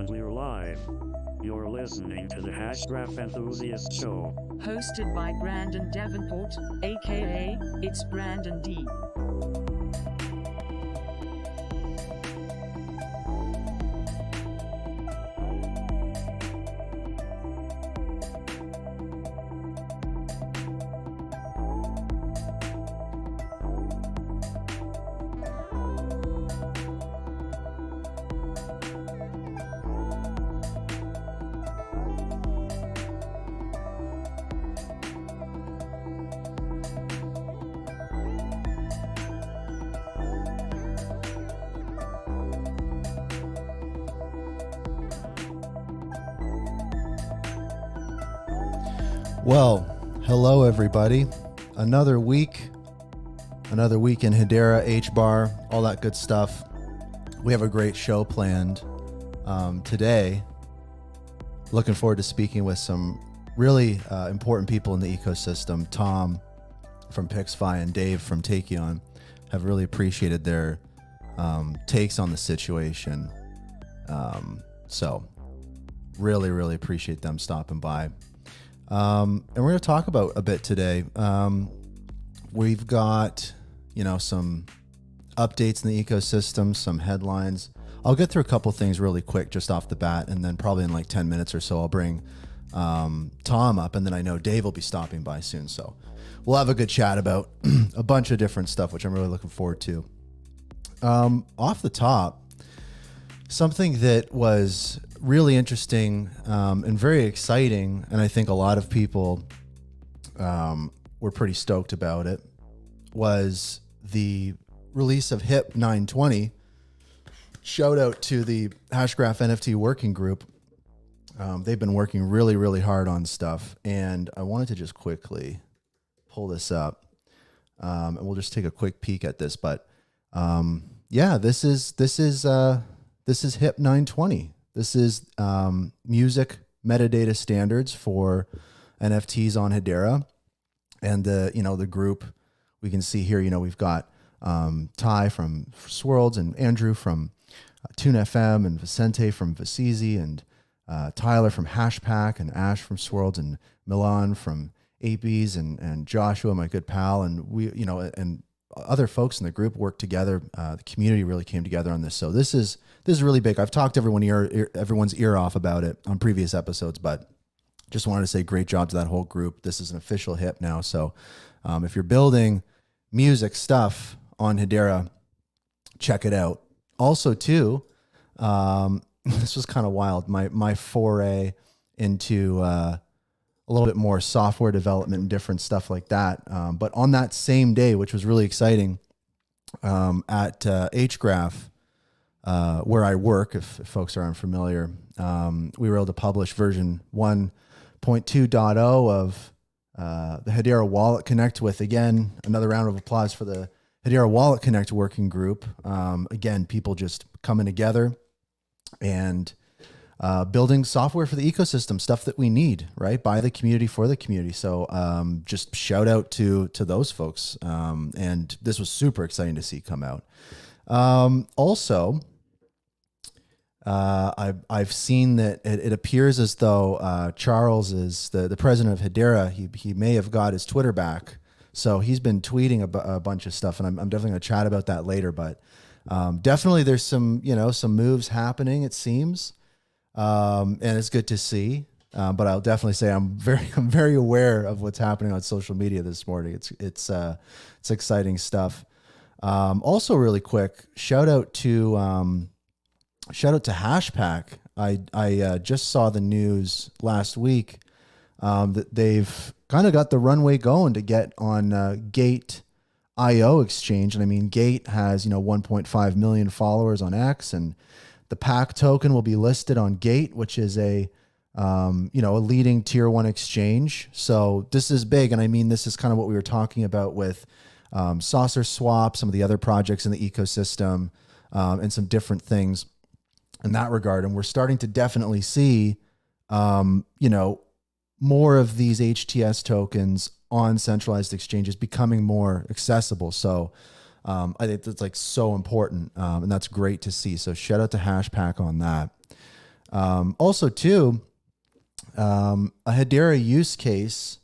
And we're live. You're listening to the Hashgraph Enthusiast Show. Hosted by Brandon Davenport, aka It's Brandon D. Well, hello everybody. Another week in Hedera, HBAR, all that good stuff. We have a great show planned today. Looking forward to speaking with some really important people in the ecosystem. Tom from PixFi and Dave from Taekion have really appreciated their takes on the situation. So really appreciate them stopping by. And we're going to talk about a bit today. We've got, some updates in the ecosystem, some headlines. I'll get through a couple things really quick just off the bat, and then probably in like 10 minutes or so, I'll bring Tom up, and then I know Dave will be stopping by soon. So we'll have a good chat about a bunch of different stuff, which I'm really looking forward to. Off the top, something that was really interesting and very exciting, and I think a lot of people were pretty stoked about it, was the release of HIP 920. Shout out to the Hashgraph NFT working group. They've been working really hard on stuff, and I wanted to just quickly pull this up, and we'll just take a quick peek at this. But this is HIP 920. This is music metadata standards for NFTs on Hedera, and the group we can see here. We've got Ty from Swirlds and Andrew from TuneFM and Vicente from Vicizi and Tyler from HashPack and Ash from Swirlds and Milan from APs and Joshua, my good pal, and we and other folks in the group worked together. The community really came together on this. So this is really big. I've talked everyone's ear off about it on previous episodes, but just wanted to say great job to that whole group. This is an official HIP now. So if you're building music stuff on Hedera, check it out. Also too, this was kind of wild. My foray into a little bit more software development and different stuff like that. But on that same day, which was really exciting, at Hashgraph, where I work, if folks are unfamiliar, we were able to publish version 1.2.0 of the Hedera WalletConnect with, again, another round of applause for the Hedera WalletConnect working group. Again, people just coming together and building software for the ecosystem, stuff that we need, right? By the community, for the community. So just shout out to those folks. And this was super exciting to see come out. Also, I've seen that it appears as though Charles is the president of Hedera. He may have got his Twitter back. So he's been tweeting a bunch of stuff, and I'm definitely going to chat about that later. But definitely there's some moves happening, it seems. And it's good to see. But I'll definitely say I'm very aware of what's happening on social media this morning. It's exciting stuff. Also really quick, shout out to HashPack. I just saw the news last week that they've kind of got the runway going to get on Gate.io exchange. And I mean, Gate has 1.5 million followers on X, and the Pack token will be listed on Gate, which is a leading tier 1 exchange. So this is big. And I mean, this is kind of what we were talking about with Saucer Swap, some of the other projects in the ecosystem, and some different things in that regard. And we're starting to definitely see, more of these HTS tokens on centralized exchanges becoming more accessible. So I think that's like so important, and that's great to see. So shout out to HashPack on that. Also, too, a Hedera use case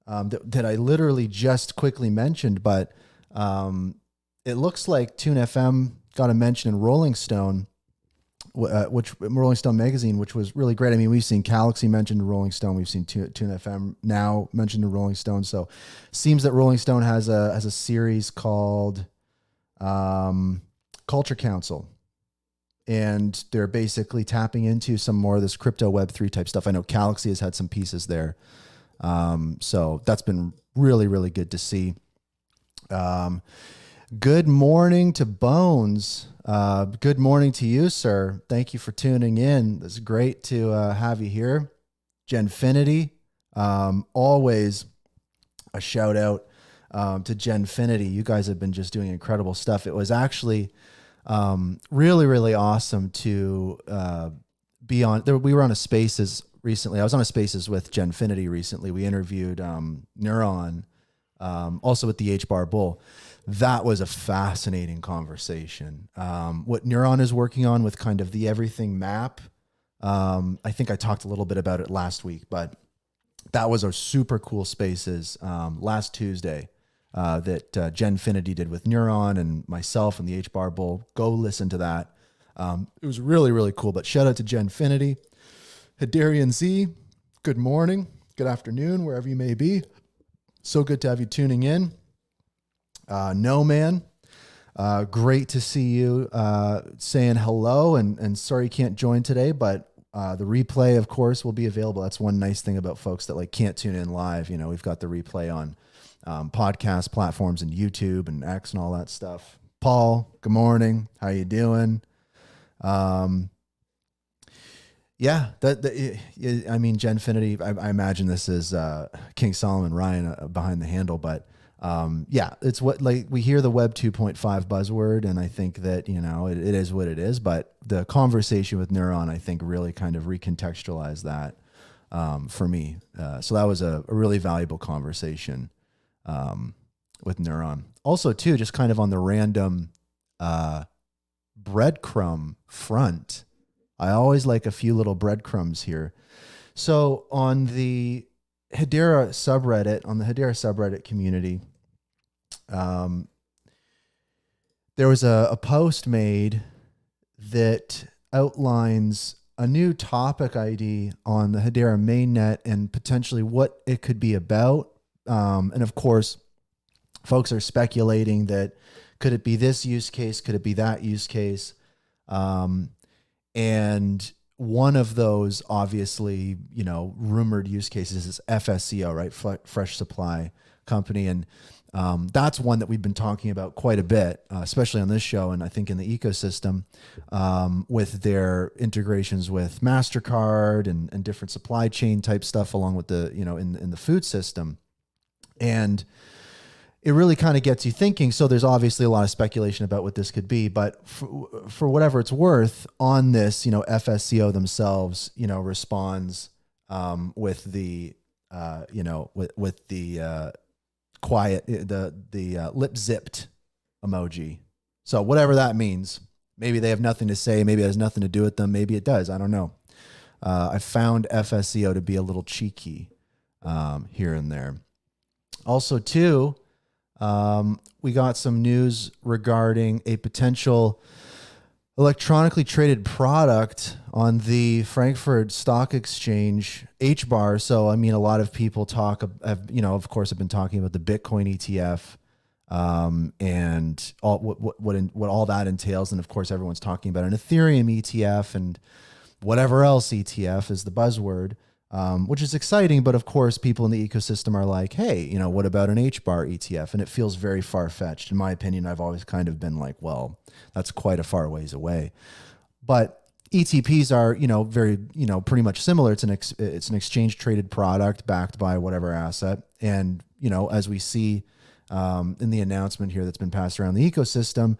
that I literally just quickly mentioned, but it looks like TuneFM got a mention in Rolling Stone, which Rolling Stone magazine, which was really great. I mean, we've seen Galaxy mentioned in Rolling Stone, we've seen TuneFM now mentioned in Rolling Stone. So, seems that Rolling Stone has a series called Culture Council. And they're basically tapping into some more of this crypto Web3 type stuff. I know Galaxy has had some pieces there. So that's been really, really good to see. Good morning to Bones. Good morning to you, sir. Thank you for tuning in. It's great to have you here. Genfinity, always a shout out to Genfinity. You guys have been just doing incredible stuff. It was actually really, really awesome to be on there. We were on a Spaces recently. I was on a Spaces with Genfinity recently. We interviewed Neuron, also with the HBAR Bull. That was a fascinating conversation. What Neuron is working on with kind of the everything map. I think I talked a little bit about it last week, but that was a super cool Spaces last Tuesday. That Genfinity did with Neuron and myself and the HBAR Bull. Go listen to that. It was really, really cool. But shout out to Genfinity. Hederian Z, good morning, good afternoon, wherever you may be. So good to have you tuning in. No Man, great to see you saying hello. And sorry you can't join today, but the replay, of course, will be available. That's one nice thing about folks that like can't tune in live. You know, we've got the replay on podcast platforms and YouTube and X and all that stuff. Paul, good morning. How you doing? Yeah, I mean, Genfinity, I imagine this is King Solomon Ryan behind the handle, but yeah, it's what, like, we hear the Web 2.5 buzzword, and I think that, you know, it is what it is, but the conversation with Neuron, I think, really kind of recontextualized that for me. So that was a really valuable conversation with Neuron. Also, too, just kind of on the random breadcrumb front, I always like a few little breadcrumbs here. So on the Hedera subreddit community, there was a post made that outlines a new topic ID on the Hedera mainnet and potentially what it could be about. And of course, folks are speculating that could it be this use case? Could it be that use case? And one of those, obviously, you know, rumored use cases is FSCO, right? Fresh Supply Company. And that's one that we've been talking about quite a bit, especially on this show, and I think in the ecosystem, with their integrations with MasterCard and different supply chain type stuff, along with the, you know, in the food system. And it really kind of gets you thinking. So there's obviously a lot of speculation about what this could be, but for whatever it's worth on this, you know, FSCO themselves, you know, responds with the, you know, with the quiet, the lip zipped emoji. So whatever that means, maybe they have nothing to say. Maybe it has nothing to do with them. Maybe it does. I don't know. I found FSCO to be a little cheeky here and there. Also, too, we got some news regarding a potential electronically traded product on the Frankfurt Stock Exchange, HBAR. So, I mean, a lot of people have of course, have been talking about the Bitcoin ETF and all what all that entails. And of course, everyone's talking about an Ethereum ETF and whatever else ETF is the buzzword. Which is exciting, but of course, people in the ecosystem are like, hey, you know, what about an HBAR ETF? And it feels very far-fetched. In my opinion, I've always kind of been like, well, that's quite a far ways away. But ETPs are, you know, very, you know, pretty much similar. It's an exchange-traded product backed by whatever asset. And, you know, as we see in the announcement here that's been passed around the ecosystem,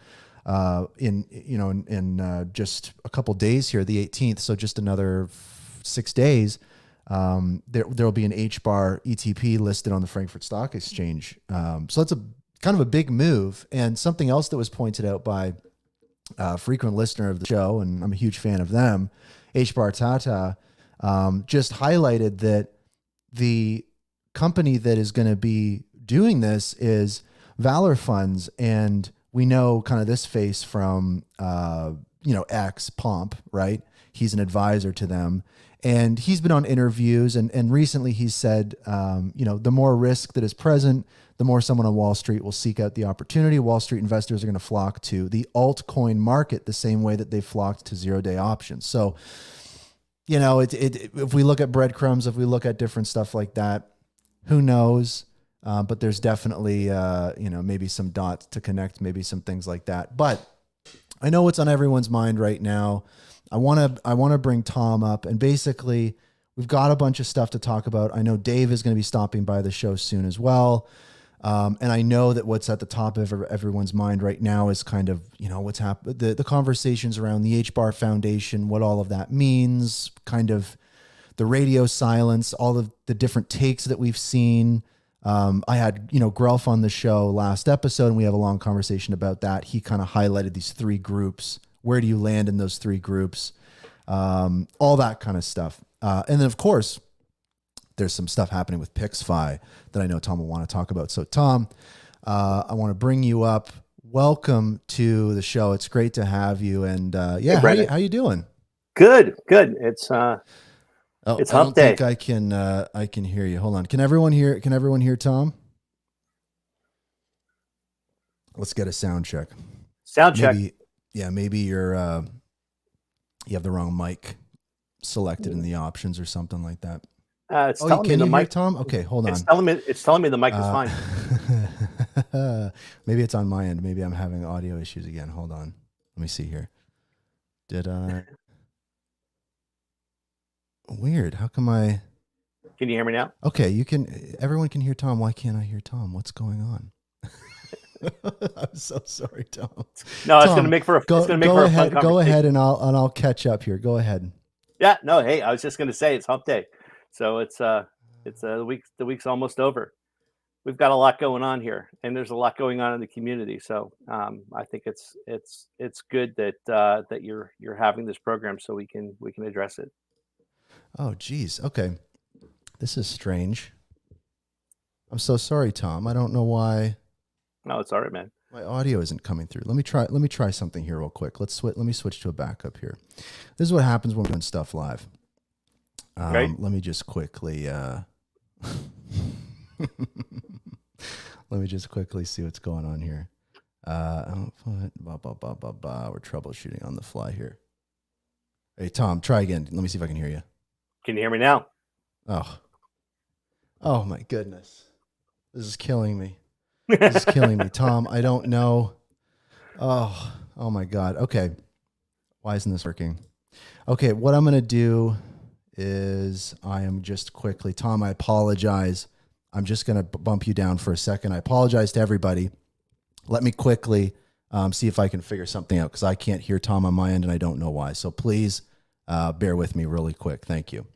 in just a couple days here, the 18th, so just another 6 days, there will be an HBAR ETP listed on the Frankfurt Stock Exchange. So that's a kind of a big move. And something else that was pointed out by frequent listener of the show, and I'm a huge fan of them, HBAR Tata, just highlighted that the company that is going to be doing this is Valor Funds. And we know kind of this face from, X Pomp, right? He's an advisor to them. And he's been on interviews, and recently he said, the more risk that is present, the more someone on Wall Street will seek out the opportunity. Wall Street investors are going to flock to the altcoin market the same way that they flocked to zero-day options. So, if we look at breadcrumbs, if we look at different stuff like that, who knows? But there's definitely, maybe some dots to connect, maybe some things like that. But I know what's on everyone's mind right now. I want to bring Tom up, and basically we've got a bunch of stuff to talk about. I know Dave is going to be stopping by the show soon as well. And I know that what's at the top of everyone's mind right now is kind of, what's happened, the conversations around the HBAR Foundation, what all of that means, kind of the radio silence, all of the different takes that we've seen. I had, Grelf on the show last episode, and we have a long conversation about that. He kind of highlighted these three groups. Where do you land in those three groups? All that kind of stuff. And then, of course, there's some stuff happening with PixFi that I know Tom will want to talk about. So, Tom, I want to bring you up. Welcome to the show. It's great to have you. And hey, how you doing? Good. It's hump day. I don't think I can hear you. Hold on. Can everyone hear Tom? Let's get a sound check. Check. Yeah, maybe you have the wrong mic selected in the options or something like that. It's telling me the mic, Tom? Okay, hold on. It's telling me the mic is fine. Maybe it's on my end. Maybe I'm having audio issues again. Hold on. Let me see here. Did I? Weird. How come I? Can you hear me now? Okay, everyone can hear Tom. Why can't I hear Tom? What's going on? I'm so sorry, Tom. No, it's going to make for a fun conversation. Go ahead, and I'll catch up here. Go ahead. Yeah. No. Hey, I was just going to say it's hump day, so it's the week's almost over. We've got a lot going on here, and there's a lot going on in the community. So I think it's good that you're having this program so we can address it. Oh, geez. Okay, this is strange. I'm so sorry, Tom. I don't know why. No, it's all right, man. My audio isn't coming through. Let me try something here real quick. Let me switch to a backup here. This is what happens when we're doing stuff live. Right. Let me just quickly see what's going on here. We're troubleshooting on the fly here. Hey, Tom, try again. Let me see if I can hear you. Can you hear me now? Oh my goodness. This is killing me. This is killing me, Tom. I don't know. Oh my God. Okay. Why isn't this working? Okay. What I'm going to do is I am just quickly, Tom, I apologize. I'm just going to bump you down for a second. I apologize to everybody. Let me quickly see if I can figure something out because I can't hear Tom on my end and I don't know why. So please bear with me really quick. Thank you.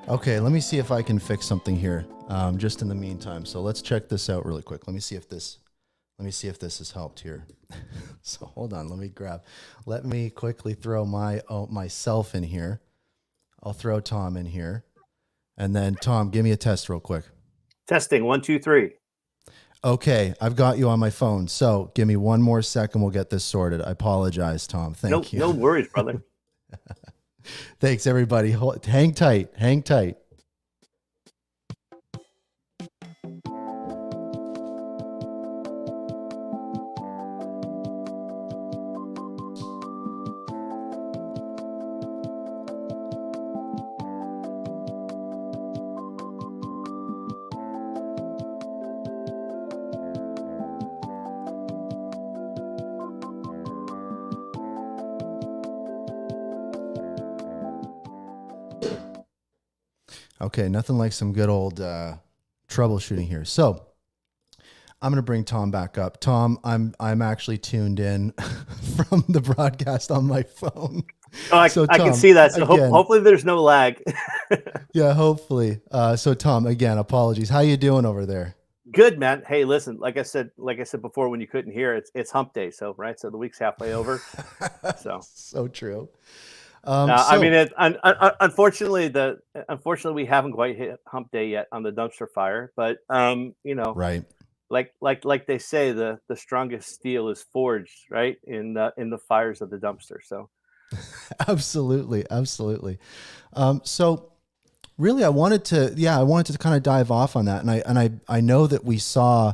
Okay, let me see if I can fix something here. Just in the meantime, so let's check this out really quick. Let me see if this has helped here. So hold on, let me quickly throw myself in here. I'll throw Tom in here, and then Tom, give me a test real quick. Testing 1, 2, 3. Okay, I've got you on my phone. So give me one more second. We'll get this sorted. I apologize, Tom. Thank you. No worries, brother. Thanks, everybody. Hang tight. Hang tight. Okay, nothing like some good old troubleshooting here. So I'm going to bring Tom back up. Tom, I'm actually tuned in from the broadcast on my phone. Oh, I can see that. So again, hopefully there's no lag. Yeah, hopefully. So Tom, again, apologies. How you doing over there? Good, man. Hey, listen, like I said before when you couldn't hear, it's hump day. So, right. So the week's halfway over. So true. I mean, unfortunately, we haven't quite hit hump day yet on the dumpster fire, but right. Like they say, the strongest steel is forged, right, in the fires of the dumpster. So, Absolutely. So really, I wanted to kind of dive off on that, and I know that we saw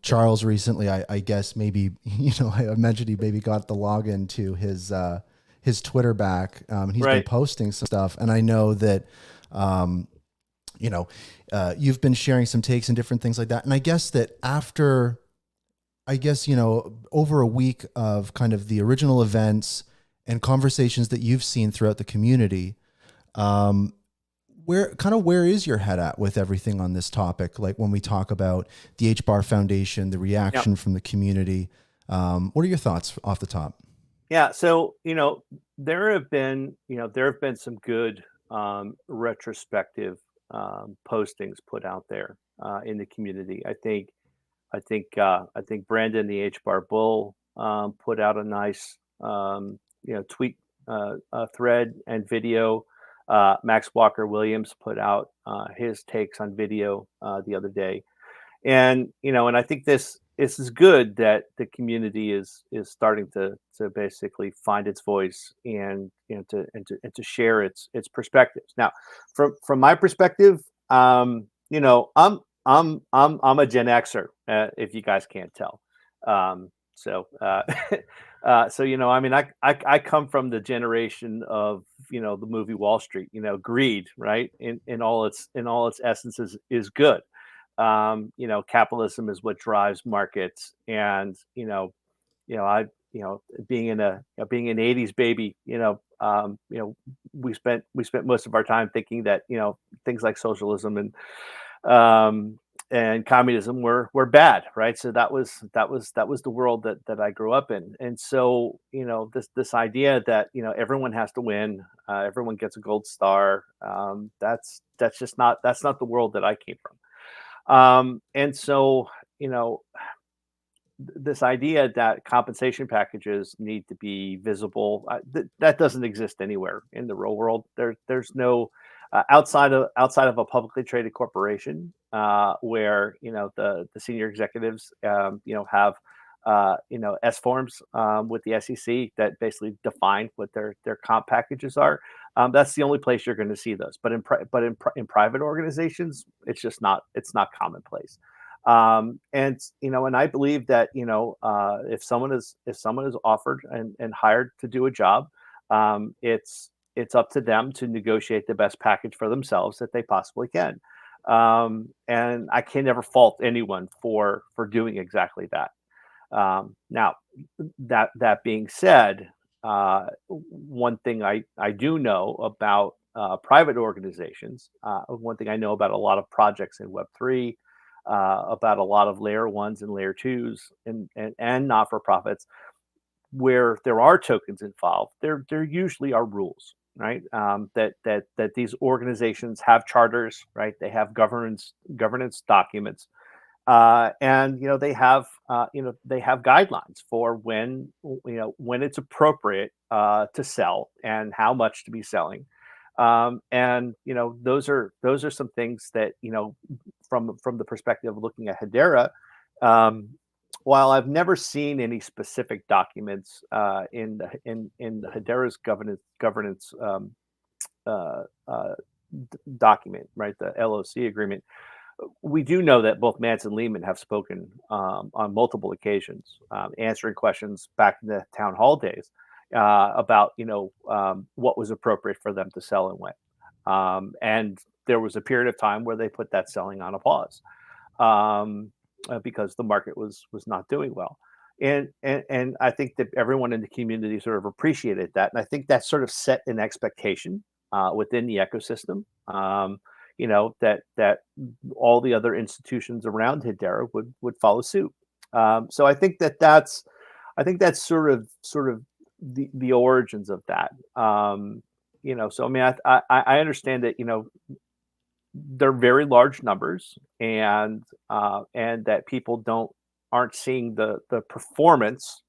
Charles recently. I guess maybe I mentioned he maybe got the login to his Twitter back. He's been posting some stuff, and I know that you've been sharing some takes and different things like that. And I guess that after, over a week of kind of the original events and conversations that you've seen throughout the community, where is your head at with everything on this topic? Like when we talk about the HBAR Foundation, the reaction from the community, what are your thoughts off the top? Yeah, so there have been some good retrospective postings put out there in the community. I think Brandon, the HBAR Bull, put out a nice tweet thread and video. Max Walker Williams put out his takes on video the other day, and I think this is good that the community is starting to basically find its voice and to share its perspectives. Now, from my perspective, I'm a Gen Xer, if you guys can't tell. So I mean, I come from the generation of the movie Wall Street. Greed, right? In all its essence is good. Capitalism is what drives markets, and I being an 80s baby, we spent most of our time thinking that things like socialism and communism were bad, right? So that was the world that I grew up in. And so this idea that everyone has to win, everyone gets a gold star, that's not the world that I came from. And so, this idea that compensation packages need to be visible, that doesn't exist anywhere in the real world. There's no outside of a publicly traded corporation where the senior executives have S forms with the SEC that basically define what their comp packages are. That's the only place you're going to see those. But in private organizations, it's not commonplace. And I believe that if someone is offered and hired to do a job, it's up to them to negotiate the best package for themselves that they possibly can. And I can never fault anyone for doing exactly that. Now, that being said, one thing I do know about private organizations, one thing I know about a lot of projects in Web3, about a lot of layer ones and layer twos and not-for-profits, where there are tokens involved, there usually are rules. right? That these organizations have charters, right? They have governance documents, and they have guidelines for when it's appropriate to sell and how much to be selling. And those are some things that from the perspective of looking at Hedera. Um, while I've never seen any specific documents in the Hedera's governance uh, uh, document, right, the LOC agreement, we do know that both Mance and Lehman have spoken on multiple occasions, answering questions back in the town hall days about what was appropriate for them to sell and when. And there was a period of time where they put that selling on a pause because the market was not doing well. And I think that everyone in the community sort of appreciated that, and I think that sort of set an expectation within the ecosystem. That all the other institutions around Hedera would follow suit. So I think that's sort of the origins of that. So I mean, I understand that they're very large numbers, and that people aren't seeing the performance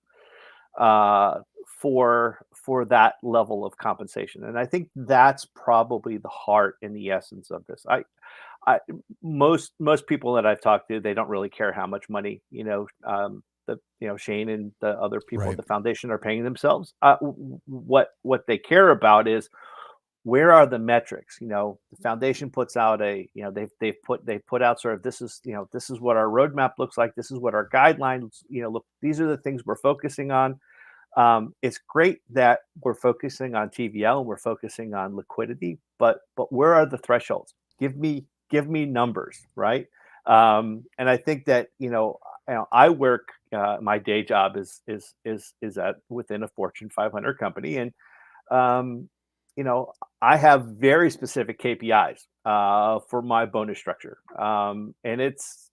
for that level of compensation, and I think that's probably the heart and the essence of this. Most people that I've talked to, they don't really care how much money Shane and the other people at the foundation are paying themselves. What they care about is, where are the metrics? The foundation puts out they've put out sort of, this is what our roadmap looks like. This is what our guidelines look. These are the things we're focusing on. It's great that we're focusing on TVL and we're focusing on liquidity, but where are the thresholds? Give me numbers, right? And I think that I work. My day job is at within a Fortune 500 company, and I have very specific KPIs for my bonus structure, and it's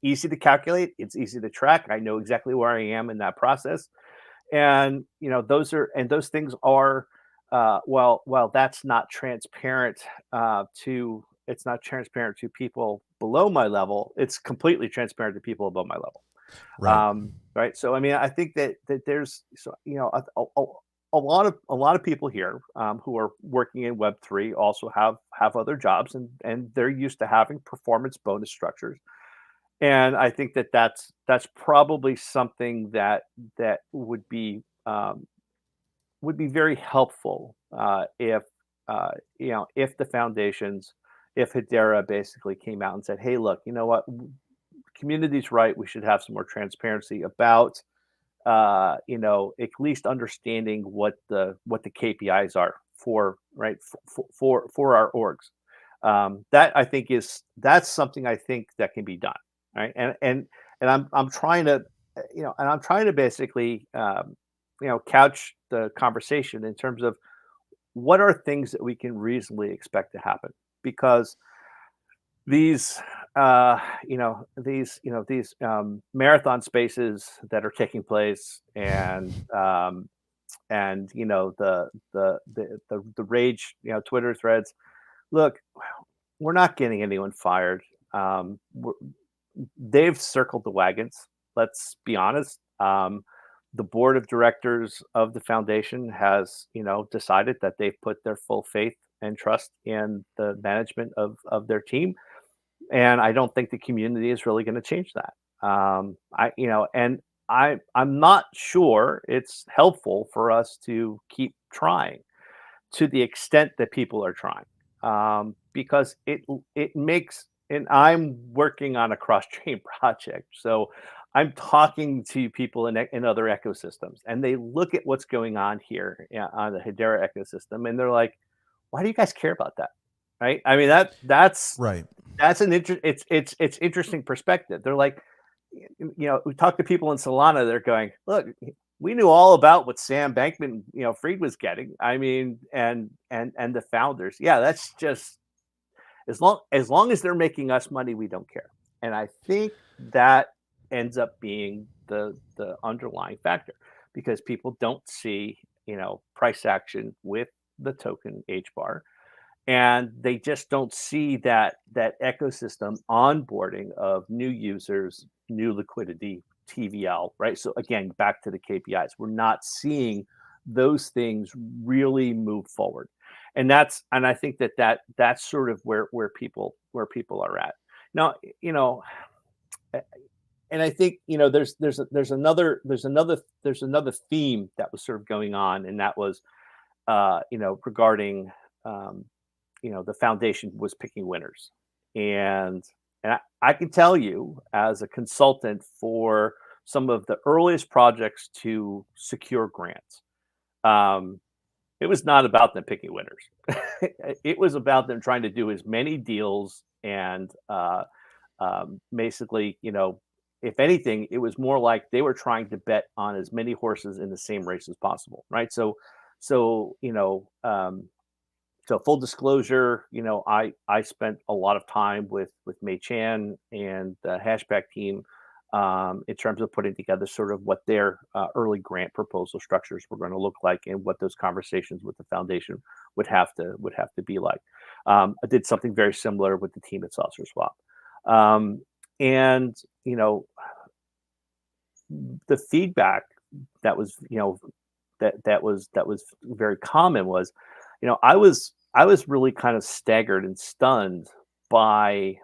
easy to calculate. It's easy to track. I know exactly where I am in that process, and those things are while that's not transparent it's not transparent to people below my level. It's completely transparent to people above my level. Right. So I mean, I think that there's a lot of people here who are working in Web3 also have other jobs, and they're used to having performance bonus structures. And I think that that's probably something that would be very helpful if the foundations, if Hedera basically came out and said, hey, look, you know what, community's right, we should have some more transparency about at least understanding what the KPIs are for our orgs. That I think that's something I think that can be done, right? And I'm trying to basically couch the conversation in terms of what are things that we can reasonably expect to happen, because these marathon spaces that are taking place, and the rage Twitter threads. Look, we're not getting anyone fired. They've circled the wagons. Let's be honest. The board of directors of the foundation has decided that they've put their full faith and trust in the management of their team. And I don't think the community is really going to change that. I'm not sure it's helpful for us to keep trying to the extent that people are trying, because it makes. And I'm working on a cross-chain project, so I'm talking to people in other ecosystems, and they look at what's going on here on the Hedera ecosystem, and they're like, "Why do you guys care about that?" Right? I mean, that's Right. That's it's interesting perspective. They're like, we talk to people in Solana. They're going, look, we knew all about what Sam Bankman-Fried was getting. I mean, and the founders. Yeah, that's just as long as they're making us money, we don't care. And I think that ends up being the underlying factor, because people don't see price action with the token HBAR, and they just don't see that ecosystem onboarding of new users, new liquidity, TVL, right? So again, back to the KPIs, we're not seeing those things really move forward, and I think that's sort of where people are at now. And I think there's another theme that was sort of going on, and that was regarding the foundation was picking winners, and I can tell you as a consultant for some of the earliest projects to secure grants, it was not about them picking winners. It was about them trying to do as many deals and basically, if anything, it was more like they were trying to bet on as many horses in the same race as possible, right? So so full disclosure, I spent a lot of time with Mei Chan and the HashPack team in terms of putting together sort of what their early grant proposal structures were going to look like, and what those conversations with the foundation would have to be like. I did something very similar with the team at Saucer Swap, and the feedback that was that was very common was, I was really kind of staggered and stunned by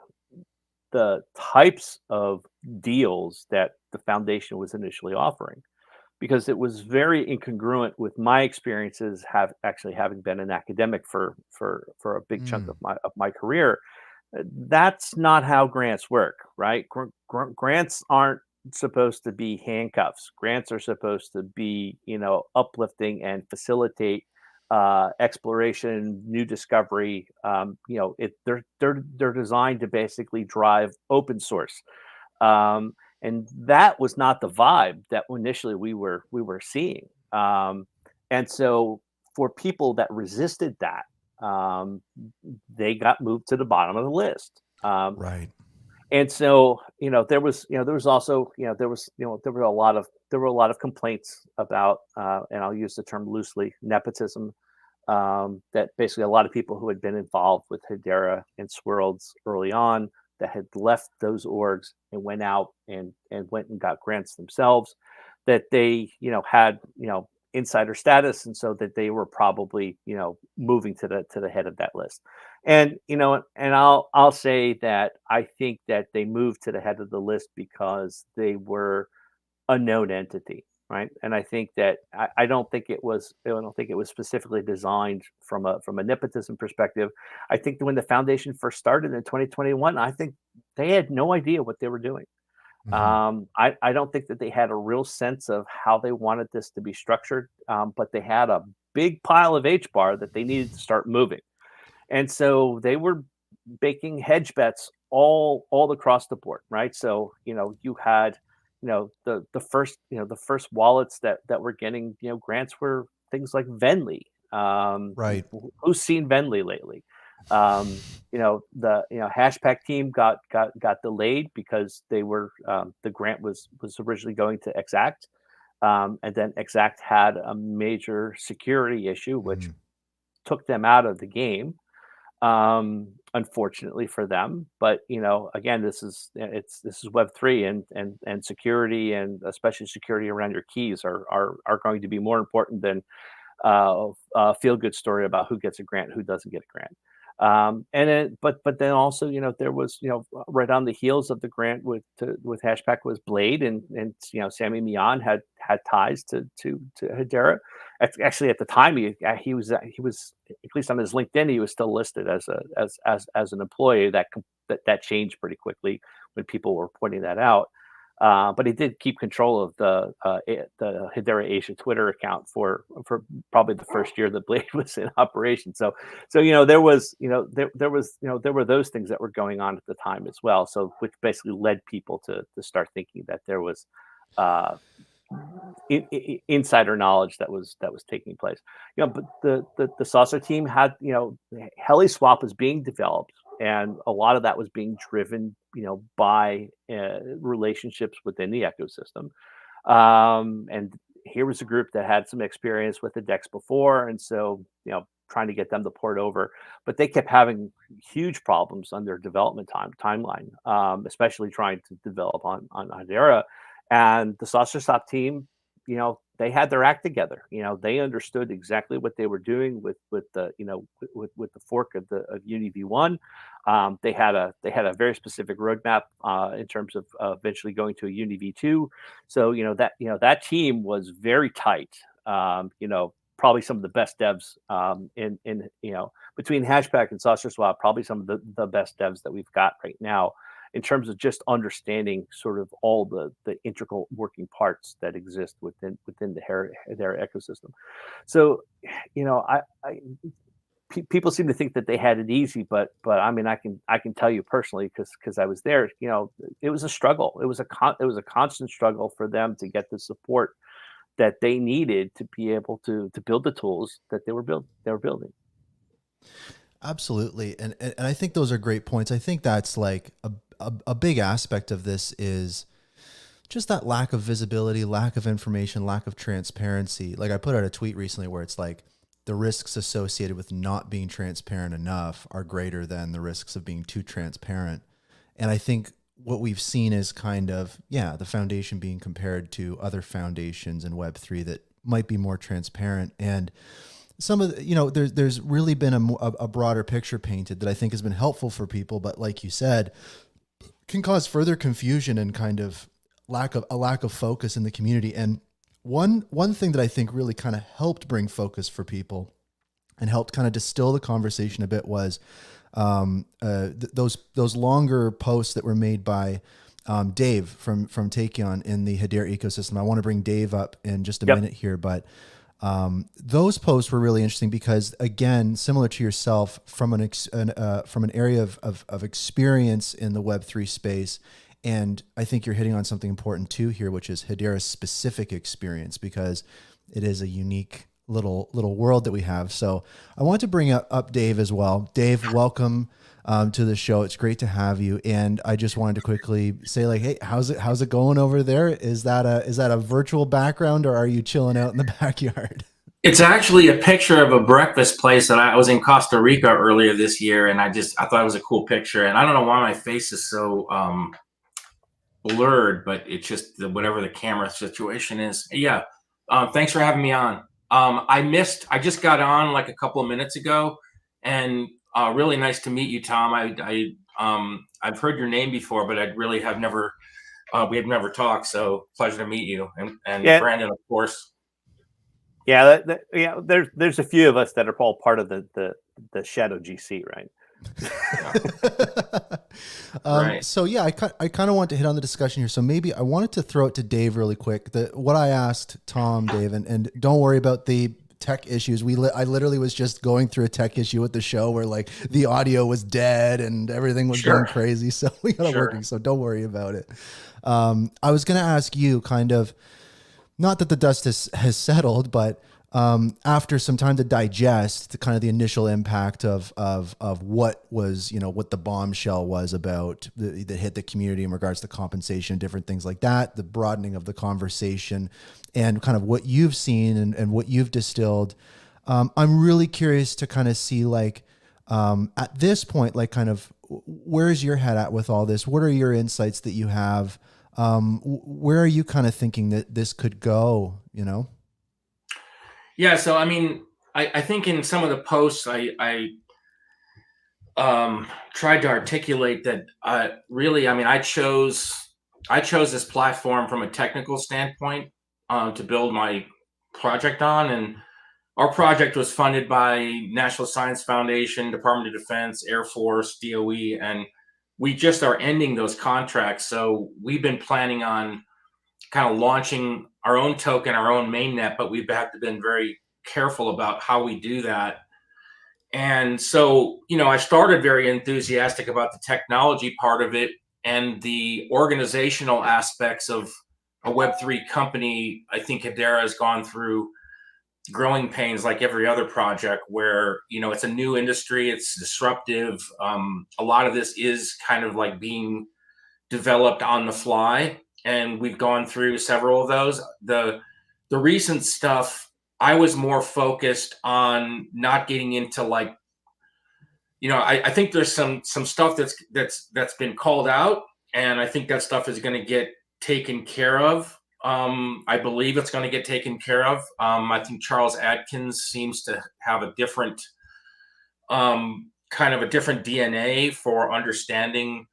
the types of deals that the foundation was initially offering, because it was very incongruent with my experiences having been an academic for a big chunk of my career. That's not how grants work, right? Grants aren't supposed to be handcuffs. Grants are supposed to be, uplifting and facilitate exploration, new discovery. They're designed to basically drive open source, and that was not the vibe that initially we were seeing. And so for people that resisted that, they got moved to the bottom of the list. Right. And so, there was also, there were a lot of complaints about, and I'll use the term loosely, nepotism. That basically a lot of people who had been involved with Hedera and Swirlds early on, that had left those orgs and went out and went and got grants themselves, that they, had, insider status, and so that they were probably, moving to the head of that list. And and I'll say that I think that they moved to the head of the list because they were a known entity, right? And I think that I don't think it was specifically designed from a nepotism perspective. I think that when the foundation first started in 2021, I think they had no idea what they were doing. I don't think that they had a real sense of how they wanted this to be structured, but they had a big pile of HBAR that they needed to start moving, and so they were making hedge bets all across the board, right? So you had the first wallets that were getting grants were things like Venly. Right. Who's seen Venly lately? The HashPack team got delayed because they were the grant was originally going to Exact, and then Exact had a major security issue which took them out of the game, unfortunately for them. But again, this is Web3, and security, and especially security around your keys, are going to be more important than a feel good story about who gets a grant, who doesn't get a grant. But then also, there was, right on the heels of the grant with HashPack was Blade, and Sammy Mian had ties to Hedera. Actually, at the time, he was at least on his LinkedIn, he was still listed as an employee. That changed pretty quickly when people were pointing that out. But he did keep control of the Hedera Asia Twitter account for probably the first year that Blade was in operation. So there were those things that were going on at the time as well. So which basically led people to start thinking that there was insider knowledge that was taking place. But the Saucer team had, HeliSwap was being developed, and a lot of that was being driven, by relationships within the ecosystem, and here was a group that had some experience with the DEX before, and so trying to get them to port over, but they kept having huge problems on their development timeline, especially trying to develop on Hedera. And the SaucerSwap team, they had their act together. They understood exactly what they were doing with the with the fork of Uni v1. They had a very specific roadmap in terms of eventually going to a Uni v2. So that team was very tight. Probably some of the best devs in between HashPack and SaucerSwap, probably some of the best devs that we've got right now in terms of just understanding sort of all the integral working parts that exist within the Hedera ecosystem. So, people seem to think that they had it easy, but I mean, I can tell you personally, because I was there. It was a struggle. It was a constant struggle for them to get the support that they needed to be able to build the tools that they were building. Absolutely. And I think those are great points. I think that's like a big aspect of this is just that lack of visibility, lack of information, lack of transparency. Like I put out a tweet recently where it's like the risks associated with not being transparent enough are greater than the risks of being too transparent. And I think what we've seen is kind of, the foundation being compared to other foundations in Web3 that might be more transparent. And some of the, there's really been a broader picture painted that I think has been helpful for people, but like you said, can cause further confusion and kind of lack of focus in the community. And one thing that I think really kind of helped bring focus for people and helped kind of distill the conversation a bit was those longer posts that were made by Dave from Taekion in the Hedera ecosystem. I want to bring Dave up in just a minute here, but those posts were really interesting because, again, similar to yourself, from an area of experience in the Web3 space, and I think you're hitting on something important too here, which is Hedera's specific experience, because it is a unique little world that we have. So I want to bring up Dave as well. Dave, welcome to the show. It's great to have you. And I just wanted to quickly say, like, hey, how's it going over there? Is that a virtual background, or are you chilling out in the backyard? It's actually a picture of a breakfast place that I was in Costa Rica earlier this year, and I thought it was a cool picture. And I don't know why my face is so blurred, but it's just whatever the camera situation is. Yeah. Thanks for having me on. I just got on like a couple of minutes ago, and really nice to meet you, Tom. I've heard your name before, but I really have never, we have never talked. So pleasure to meet you, and Brandon, of course. Yeah, there's a few of us that are all part of the Shadow GC, right? Right. So yeah, I kind of want to hit on the discussion here. So maybe I wanted to throw it to Dave really quick. What I asked Tom, Dave, and don't worry about the tech issues. I literally was just going through a tech issue with the show where like the audio was dead and everything was going crazy. So we got it working. So don't worry about it. I was going to ask you kind of, not that the dust has settled, but after some time to digest kind of the initial impact of what was, what the bombshell was about that hit the community in regards to compensation, different things like that, the broadening of the conversation, and kind of what you've seen and what you've distilled. I'm really curious to kind of see, like, at this point, like, kind of where's your head at with all this? What are your insights that you have? Where are you kind of thinking that this could go, Yeah, so I mean, I think in some of the posts I tried to articulate that really, I mean, I chose this platform from a technical standpoint to build my project on, and our project was funded by National Science Foundation, Department of Defense, Air Force, DOE, and we just are ending those contracts. So we've been planning on kind of launching our own token, our own mainnet, but we've had to been very careful about how we do that. And so, I started very enthusiastic about the technology part of it and the organizational aspects of a Web3 company. I think Hedera has gone through growing pains like every other project where, it's a new industry, it's disruptive. A lot of this is kind of like being developed on the fly, and we've gone through several of those. The the recent stuff, I was more focused on not getting into like, I think there's some stuff that's been called out, and I think that stuff is going to get taken care of. I believe it's going to get taken care of. I think Charles Adkins seems to have a different kind of a different DNA for understanding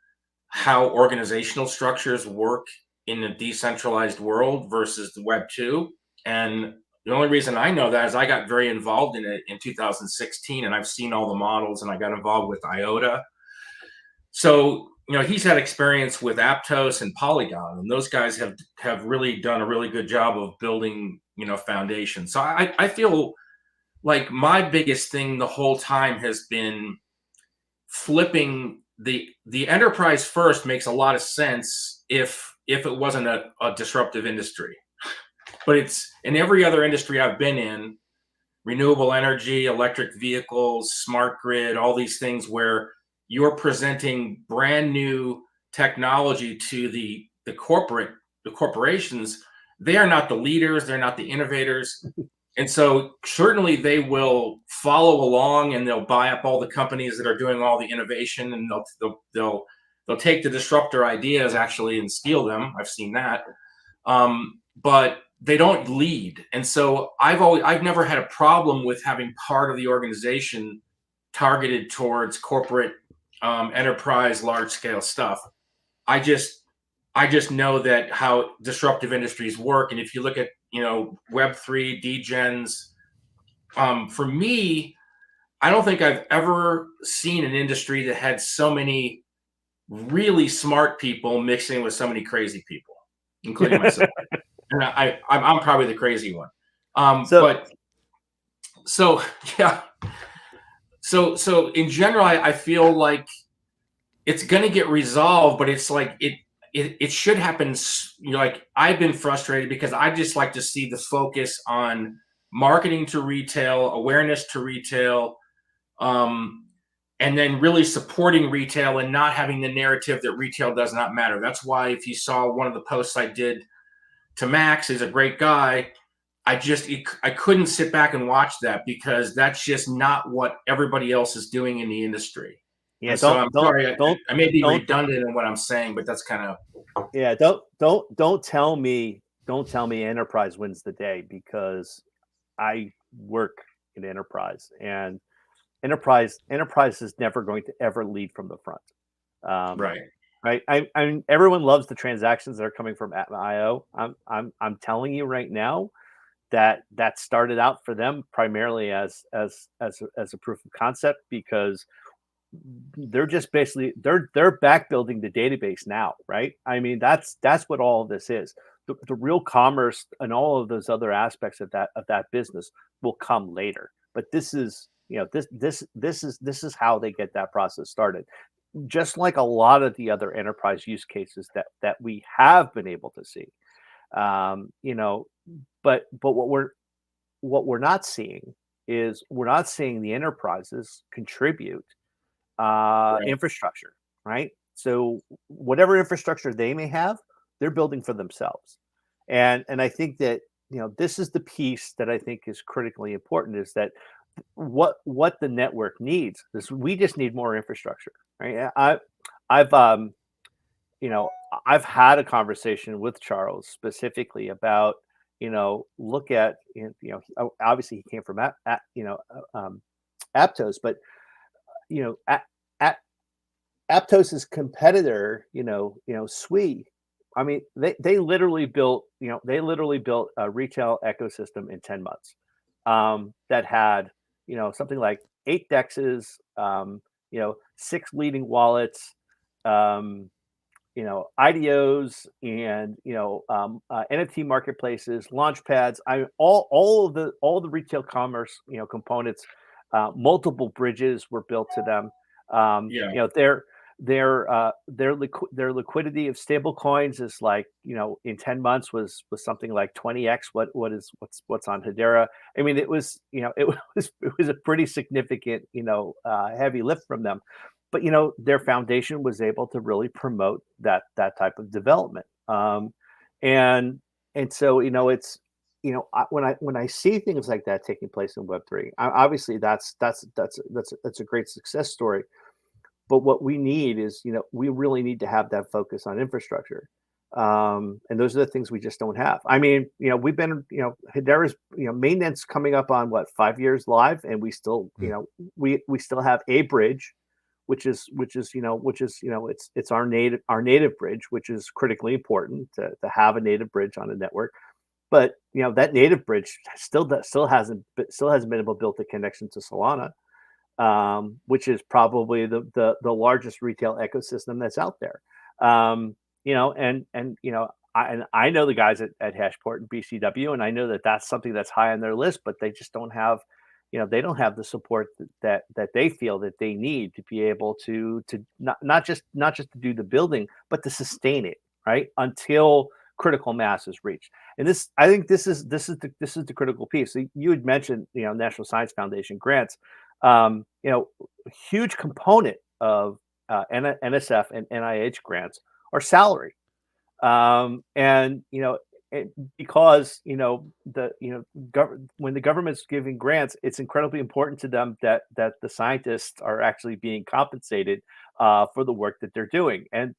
how organizational structures work in a decentralized world versus the Web 2. And the only reason I know that is I got very involved in it in 2016, and I've seen all the models, and I got involved with IOTA. So, he's had experience with Aptos and Polygon, and those guys have really done a really good job of building, foundation. So I feel like my biggest thing the whole time has been flipping the enterprise first makes a lot of sense if it wasn't a disruptive industry. But it's in every other industry I've been in, renewable energy, electric vehicles, smart grid, all these things where you're presenting brand new technology to the corporations. They are not the leaders, they're not the innovators. And so certainly they will follow along, and they'll buy up all the companies that are doing all the innovation, and they'll take the disruptor ideas actually and steal them. I've seen that. But they don't lead. And so I've never had a problem with having part of the organization targeted towards corporate enterprise, large scale stuff. I just know that how disruptive industries work. And if you look at, Web3, degens, for me, I don't think I've ever seen an industry that had so many really smart people mixing with so many crazy people, including myself. And I'm probably the crazy one. So in general, I feel like it's going to get resolved, but it's like it should happen. Like, I've been frustrated because I just like to see the focus on marketing to retail, awareness to retail, and then really supporting retail and not having the narrative that retail does not matter. That's why if you saw one of the posts I did to Max, he's a great guy. I couldn't sit back and watch that because that's just not what everybody else is doing in the industry. Yeah, I may be redundant in what I'm saying, but that's kind of. Yeah, don't tell me enterprise wins the day, because I work in enterprise, and enterprise is never going to ever lead from the front. Right. I mean, everyone loves the transactions that are coming from IO. I'm telling you right now that started out for them primarily as a proof of concept, because they're just basically they're back building the database now, right? I mean, that's what all of this is. The real commerce and all of those other aspects of that business will come later. But this is this is how they get that process started. Just like a lot of the other enterprise use cases that we have been able to see, but what we're not seeing is the enterprises contribute infrastructure, right? So whatever infrastructure they may have, they're building for themselves, and I think that this is the piece that I think is critically important, is that what the network needs is we just need more infrastructure, right? I've had a conversation with Charles specifically about look at obviously he came from Aptos, but Aptos's competitor, Sui, I mean, they literally built a retail ecosystem in 10 months that had something like 8 dexes, 6 leading wallets, IDOs, and NFT marketplaces, launch pads. All the retail commerce components. Multiple bridges were built to them. Their liquidity of stable coins is like in 10 months was something like 20x what's on Hedera. I mean, it was a pretty significant heavy lift from them, but their foundation was able to really promote that type of development, and so when I see things like that taking place in Web3, obviously that's a great success story. But what we need is, we really need to have that focus on infrastructure. And those are the things we just don't have. I mean, we've been, Hedera's, maintenance coming up on what, 5 years live, and we still, we still have a bridge, which is it's our native bridge, which is critically important to have a native bridge on a network. But that native bridge still hasn't been able to build a connection to Solana, which is probably the largest retail ecosystem that's out there. I know the guys at Hashport and BCW, and I know that that's something that's high on their list, but they just don't have, they don't have the support that they feel that they need to be able to not just to do the building, but to sustain it, right, until critical mass is reached. And I think this is the critical piece. So you had mentioned, National Science Foundation grants. Huge component of NSF and NIH grants are salary. Because when the government's giving grants, it's incredibly important to them that the scientists are actually being compensated for the work that they're doing. And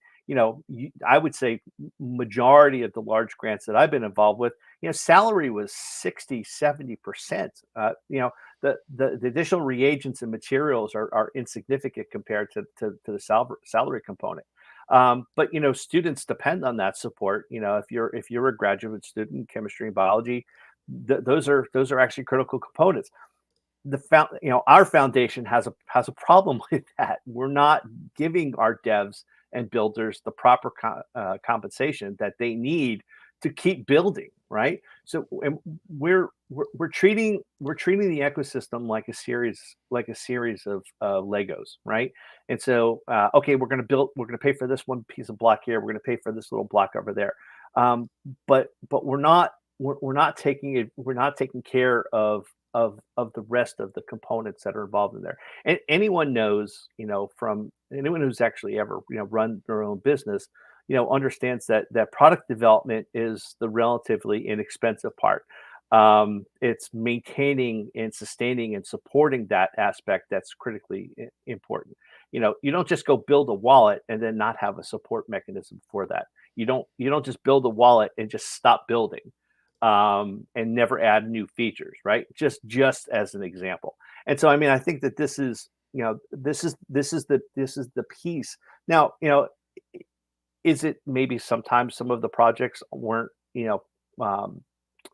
I would say majority of the large grants that I've been involved with, salary was 60-70%. The additional reagents and materials are insignificant compared to the salary component. But students depend on that support. If you're a graduate student in chemistry and biology, those are actually critical components. Our foundation has a problem with that. We're not giving our devs and builders the proper compensation that they need to keep building, right? So we're treating the ecosystem like a series of Legos, right? And so okay, we're going to pay for this one piece of block here, we're going to pay for this little block over there, but we're not taking care of the rest of the components that are involved in there. And anyone knows, from anyone who's actually ever run their own business, understands that product development is the relatively inexpensive part. It's maintaining and sustaining and supporting that aspect that's critically important. You don't just go build a wallet and then not have a support mechanism for that. You don't just build a wallet and just stop building and never add new features, right? Just as an example. And so, I mean, I think that this is the piece. Now, is it maybe sometimes some of the projects weren't,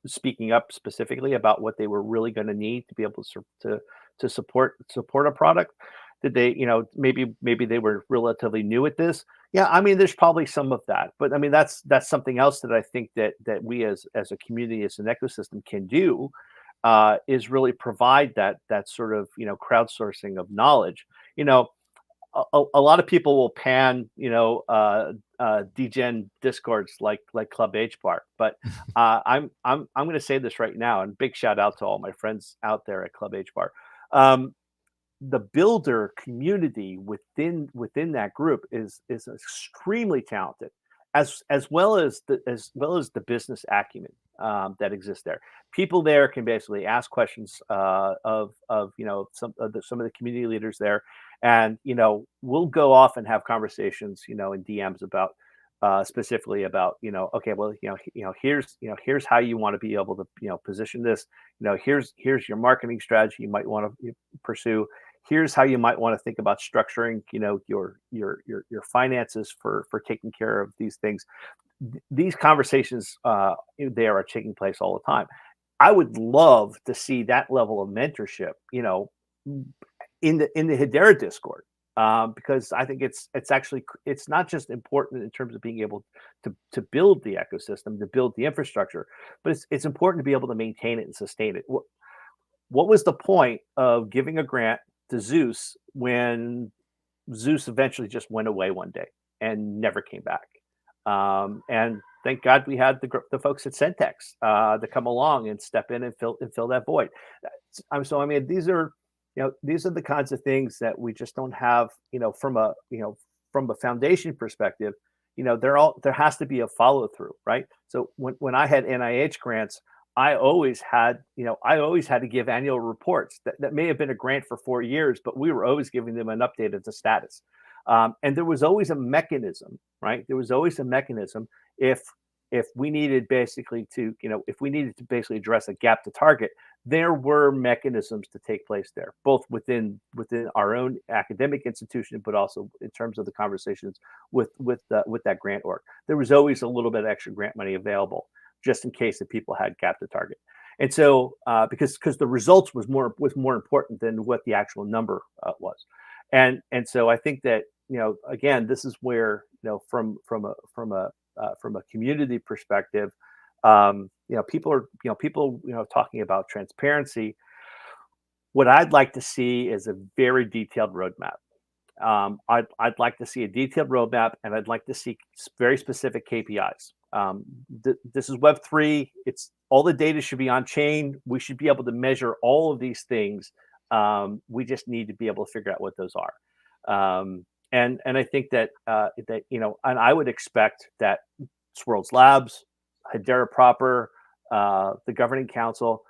speaking up specifically about what they were really going to need to be able to support a product? Did they, maybe they were relatively new at this? Yeah, I mean, there's probably some of that, but I mean, that's something else that I think that we as a community, as an ecosystem, can do, is really provide that sort of crowdsourcing of knowledge. A lot of people will pan degen discords like Club HBAR, but I'm going to say this right now, and big shout out to all my friends out there at Club HBAR. The builder community within that group is extremely talented, as well as the business acumen that exists there. People there can basically ask questions of some of the community leaders there, and we'll go off and have conversations in DMs about specifically about okay, well, here's how you want to be able to position this. Here's your marketing strategy you might want to pursue. Here's how you might want to think about structuring your finances for taking care of these things. These conversations they are taking place all the time. I would love to see that level of mentorship in the Hedera Discord, because I think it's not just important in terms of being able to build the ecosystem, to build the infrastructure, but it's important to be able to maintain it and sustain it. What was the point of giving a grant to Zeus when Zeus eventually just went away one day and never came back? And thank God we had the folks at Centex to come along and step in and fill that void. So I mean, these are the kinds of things that we just don't have. From a foundation perspective, there has to be a follow through, right? So when I had NIH grants, I always had to give annual reports. That may have been a grant for 4 years, but we were always giving them an update of the status. And there was always a mechanism, right? There was always a mechanism if we needed basically to, if we needed to basically address a gap to target, there were mechanisms to take place there, both within our own academic institution, but also in terms of the conversations with that grant org. There was always a little bit of extra grant money available just in case that people had gap to target. And so because the results was more important than what the actual number was. And so I think that, again, this is where, from a community perspective, people are, talking about transparency. What I'd like to see is a very detailed roadmap. I'd like to see a detailed roadmap, and I'd like to see very specific KPIs. This is Web3. It's all the data should be on chain. We should be able to measure all of these things. We just need to be able to figure out what those are. And I think that and I would expect that Swirlds Labs, Hedera proper, the governing council,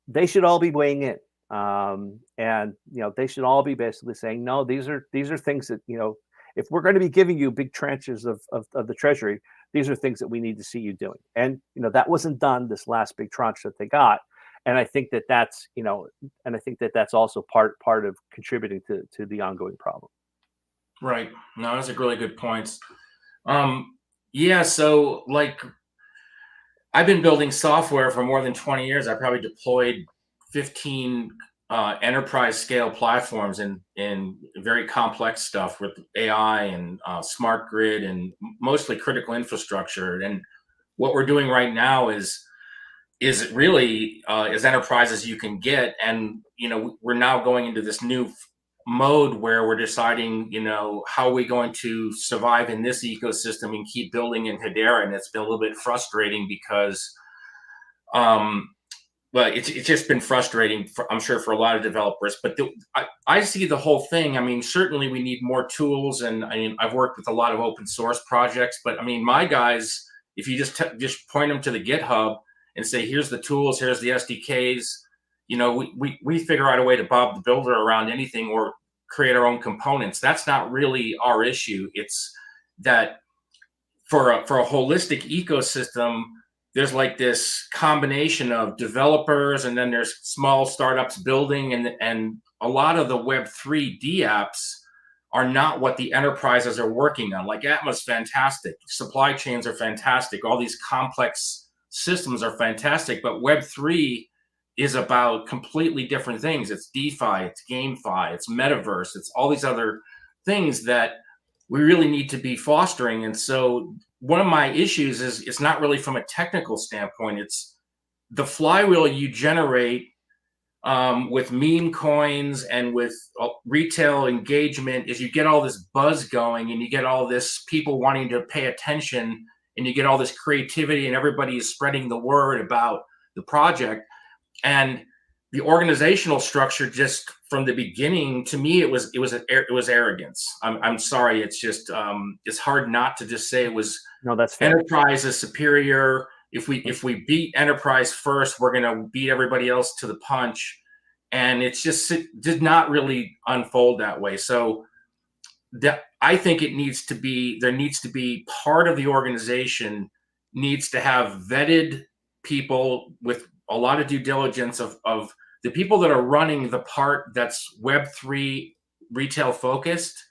they should all be weighing in. And they should all be basically saying, no, these are things that, if we're going to be giving you big tranches of the treasury, these are things that we need to see you doing. And that wasn't done this last big tranche that they got. And I think that that's also part of contributing to the ongoing problem. Right. No, those are really good points. Yeah. So I've been building software for more than 20 years. I probably deployed 15 enterprise scale platforms in very complex stuff with AI and smart grid and mostly critical infrastructure. And what we're doing right now is really as enterprise as you can get. And, we're now going into this new mode where we're deciding, how are we going to survive in this ecosystem and keep building in Hedera. And it's been a little bit frustrating because, but it's just been frustrating, I'm sure, for a lot of developers. But I see the whole thing. I mean, certainly we need more tools, and I've worked with a lot of open source projects. But I mean, my guys, if you just point them to the GitHub and say, here's the tools, here's the SDKs, we figure out a way to bob the builder around anything or create our own components. That's not really our issue. It's that for a holistic ecosystem, there's this combination of developers, and then there's small startups building, and a lot of the Web3 DApps are not what the enterprises are working on. Atma's fantastic, supply chains are fantastic, all these complex systems are fantastic, but Web3 is about completely different things. It's DeFi, it's GameFi, it's Metaverse, it's all these other things that we really need to be fostering. And so one of my issues is it's not really from a technical standpoint. It's the flywheel you generate with meme coins and with retail engagement is you get all this buzz going, and you get all this people wanting to pay attention, and you get all this creativity, and everybody is spreading the word about the project. And the organizational structure, just from the beginning, to me, it was arrogance. I'm sorry. It's just it's hard not to just say it was. No, that's fair. Enterprise is superior. If we beat enterprise first, we're going to beat everybody else to the punch. And it did not really unfold that way. So I think there needs to be part of the organization needs to have vetted people with a lot of due diligence of the people that are running the part that's Web3 retail focused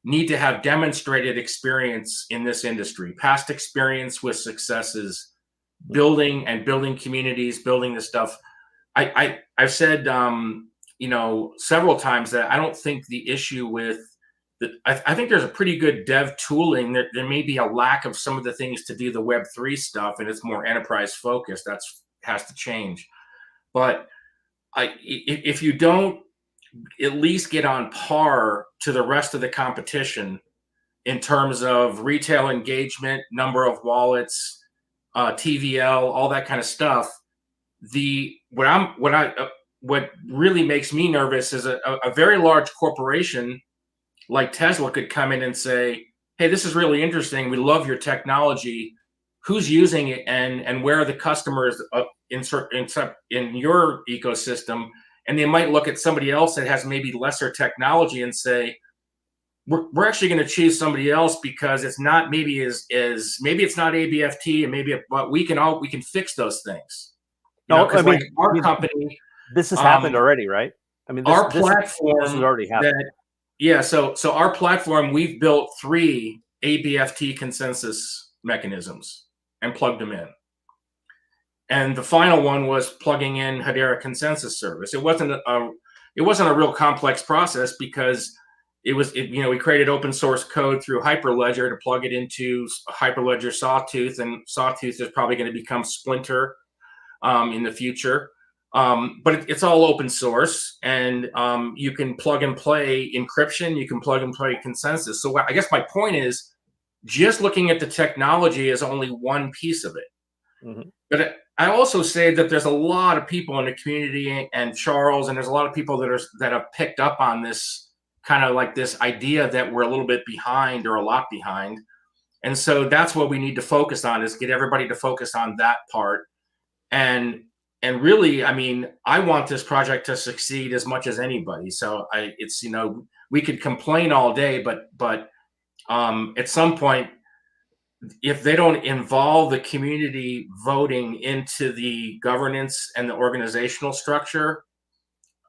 need to have demonstrated experience in this industry, past experience with successes, building communities, building this stuff. I've said, several times that I don't think the issue with I think there's a pretty good dev tooling. There may be a lack of some of the things to do the Web3 stuff, and it's more enterprise focused. Has to change. But if you don't at least get on par to the rest of the competition in terms of retail engagement, number of wallets, TVL, all that kind of stuff, what really makes me nervous is a very large corporation like Tesla could come in and say, hey, this is really interesting. We love your technology. who's using it and where are the customers in your ecosystem, and they might look at somebody else that has maybe lesser technology and say, we're actually going to choose somebody else because it's not maybe maybe it's not ABFT, and but we can fix those things. Our company, this has happened already, right? I mean, our platform this has already happened. So our platform, we've built 3 ABFT consensus mechanisms and plugged them in. And the final one was plugging in Hedera consensus service. It wasn't a real complex process because we created open source code through Hyperledger to plug it into Hyperledger Sawtooth, and Sawtooth is probably going to become Splinter in the future. But it's all open source, and you can plug and play encryption. You can plug and play consensus. So I guess my point is, just looking at the technology is only one piece of it. Mm-hmm. But I also say that there's a lot of people in the community, and Charles, and there's a lot of people that have picked up on this kind of like this idea that we're a little bit behind or a lot behind. And so that's what we need to focus on, is get everybody to focus on that part. And really, I mean, I want this project to succeed as much as anybody. So we could complain all day, but at some point, if they don't involve the community voting into the governance and the organizational structure,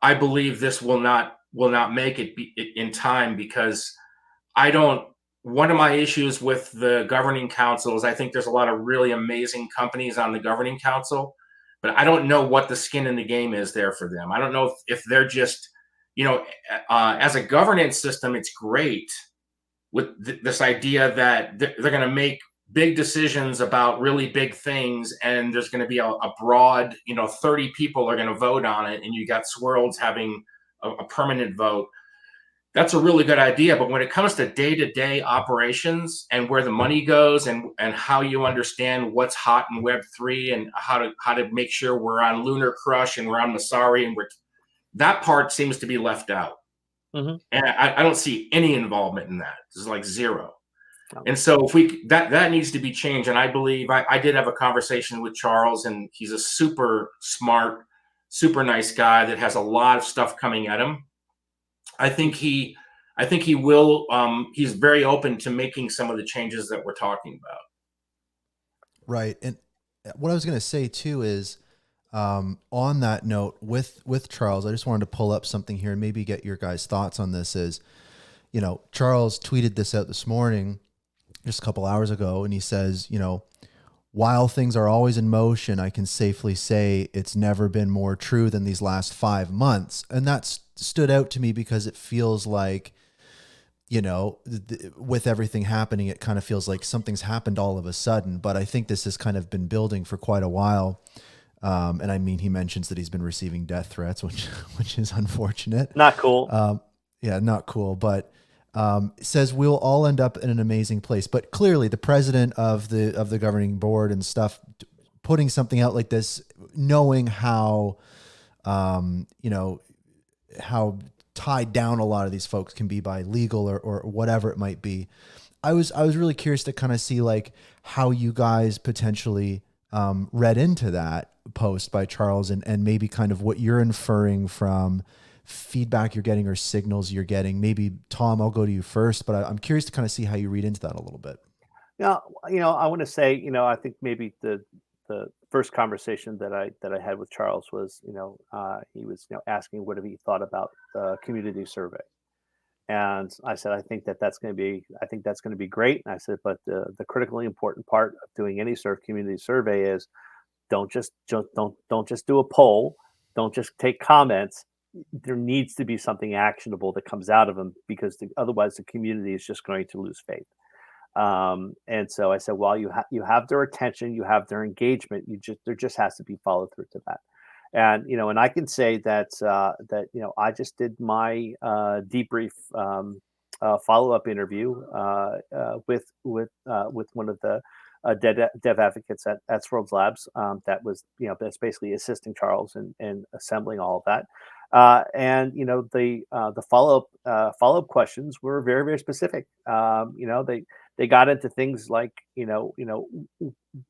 I believe this will not make it in time, because one of my issues with the governing council is I think there's a lot of really amazing companies on the governing council, but I don't know what the skin in the game is there for them. I don't know if they're just, as a governance system, it's great with this idea that they're going to make big decisions about really big things, and there's going to be a broad, 30 people are going to vote on it, and you got swirls having a permanent vote. That's a really good idea. But when it comes to day-to-day operations and where the money goes and how you understand what's hot in Web3 and how to make sure we're on Lunar Crush and we're on Masari, and that part seems to be left out. Mm-hmm. And I don't see any involvement in that. It's like zero. Oh. And so if that needs to be changed. And I believe I did have a conversation with Charles, and he's a super smart, super nice guy that has a lot of stuff coming at him. I think he will. He's very open to making some of the changes that we're talking about. Right. And what I was going to say too is, on that note, with Charles, I just wanted to pull up something here and maybe get your guys' thoughts on this. Is, Charles tweeted this out this morning, just a couple hours ago, and he says, while things are always in motion, I can safely say it's never been more true than these last 5 months. And that stood out to me because it feels like, with everything happening, it kind of feels like something's happened all of a sudden. But I think this has kind of been building for quite a while. And I mean, he mentions that he's been receiving death threats, which is unfortunate. Not cool. Yeah, not cool. But says we'll all end up in an amazing place. But clearly, the president of the governing board and stuff, putting something out like this, knowing how, how tied down a lot of these folks can be by legal or whatever it might be. I was really curious to kind of see like how you guys potentially read into that post by Charles, and maybe kind of what you're inferring from feedback you're getting or signals you're getting. Maybe Tom, I'll go to you first, but I'm curious to kind of see how you read into that a little bit. Yeah, I want to say, I think maybe the first conversation that I had with Charles was, he was asking what he thought about the community survey, and I said I think that's going to be great. And I said, but the critically important part of doing any sort of community survey is don't just do a poll, don't just take comments. There needs to be something actionable that comes out of them, because otherwise the community is just going to lose faith. And so I said, well, you have their attention, you have their engagement. There just has to be follow through to that. And and I can say that I just did my debrief follow up interview with one of the dev advocates at Swirls Labs. That was that's basically assisting Charles in assembling all of that. And the follow up questions were very, very specific. They They got into things like,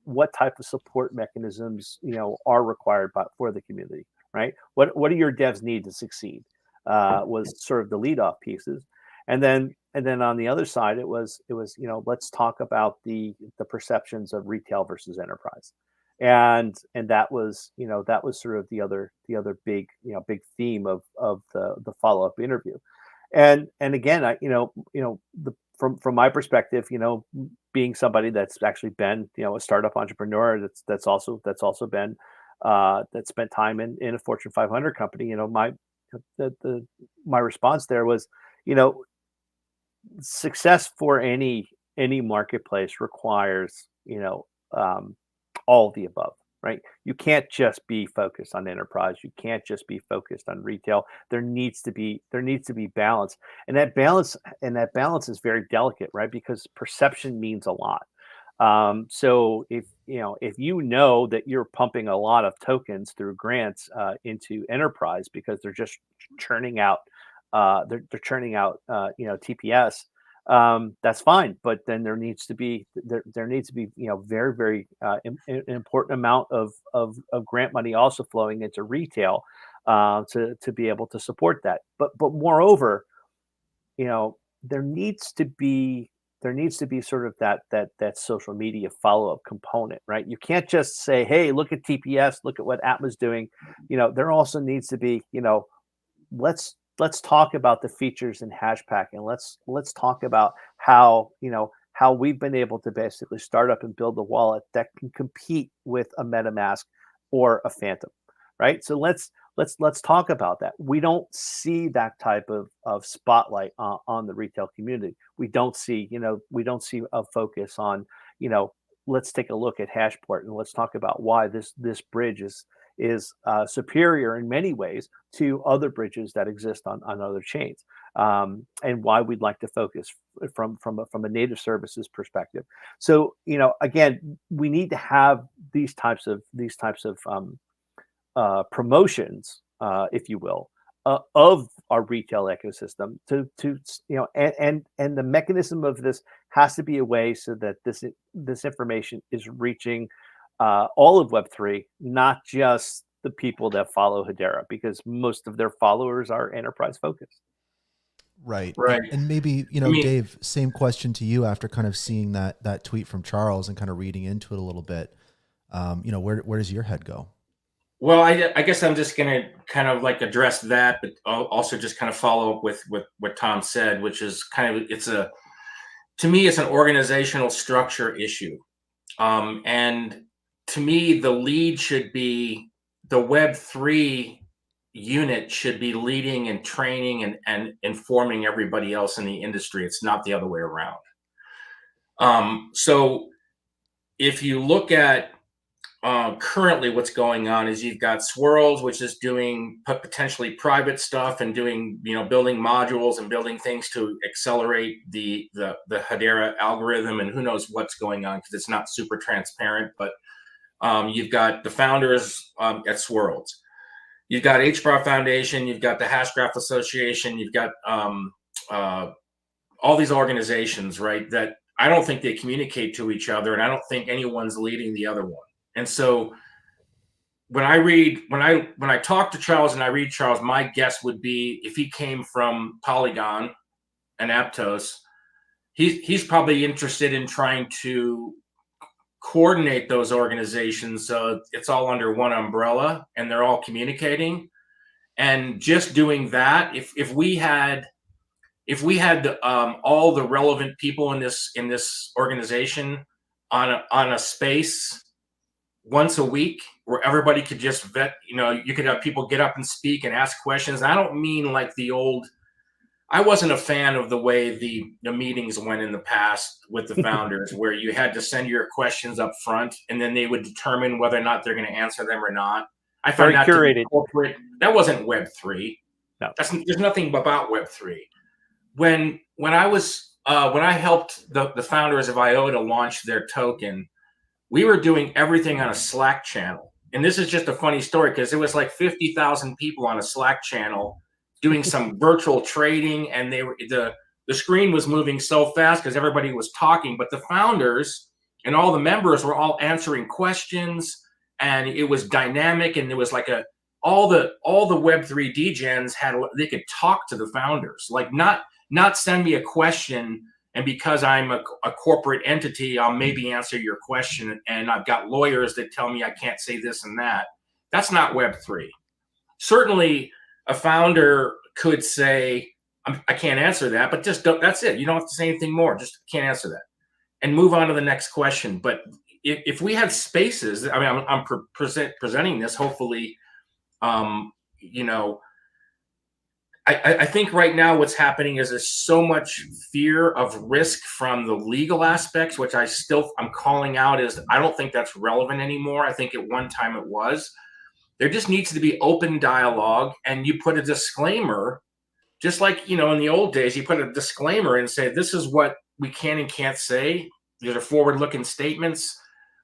what type of support mechanisms, are required for the community, right? What do your devs need to succeed? Was sort of the lead off pieces. And then on the other side, it was, let's talk about the perceptions of retail versus enterprise. And that was sort of the other big theme of the follow-up interview. And again, from my perspective, being somebody that's actually been, a startup entrepreneur, that's also been that spent time in a Fortune 500 company, my response there was, success for any marketplace requires, all of the above, right? You can't just be focused on enterprise. You can't just be focused on retail. There needs to be balance, and that balance is very delicate, right? Because perception means a lot. So if that you're pumping a lot of tokens through grants into enterprise because they're just churning out, TPS. That's fine, but then there needs to be very, very important amount of grant money also flowing into retail to be able to support that. But moreover, there needs to be sort of that social media follow-up component, right? You can't just say, hey, look at TPS, look at what Atma's doing. There also needs to be, let's talk about the features in HashPack, and let's talk about how we've been able to basically start up and build a wallet that can compete with a MetaMask or a Phantom, right? So let's talk about that. We don't see that type of spotlight on the retail community. We don't see a focus on, let's take a look at Hashport and let's talk about why this bridge is superior in many ways to other bridges that exist on other chains, and why we'd like to focus from a native services perspective. So again, we need to have these types of promotions, if you will, of our retail ecosystem to and the mechanism of this has to be a way so that this information is reaching all of Web3, not just the people that follow Hedera, because most of their followers are enterprise focused. Right. Right. And maybe, Dave, same question to you after kind of seeing that tweet from Charles and kind of reading into it a little bit. Where does your head go? Well, I guess I'm just going to kind of like address that, but also just kind of follow up with what Tom said, which is kind of, to me, it's an organizational structure issue. And to me, the lead should be the Web3 unit should be leading and training and informing everybody else in the industry. It's not the other way around. So if you look at currently what's going on is you've got Swirls, which is doing potentially private stuff and doing, building modules and building things to accelerate the Hedera algorithm, and who knows what's going on because it's not super transparent. But you've got the founders at Swirls. You've got HBAR Foundation. You've got the Hashgraph Association. You've got all these organizations, right, that I don't think they communicate to each other, and I don't think anyone's leading the other one. And so when I talk to Charles and I read Charles, my guess would be if he came from Polygon and Aptos, he's probably interested in trying to coordinate those organizations so it's all under one umbrella and they're all communicating. And just doing that, if we had all the relevant people in this organization on a space once a week where everybody could just vet, you could have people get up and speak and ask questions. And I don't mean like I wasn't a fan of the way the meetings went in the past with the founders where you had to send your questions up front and then they would determine whether or not they're going to answer them or not. I found that curated. Corporate. That wasn't Web3. No, there's nothing about Web3. When I helped the founders of IO to launch their token, we were doing everything on a Slack channel. And this is just a funny story because it was like 50,000 people on a Slack channel doing some virtual trading. And the the screen was moving so fast because everybody was talking, but the founders and all the members were all answering questions, and it was dynamic, and it was like all the Web3 degens they could talk to the founders, like not send me a question, and because I'm a corporate entity, I'll maybe answer your question, and I've got lawyers that tell me I can't say this and that. That's not Web3. Certainly, a founder could say, I can't answer that, but just don't, that's it. You don't have to say anything more. Just can't answer that, and move on to the next question. But if we had spaces, I mean, I'm presenting this, hopefully, you know, I think right now what's happening is there's so much fear of risk from the legal aspects, which I'm calling out as I don't think that's relevant anymore. I think at one time it was. There just needs to be open dialogue, and you put a disclaimer, just like, you know, in the old days, you put a disclaimer and say, this is what we can and can't say. These are forward-looking statements,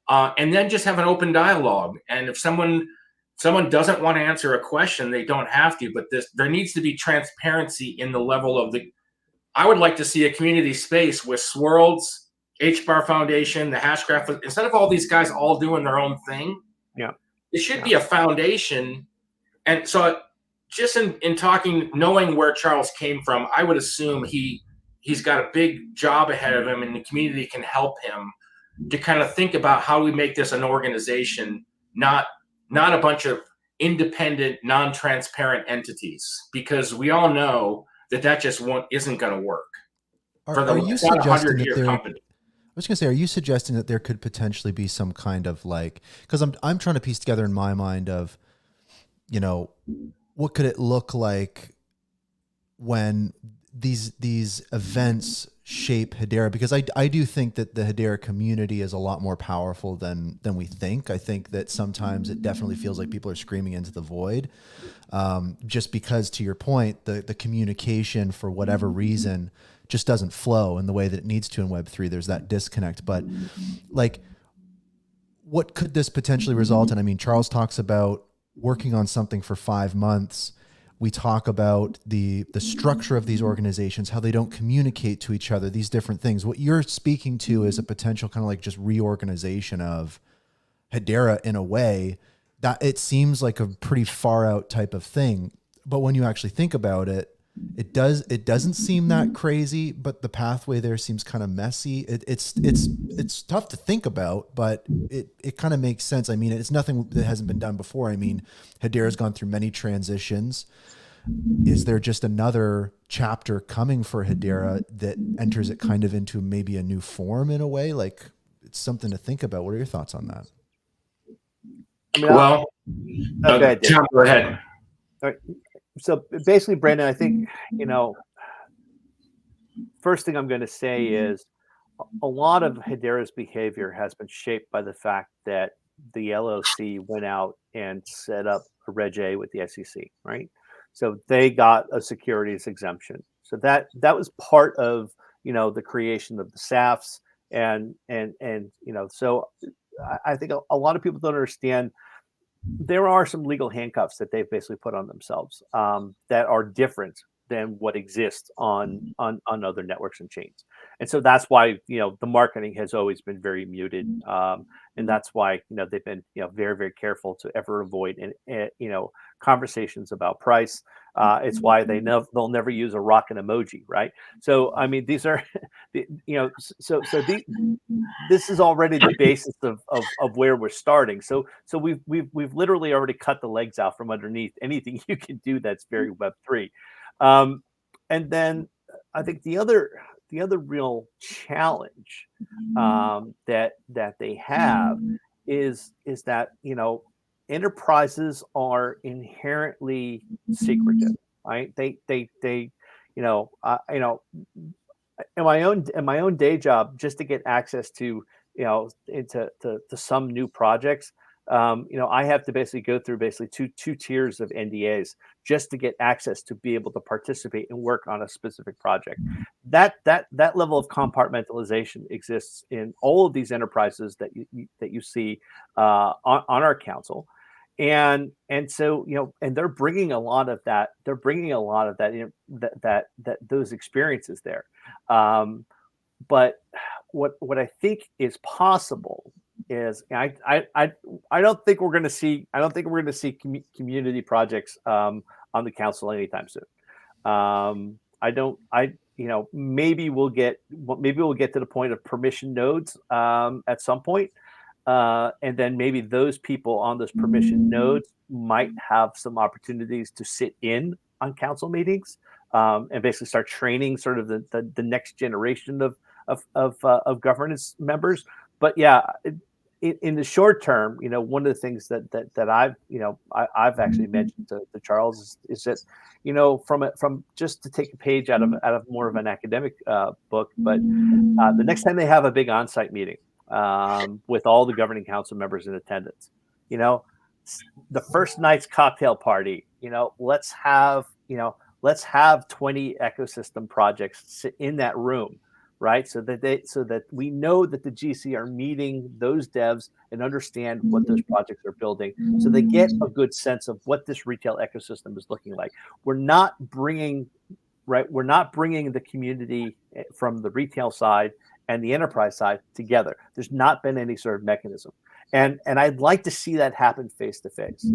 and then just have an open dialogue. And if someone doesn't want to answer a question, they don't have to, but there needs to be transparency in the level of I would like to see a community space with Swirlds, HBAR Foundation, the Hashgraph, instead of all these guys all doing their own thing. Yeah. It should be a foundation. And so just in talking, knowing where Charles came from, I would assume he's got a big job ahead of him, and the community can help him to kind of think about how we make this an organization, not a bunch of independent, non-transparent entities, because we all know that just isn't going to work. Are you suggesting that company. I was going to say, are you suggesting that there could potentially be some kind of because I'm trying to piece together in my mind of, you know, what could it look like when these events shape Hedera? Because I do think that the Hedera community is a lot more powerful than we think. I think that sometimes it definitely feels like people are screaming into the void, just because, to your point, the communication for whatever reason just doesn't flow in the way that it needs to in Web3. There's that disconnect. But what could this potentially result in? I mean, Charles talks about working on something for 5 months. We talk about the structure of these organizations, how they don't communicate to each other, these different things. What you're speaking to is a potential kind of like just reorganization of Hedera in a way that it seems like a pretty far out type of thing. But when you actually think about it, it doesn't seem that crazy, but the pathway there seems kind of messy. It's tough to think about, but it kind of makes sense. I mean, it's nothing that hasn't been done before. I mean, Hedera's gone through many transitions. Is there just another chapter coming for Hedera that enters it kind of into maybe a new form in a way? Like, it's something to think about. What are your thoughts on that? I mean, go ahead. Go ahead. All right. So basically, Brandon, I think, you know, first thing I'm going to say is a lot of Hedera's behavior has been shaped by the fact that the LLC went out and set up a Reg A with the SEC, right? So they got a securities exemption. So that was part of, you know, the creation of the SAFs and you know, so I think a lot of people don't understand. There are some legal handcuffs that they've basically put on themselves that are different than what exists on other networks and chains. And so that's why, you know, the marketing has always been very muted. And that's why, you know, they've been, you know, very, very careful to ever avoid, you know, conversations about price. It's why they'll never use a rocket emoji, right? So, I mean, these are, you know, this is already the basis of where we're starting. So we've literally already cut the legs out from underneath anything you can do that's very Web3. And then I think the other real challenge that they have is that, you know, enterprises are inherently secretive, right? They you know, in my own day job, just to get access to, you know, into some new projects, you know, I have to basically go through two tiers of NDAs just to get access to be able to participate and work on a specific project. That level of compartmentalization exists in all of these enterprises that you see on our council. And so, and they're bringing a lot of that. They're bringing a lot of that, that those experiences there. But what I think is possible is I don't think we're going to see community projects on the council anytime soon. Maybe we'll get to the point of permission nodes at some point. And then maybe those people on those permission nodes might have some opportunities to sit in on council meetings and basically start training sort of the next generation of governance members. But yeah, in the short term, one of the things that I've actually mentioned to Charles is that, from just to take a page out of more of an academic book, but the next time they have a big on-site meeting with all the governing council members in attendance, the first night's cocktail party, let's have 20 ecosystem projects sit in that room, right? So that we know that the GC are meeting those devs and understand what those projects are building, so they get a good sense of what this retail ecosystem is looking like. We're not bringing the community from the retail side and the enterprise side together. There's not been any sort of mechanism. And I'd like to see that happen face to face,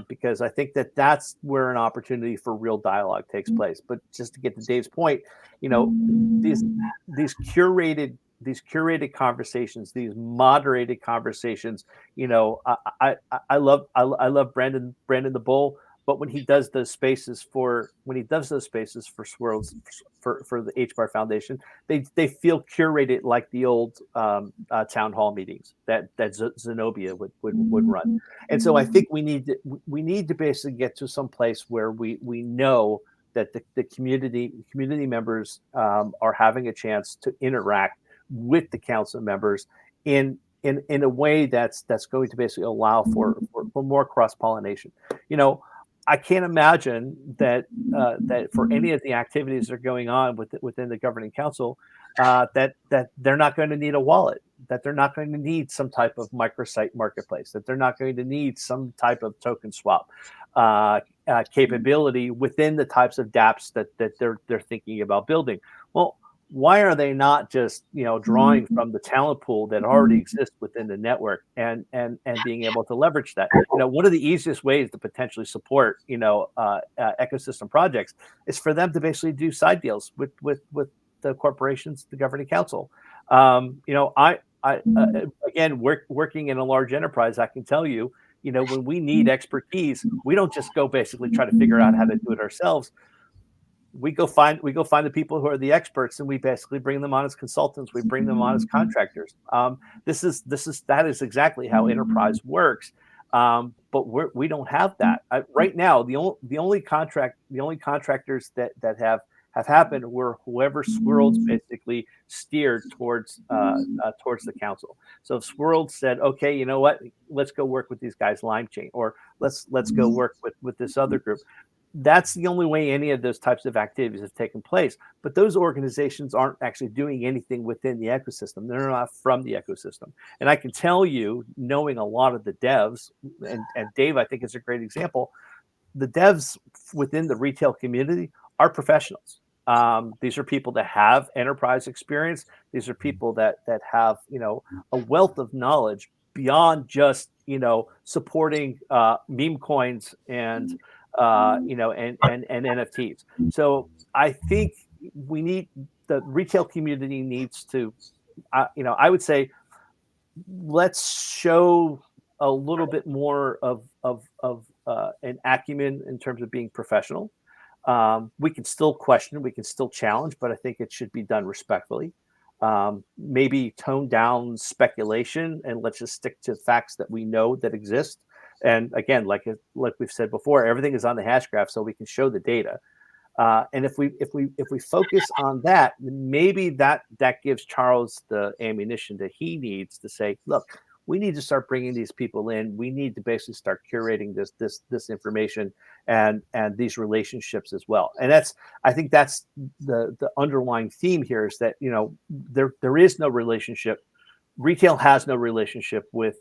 because I think that's where an opportunity for real dialogue takes place. But just to get to Dave's point, these curated conversations, these moderated conversations, I love Brandon the Bull. But when he does those spaces for Swirls for the HBAR Foundation, they feel curated like the old town hall meetings that Zenobia would run. And so I think we need to basically get to some place where we know that the community members are having a chance to interact with the council members in a way that's going to basically allow for more cross-pollination. I can't imagine that for any of the activities that are going on within the governing council, that they're not going to need a wallet, that they're not going to need some type of microsite marketplace, that they're not going to need some type of token swap capability within the types of dApps that they're thinking about building. Well, why are they not just drawing from the talent pool that already exists within the network and being able to leverage that? One of the easiest ways to potentially support ecosystem projects is for them to basically do side deals with the corporations, the governing council. Again, working in a large enterprise, I can tell you, when we need expertise, we don't just go basically try to figure out how to do it ourselves. We go find the people who are the experts, and we basically bring them on as consultants. We bring them on as contractors. That is exactly how enterprise works. But we don't have that right now. The only contractors that have happened were whoever Swirls basically steered towards the council. So if Swirls said, okay, you know what, let's go work with these guys LimeChain, or let's go work with this other group. That's the only way any of those types of activities have taken place. But those organizations aren't actually doing anything within the ecosystem. They're not from the ecosystem. And I can tell you, knowing a lot of the devs, and Dave, I think is a great example, the devs within the retail community are professionals. These are people that have enterprise experience. These are people that have, a wealth of knowledge beyond just, supporting meme coins and NFTs. So I think the retail community needs to, I would say, let's show a little bit more of an acumen in terms of being professional. We can still question, we can still challenge, but I think it should be done respectfully. Maybe tone down speculation, and let's just stick to facts that we know that exist. And again, like we've said before, everything is on the Hashgraph, so we can show the data. And if we focus on that, maybe that gives Charles the ammunition that he needs to say, look, we need to start bringing these people in. We need to basically start curating this information and these relationships as well. And I think that's the underlying theme here, is that there is no relationship retail has no relationship with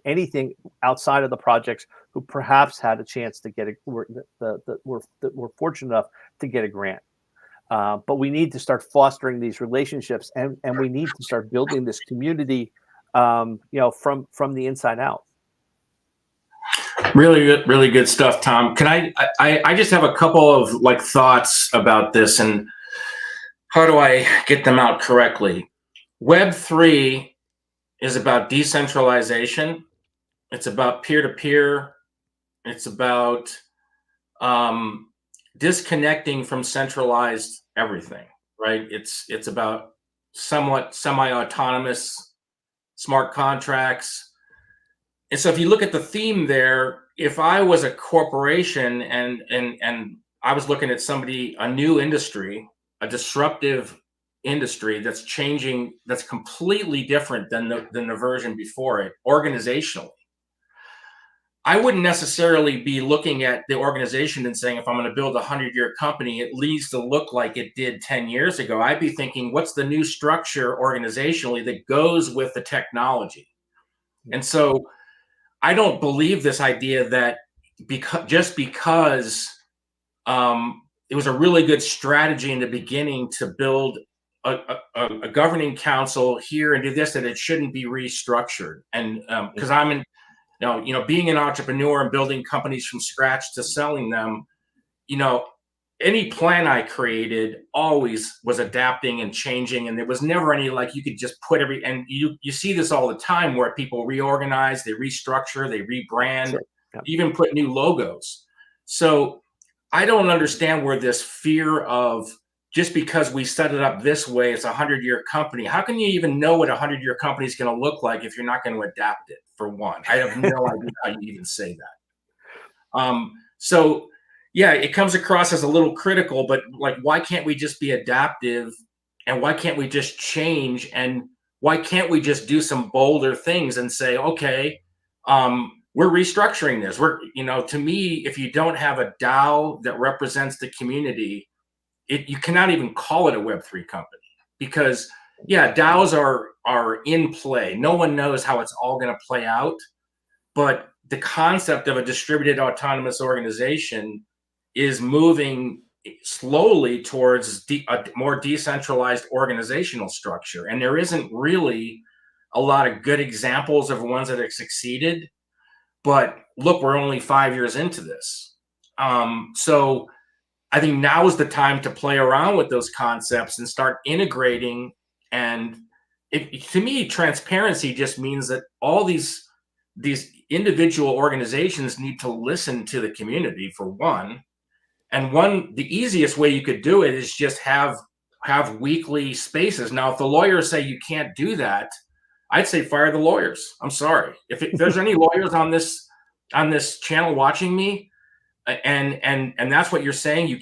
anything outside of the projects who perhaps had a chance to get were fortunate enough to get a grant. But we need to start fostering these relationships, and we need to start building this community, from the inside out. Really good stuff, Tom. Can I just have a couple of like thoughts about this, and how do I get them out correctly? Web3 is about decentralization. It's about peer-to-peer. It's about disconnecting from centralized everything, right? It's about somewhat semi-autonomous smart contracts. And so if you look at the theme there, if I was a corporation and I was looking at a new industry, a disruptive industry that's changing, that's completely different than the version before it organizationally, I wouldn't necessarily be looking at the organization and saying, if I'm going to build a 100-year company, it needs to look like it did 10 years ago. I'd be thinking, what's the new structure organizationally that goes with the technology? And so I don't believe this idea that because it was a really good strategy in the beginning to build a governing council here and do this, that it shouldn't be restructured. And because I'm in, being an entrepreneur and building companies from scratch to selling them, any plan I created always was adapting and changing, and there was never any like you could just put and you see this all the time where people reorganize, they restructure, they rebrand, Sure. Yeah. even put new logos. So I don't understand where this fear of just because we set it up this way, it's a 100-year company. How can you even know what a 100-year company is going to look like if you're not going to adapt it, for one? I have no idea how you even say that. So yeah, it comes across as a little critical, but like, why can't we just be adaptive, and why can't we just change, and why can't we just do some bolder things and say, okay, we're restructuring this. To me, if you don't have a DAO that represents the community, you cannot even call it a Web3 company, because yeah, DAOs are in play. No one knows how it's all going to play out, but the concept of a distributed autonomous organization is moving slowly towards a more decentralized organizational structure. And there isn't really a lot of good examples of ones that have succeeded. But look, we're only 5 years into this. So I think now is the time to play around with those concepts and start integrating. And to me, transparency just means that all these individual organizations need to listen to the community, for one. And the easiest way you could do it is just have weekly spaces. Now, if the lawyers say you can't do that, I'd say fire the lawyers. I'm sorry. If there's any lawyers on this channel watching me, and that's what you're saying,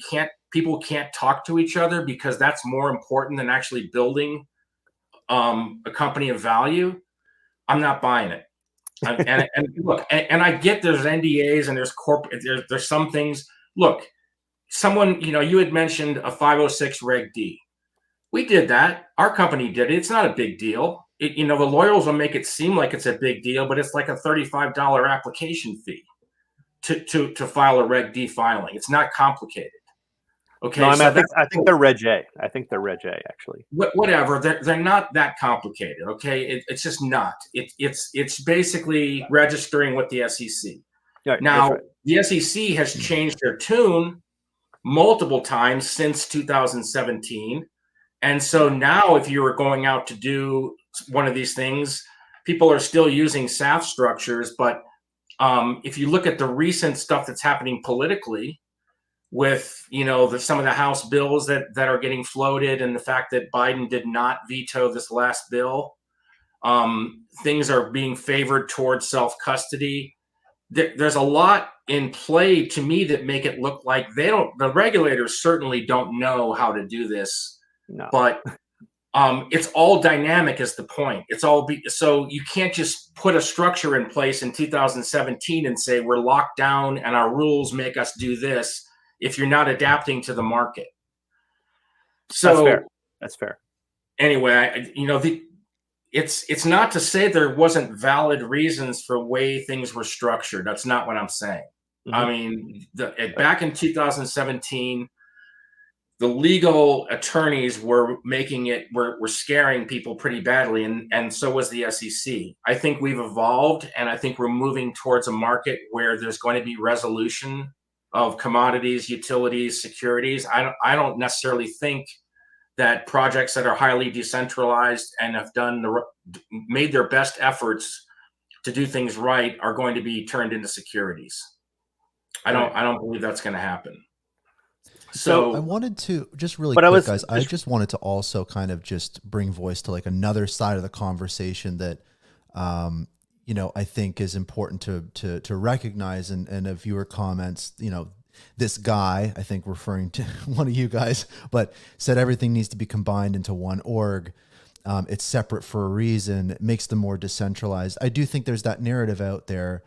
people can't talk to each other because that's more important than actually building a company of value, I'm not buying it. And look, and I get there's NDAs and there's corporate, there's some things. Look, someone, you had mentioned a 506 Reg D. We did that. Our company did it. It's not a big deal. The lawyers will make it seem like it's a big deal, but it's like a $35 application fee to file a Reg D filing. It's not complicated. Okay. No, I think they're Reg A. I think they're Reg A, actually. Whatever. They're not that complicated. Okay. It's just not. It's basically registering with the SEC. Right, now, right. The SEC has changed their tune multiple times since 2017. And so now if you were going out to do one of these things, people are still using SAF structures. But if you look at the recent stuff that's happening politically with, some of the House bills that are getting floated, and the fact that Biden did not veto this last bill, things are being favored towards self-custody. There's a lot in play to me that make it look like the regulators certainly don't know how to do this. No. But it's all dynamic is the point. So you can't just put a structure in place in 2017 and say we're locked down and our rules make us do this if you're not adapting to the market. So That's fair. Anyway, it's not to say there wasn't valid reasons for way things were structured. That's not what I'm saying. Mhm. I mean, back in 2017, the legal attorneys were were scaring people pretty badly, and so was the SEC. I think we've evolved, and I think we're moving towards a market where there's going to be resolution of commodities, utilities, securities. I don't necessarily think that projects that are highly decentralized and have made their best efforts to do things right are going to be turned into securities. I don't believe that's going to happen. So I wanted to just really But quick, I was guys. I just wanted to also kind of just bring voice to like another side of the conversation that, you know, I think is important to recognize. And a viewer comments, you know, this guy, I think referring to one of you guys, but said everything needs to be combined into one org. It's separate for a reason. It makes them more decentralized. I do think there's that narrative out there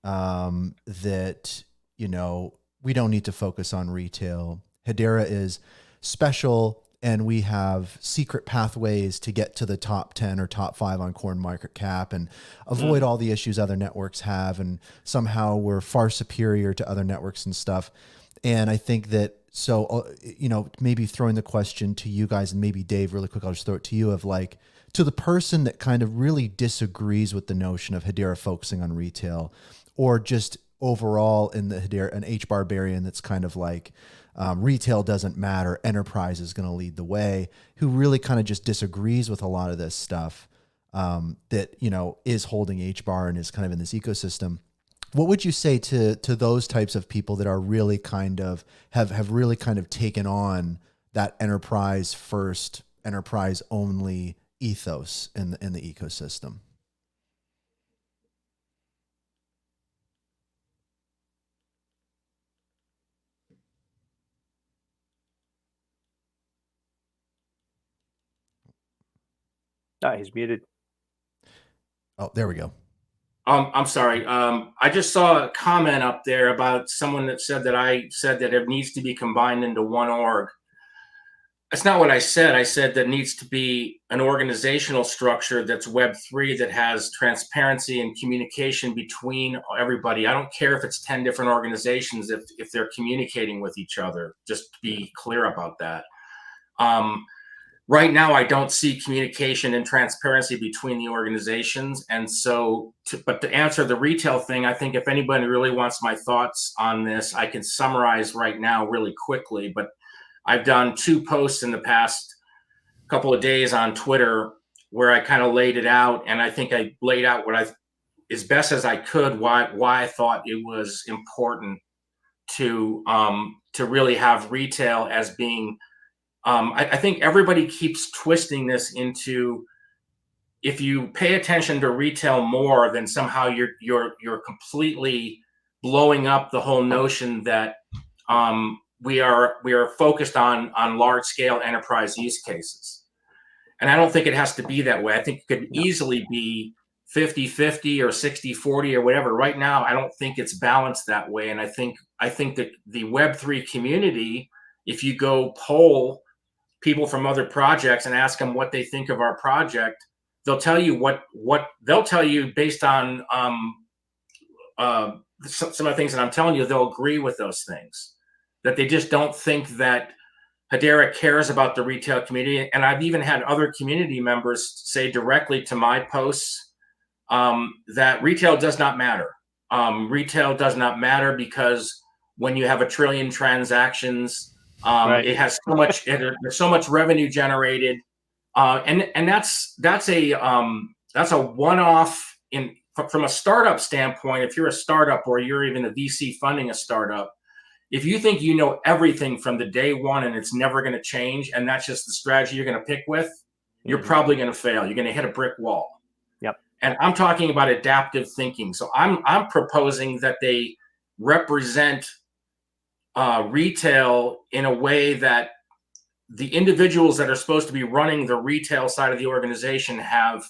that, you know, we don't need to focus on retail. Hedera is special, and we have secret pathways to get to the top 10 or top 5 on CoinMarketCap and avoid all the issues other networks have. And somehow we're far superior to other networks and stuff. And I think that, so, you know, maybe throwing the question to you guys, and maybe Dave, really quick, I'll just throw it to you, of like, to the person that kind of really disagrees with the notion of Hedera focusing on retail, or just overall in the Hedera, an HBAR that's kind of like, retail doesn't matter, enterprise is going to lead the way, who really kind of just disagrees with a lot of this stuff that, you know, is holding HBAR and is kind of in this ecosystem. What would you say to those types of people that are really kind of have really kind of taken on that enterprise first, enterprise only ethos in the ecosystem? He's muted. Oh, there we go. I'm sorry. I just saw a comment up there about someone that said that I said that it needs to be combined into one org. That's not what I said. I said that needs to be an organizational structure that's Web3, that has transparency and communication between everybody. I don't care if it's 10 different organizations if they're communicating with each other, just to be clear about that. Right now, I don't see communication and transparency between the organizations. And so, but to answer the retail thing, I think if anybody really wants my thoughts on this, I can summarize right now really quickly. But I've done 2 posts in the past couple of days on Twitter where I kind of laid it out. And I think I laid out as best as I could, why I thought it was important to really have retail as being, I think everybody keeps twisting this into, if you pay attention to retail more, then somehow you're completely blowing up the whole notion that we are focused on large scale enterprise use cases. And I don't think it has to be that way. I think it could easily be 50-50 or 60-40 or whatever. Right now, I don't think it's balanced that way. And I think that the Web3 community, if you go poll people from other projects and ask them what they think of our project, they'll tell you what they'll tell you based on some of the things that I'm telling you. They'll agree with those things, that they just don't think that Hedera cares about the retail community. And I've even had other community members say directly to my posts that retail does not matter. Retail does not matter because when you have 1 trillion transactions, right, it has so much, there's so much revenue generated, and that's a one-off from a startup standpoint. If you're a startup or you're even a VC funding a startup, if you think you know everything from the day one and it's never going to change, and that's just the strategy you're going to pick with, you're probably going to fail. You're going to hit a brick wall. Yep. And I'm talking about adaptive thinking. So I'm proposing that they represent retail in a way that the individuals that are supposed to be running the retail side of the organization have.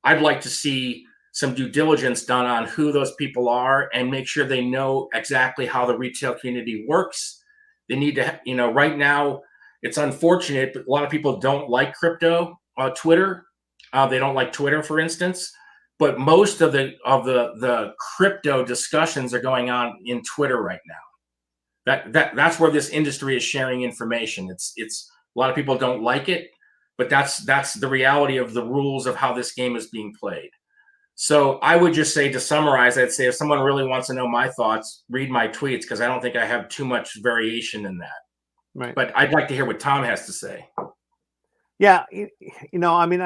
I'd like to see some due diligence done on who those people are and make sure they know exactly how the retail community works. They need to, right now it's unfortunate, but a lot of people don't like crypto Twitter. They don't like Twitter, for instance. But most of the crypto discussions are going on in Twitter right now. That's where this industry is sharing information. It's a lot of people don't like it, but that's the reality of the rules of how this game is being played. So I would just say, to summarize, I'd say if someone really wants to know my thoughts, read my tweets, because I don't think I have too much variation in that. Right. But I'd like to hear what Tom has to say. Yeah, I mean,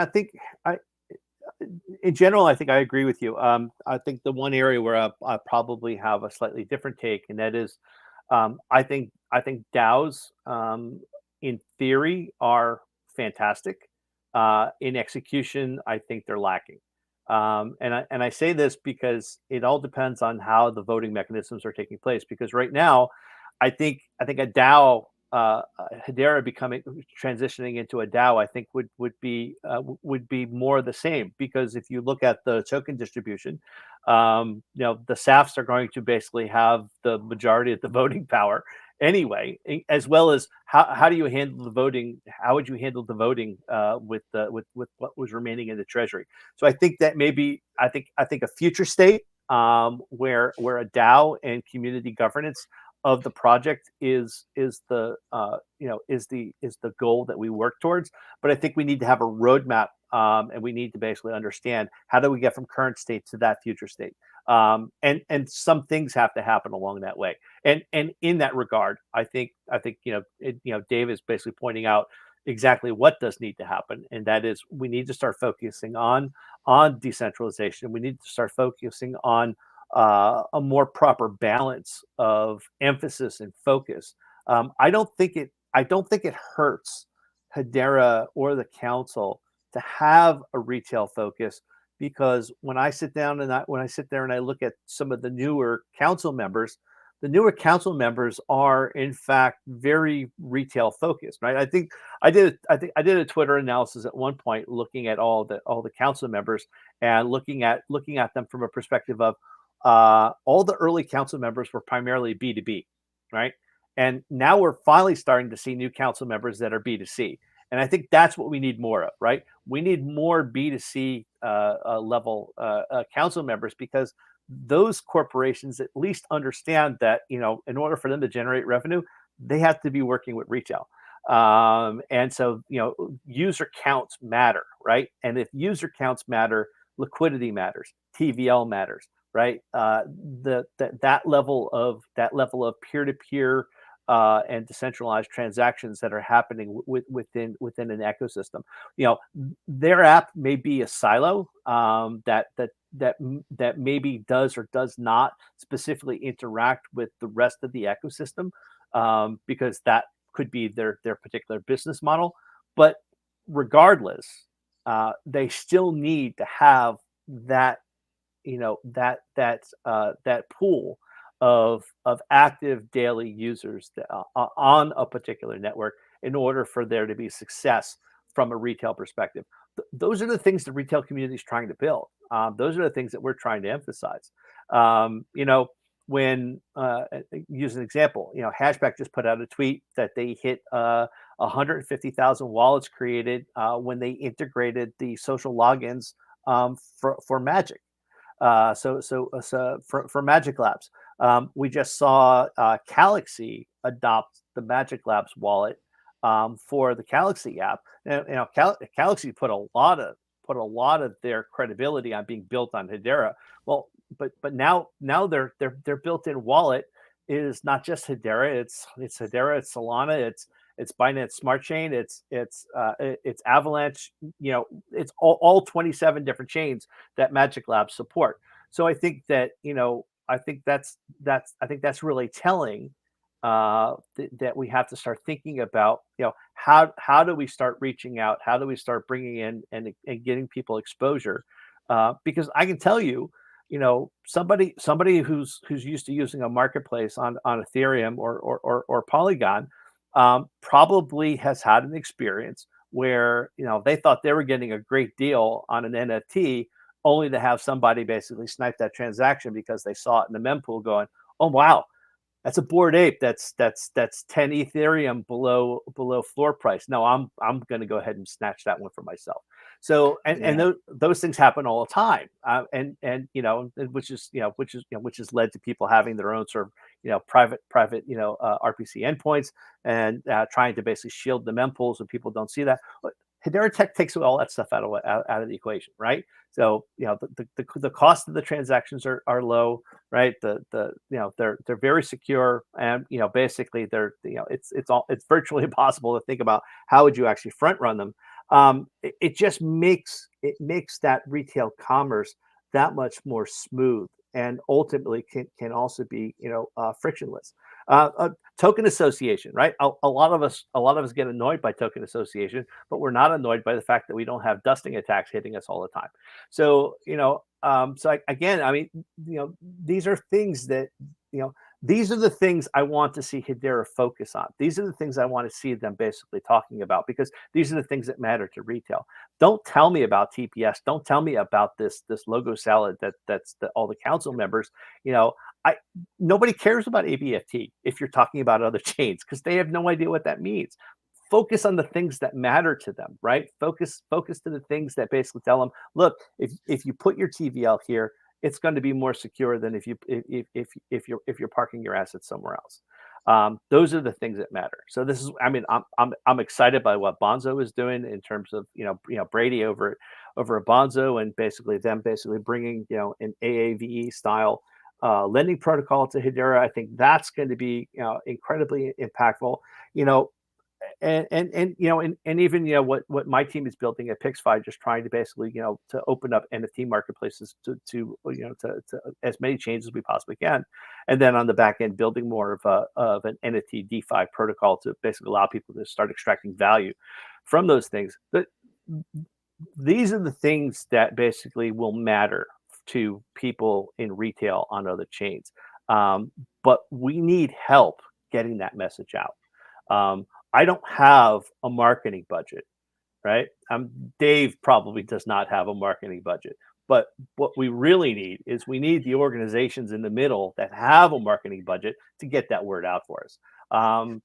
in general, I think I agree with you. I think the one area where I probably have a slightly different take, and that is, I think DAOs, in theory, are fantastic. In execution, I think they're lacking. And I say this because it all depends on how the voting mechanisms are taking place. Because right now, I think a DAO, Hedera transitioning into a DAO, I think would be more the same. Because if you look at the token distribution, the SAFs are going to basically have the majority of the voting power anyway, as well as how do you handle the voting? How would you handle the voting with what was remaining in the treasury? So I think that maybe I think a future state where a DAO and community governance of the project is the goal that we work towards. But I think we need to have a roadmap, and we need to basically understand how do we get from current state to that future state. And some things have to happen along that way. And in that regard, I think Dave is basically pointing out exactly what does need to happen, and that is we need to start focusing on decentralization. We need to start focusing on a more proper balance of emphasis and focus. I don't think it hurts Hedera or the council to have a retail focus, because when I sit there and I look at some of the newer council members, are in fact very retail focused, right? I think I did a Twitter analysis at one point, looking at all the council members and looking at them from a perspective of all the early council members were primarily B2B, right? And now we're finally starting to see new council members that are B2C. And I think that's what we need more of, right? We need more B2C level council members, because those corporations at least understand that, in order for them to generate revenue, they have to be working with retail. And so, user counts matter, right? And if user counts matter, liquidity matters, TVL matters, right? That level of peer-to-peer and decentralized transactions that are happening within an ecosystem. Their app may be a silo that maybe does or does not specifically interact with the rest of the ecosystem, because that could be their particular business model. But regardless, they still need to have that that pool of active daily users on a particular network in order for there to be success from a retail perspective. Those are the things the retail community is trying to build. Those are the things that we're trying to emphasize. When use an example, HashPack just put out a tweet that they hit 150,000 wallets created when they integrated the social logins for Magic. For Magic Labs, we just saw Galaxy adopt the Magic Labs wallet for the Galaxy app. And, Galaxy put a lot of their credibility on being built on Hedera. Well, but now their built-in wallet is not just Hedera. It's Hedera, it's Solana, it's Binance Smart Chain, it's Avalanche. It's all 27 different chains that Magic Labs support. So I think that I think that's really telling, that we have to start thinking about how do we start reaching out, how do we start bringing in and getting people exposure, because I can tell you, somebody who's used to using a marketplace on Ethereum or Polygon probably has had an experience where they thought they were getting a great deal on an NFT, only to have somebody basically snipe that transaction because they saw it in the mempool going, oh wow, That's a Bored Ape. That's 10 Ethereum below floor price. No, I'm going to go ahead and snatch that one for myself. So and those things happen all the time, and which has led to people having their own sort of private RPC endpoints and trying to basically shield the mempools, and people don't see that. But Hedera Tech takes all that stuff out of the equation, right? So the cost of the transactions are low, right? They're very secure, and basically it's virtually impossible to think about how would you actually front run them. It just makes that retail commerce that much more smooth, and ultimately can also be frictionless. Token association, right? A lot of us get annoyed by token association, but we're not annoyed by the fact that we don't have dusting attacks hitting us all the time. So again, I mean, these are things that these are the things I want to see Hedera focus on. These are the things I want to see them basically talking about, because these are the things that matter to retail. Don't tell me about TPS. Don't tell me about this logo salad that's all the council members. Nobody cares about ABFT if you're talking about other chains, because they have no idea what that means. Focus on the things that matter to them, right? Focus to the things that basically tell them, look, if you put your TVL here, it's going to be more secure than if you're parking your assets somewhere else. Those are the things that matter. So this is, I mean, I'm excited by what Bonzo is doing in terms of Brady over at Bonzo, and basically them bringing an AAVE style lending protocol to Hedera. I think that's going to be incredibly impactful. And even what my team is building at PixFi, just trying to basically to open up NFT marketplaces to as many chains as we possibly can, and then on the back end building more of an NFT DeFi protocol to basically allow people to start extracting value from those things. But these are the things that basically will matter to people in retail on other chains. But we need help getting that message out. I don't have a marketing budget, right? Dave probably does not have a marketing budget. But what we really need is we need the organizations in the middle that have a marketing budget to get that word out for us. How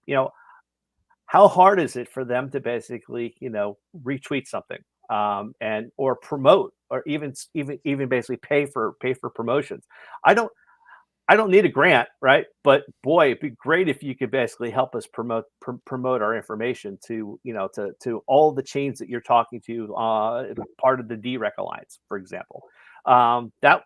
hard is it for them to basically, retweet something and or promote, or even basically pay for promotions? I don't need a grant, right? But boy, it'd be great if you could basically help us promote our information to to all the chains that you're talking to, part of the DREC Alliance, for example. That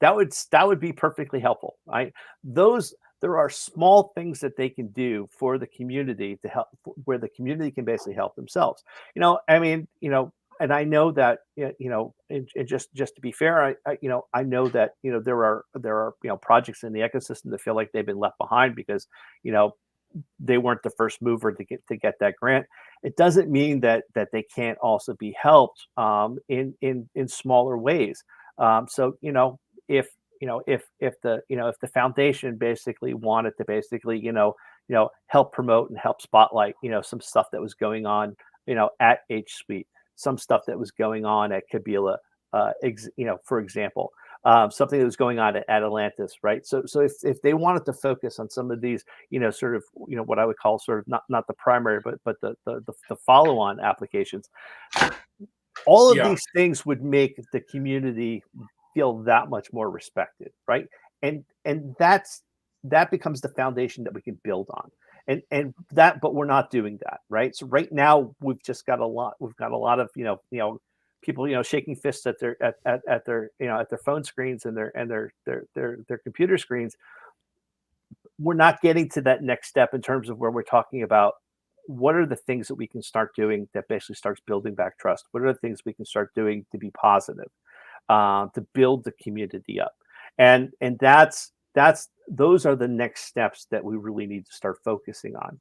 would be perfectly helpful, right? There are small things that they can do for the community to help, where the community can basically help themselves. And I know that and just to be fair, I know that there are projects in the ecosystem that feel like they've been left behind because they weren't the first mover to get that grant. It doesn't mean that they can't also be helped in smaller ways. So if the foundation basically wanted to basically help promote and help spotlight some stuff that was going on at H Suite, some stuff that was going on at Kabila, for example, something that was going on at Atlantis, right? So if they wanted to focus on some of these, sort of, what I would call sort of not the primary, but the follow-on applications, all of these things would make the community feel that much more respected, right? And that becomes the foundation that we can build on. But we're not doing that, right? So right now we've got a lot of people shaking fists at their phone screens and their computer screens. We're not getting to that next step in terms of where we're talking about what are the things that we can start doing that basically starts building back trust. What are the things we can start doing to be positive, to build the community up, and those are the next steps that we really need to start focusing on.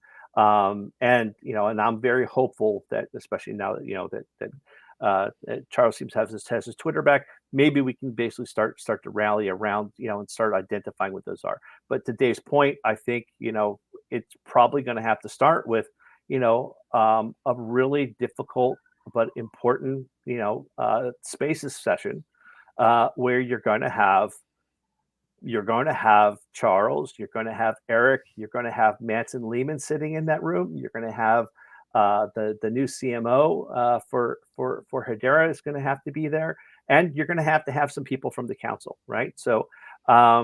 And I'm very hopeful that, especially now that that Charles seems to have his Twitter back, maybe we can basically start to rally around, and start identifying what those are. But to Dave's point, I think, it's probably going to have to start with, a really difficult but important, spaces session, where you're going to have you're going to have Charles, you're going to have Eric, you're going to have Manson Lehman sitting in that room. You're going to have the new CMO for Hedera is going to have to be there, and you're going to have some people from the council, right? So I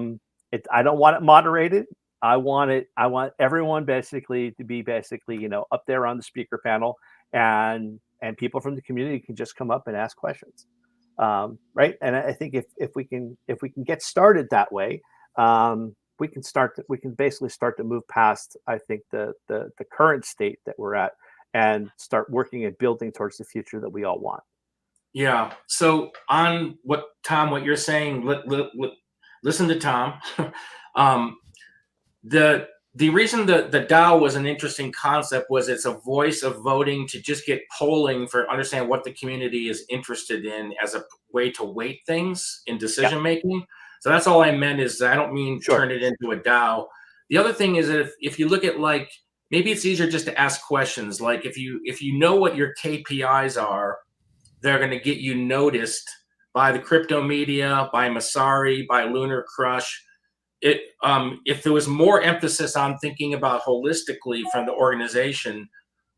don't want it moderated. I want everyone basically to be up there on the speaker panel, and people from the community can just come up and ask questions. Right, and I think if we can get started that way, we can basically start to move past, I think, the current state that we're at, and start working and building towards the future that we all want. Yeah. So on what you're saying, listen to Tom. The reason the DAO was an interesting concept was it's a voice of voting to just get polling for understand what the community is interested in as a way to weight things in decision making. So that's all I meant, is I don't mean turn it into a DAO. The other thing is that if you look at, like, maybe it's easier just to ask questions. Like if you know what your KPIs are, they're going to get you noticed by the crypto media, by Messari, by Lunar Crush. If there was more emphasis on thinking about holistically from the organization,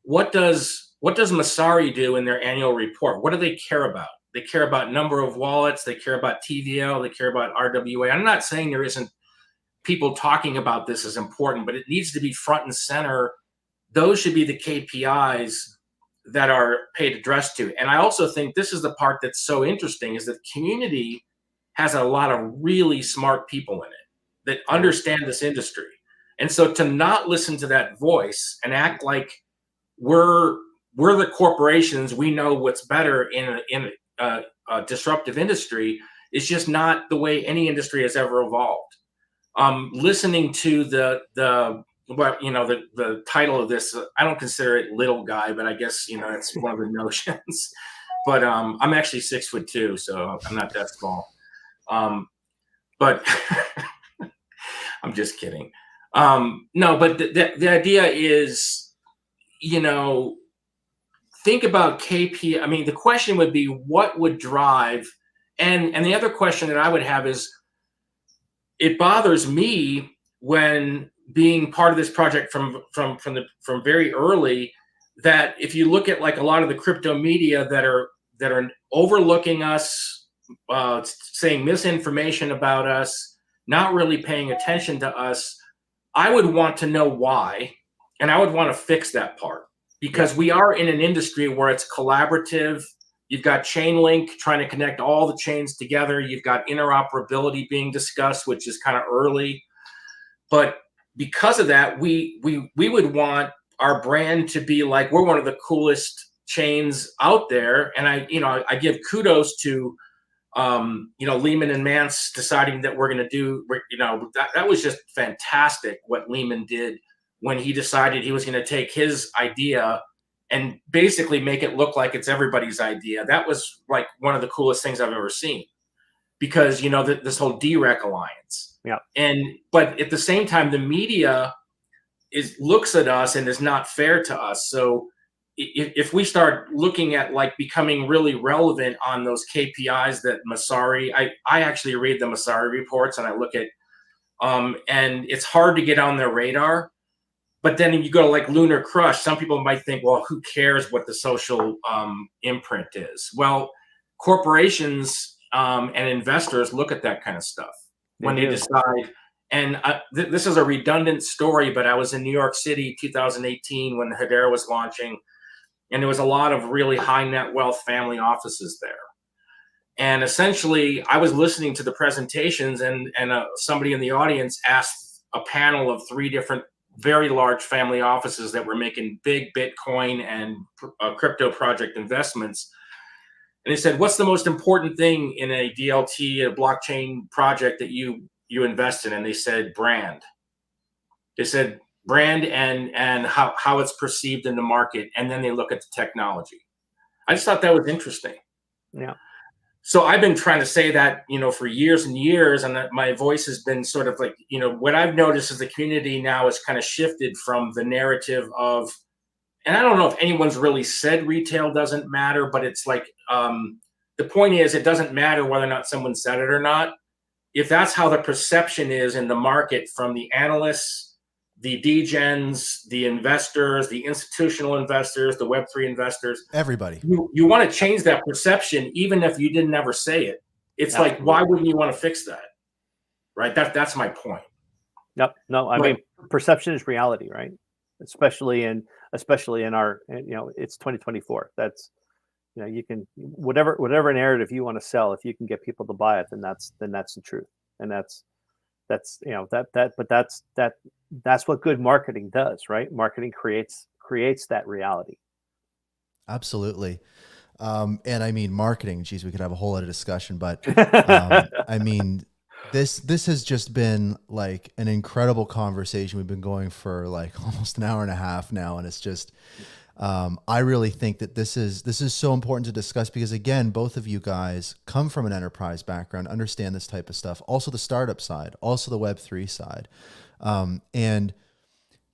what does Messari do in their annual report? What do they care about? They care about number of wallets. They care about TVL. They care about RWA. I'm not saying there isn't people talking about this as important, but it needs to be front and center. Those should be the KPIs that are paid address to. And I also think this is the part that's so interesting, is that the community has a lot of really smart people in it that understand this industry. And so to not listen to that voice and act like we're the corporations, we know what's better in a disruptive industry, is just not the way any industry has ever evolved. Listening to the title of this, I don't consider it little guy, but I guess, it's one of the notions. But I'm actually 6'2", so I'm not that small. But I'm just kidding. No, but the idea is, think about KP. I mean, the question would be, what would drive? And the other question that I would have is, it bothers me when being part of this project from very early, that if you look at like a lot of the crypto media that are overlooking us, saying misinformation about us, not really paying attention to us, I would want to know why, and I would want to fix that part, because we are in an industry where it's collaborative. You've got Chainlink trying to connect all the chains together. You've got interoperability being discussed, which is kind of early. But because of that, we would want our brand to be like, we're one of the coolest chains out there. And I give kudos to Lehman and Mance deciding that we're going to do, that was just fantastic what Lehman did when he decided he was going to take his idea and basically make it look like it's everybody's idea. That was like one of the coolest things I've ever seen, because, this whole DREC alliance. Yeah. But at the same time, the media looks at us and is not fair to us. So if we start looking at like becoming really relevant on those KPIs that Messari, I actually read the Messari reports and I look at, and it's hard to get on their radar. But then if you go to like Lunar Crush, some people might think, well, who cares what the social imprint is? Well, corporations and investors look at that kind of stuff when they decide. And this is a redundant story, but I was in New York City 2018 when Hedera was launching, and there was a lot of really high net wealth family offices there. And essentially, I was listening to the presentations, and somebody in the audience asked a panel of 3 different very large family offices that were making big Bitcoin and crypto project investments. And they said, what's the most important thing in a DLT, a blockchain project that you invest in? And they said, brand. They said brand and how it's perceived in the market. And then they look at the technology. I just thought that was interesting. Yeah. So I've been trying to say that, for years and years, and that my voice has been sort of like, what I've noticed is the community now has kind of shifted from the narrative of, and I don't know if anyone's really said retail doesn't matter, but it's like, the point is, it doesn't matter whether or not someone said it or not. if that's how the perception is in the market from the analysts, the degens, the investors, the institutional investors, the Web3 investors, Everybody. you want to change that perception, even if you didn't ever say it. It's Absolutely. like, why wouldn't you want to fix that? Right. That's my point. Yep. No, I mean, perception is reality, right? Especially in our, it's 2024. That's, you can, whatever narrative you want to sell, if you can get people to buy it, then that's the truth. And that's what good marketing does, right? Marketing creates that reality. Absolutely. And I mean, marketing, geez, we could have a whole lot of discussion, but I mean, this has just been like an incredible conversation. We've been going for like almost an hour and a half now. And it's just, I really think that this is so important to discuss because again, both of you guys come from an enterprise background, understand this type of stuff, also the startup side, also the Web3 side. And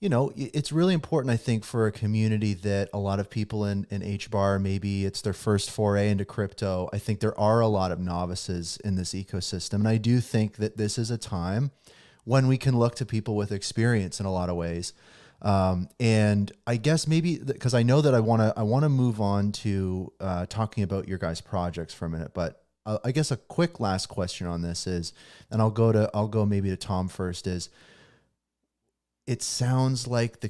it's really important, I think, for a community that a lot of people in HBAR, maybe it's their first foray into crypto. I think there are a lot of novices in this ecosystem. And I do think that this is a time when we can look to people with experience in a lot of ways. And I guess maybe because I know that I want to move on to talking about your guys' projects for a minute, but I guess a quick last question on this is, and I'll go maybe to Tom first, is it sounds like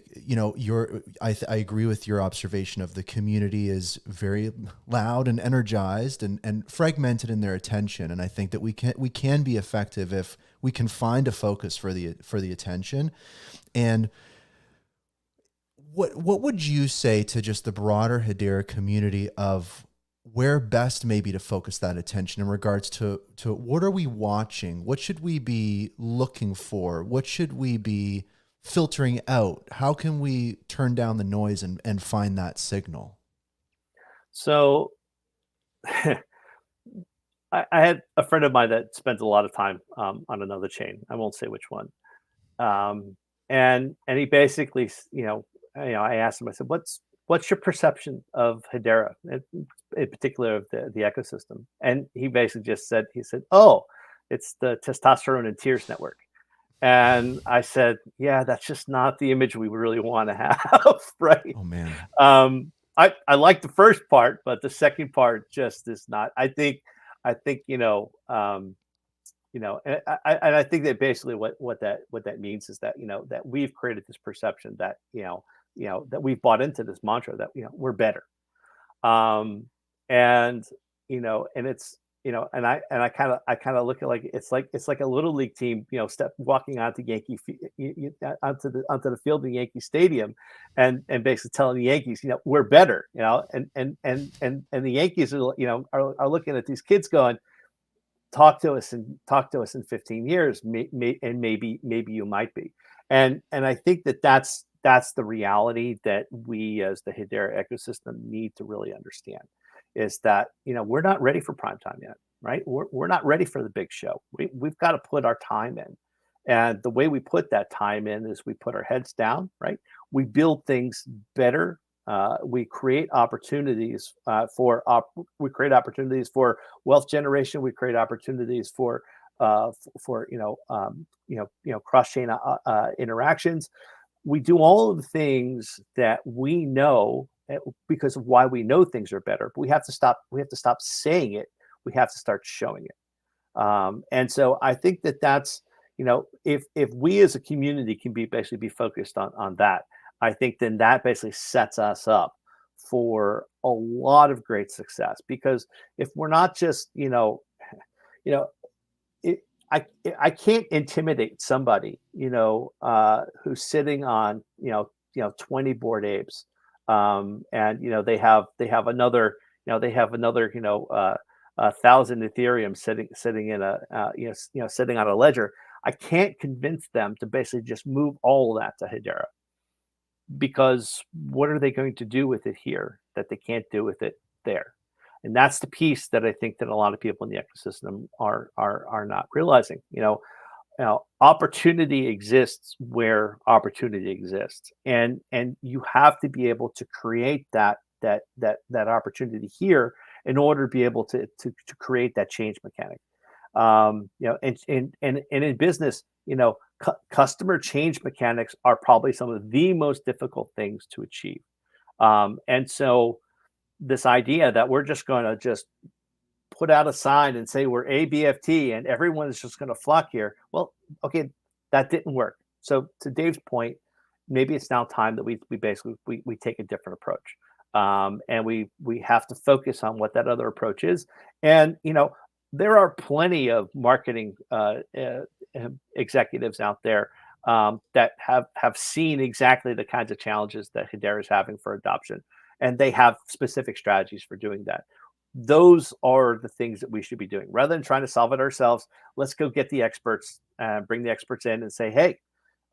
I agree with your observation of the community is very loud and energized and fragmented in their attention. And I think that we can be effective if we can find a focus for the attention. And what would you say to just the broader Hedera community of where best maybe to focus that attention in regards to what are we watching? What should we be looking for? What should we be filtering out? How can we turn down the noise and find that signal? So I had a friend of mine that spent a lot of time on another chain. I won't say which one. And he basically, I asked him, I said, what's your perception of Hedera, in particular of the ecosystem? And he basically just said, oh, it's the testosterone and tears network. And I said, yeah, that's just not the image we really want to have, right? Oh man. I like the first part, but the second part just is not. I think and I think that basically what that means is that that we've created this perception that that we've bought into this mantra that we're better, and it's and I kind of look at it's like a little league team walking onto onto the field in Yankee Stadium and basically telling the Yankees we're better, and the Yankees are looking at these kids going, talk to us in 15 years, and maybe you might be. And I think that's the reality that we as the Hedera ecosystem need to really understand, is that we're not ready for prime time yet, right? We're not ready for the big show. We've got to put our time in, and the way we put that time in is we put our heads down, right? We build things better. We create opportunities for wealth generation. We create opportunities for cross-chain interactions. We do all of the things that we know because of why we know things are better. But we have to stop saying it. We have to start showing it. And so I think that's if we as a community can be focused on that, I think then that basically sets us up for a lot of great success. Because if we're not just I can't intimidate somebody who's sitting on 20 Bored Apes, and they have another 1,000 Ethereum sitting in sitting on a ledger. I can't convince them to basically just move all of that to Hedera, because what are they going to do with it here that they can't do with it there? And that's the piece that I think that a lot of people in the ecosystem are not realizing. Opportunity exists where opportunity exists, and you have to be able to create that opportunity here in order to be able to create that change mechanic. And in business, customer change mechanics are probably some of the most difficult things to achieve. And so this idea that we're just going to just put out a sign and say we're ABFT and everyone is just going to flock here. Well, okay, that didn't work. So to Dave's point, maybe it's now time that we basically take a different approach. And we have to focus on what that other approach is. And, there are plenty of marketing executives out there that have seen exactly the kinds of challenges that Hedera is having for adoption. And they have specific strategies for doing that. Those are the things that we should be doing. Rather than trying to solve it ourselves, let's go get the experts, bring the experts in and say, hey,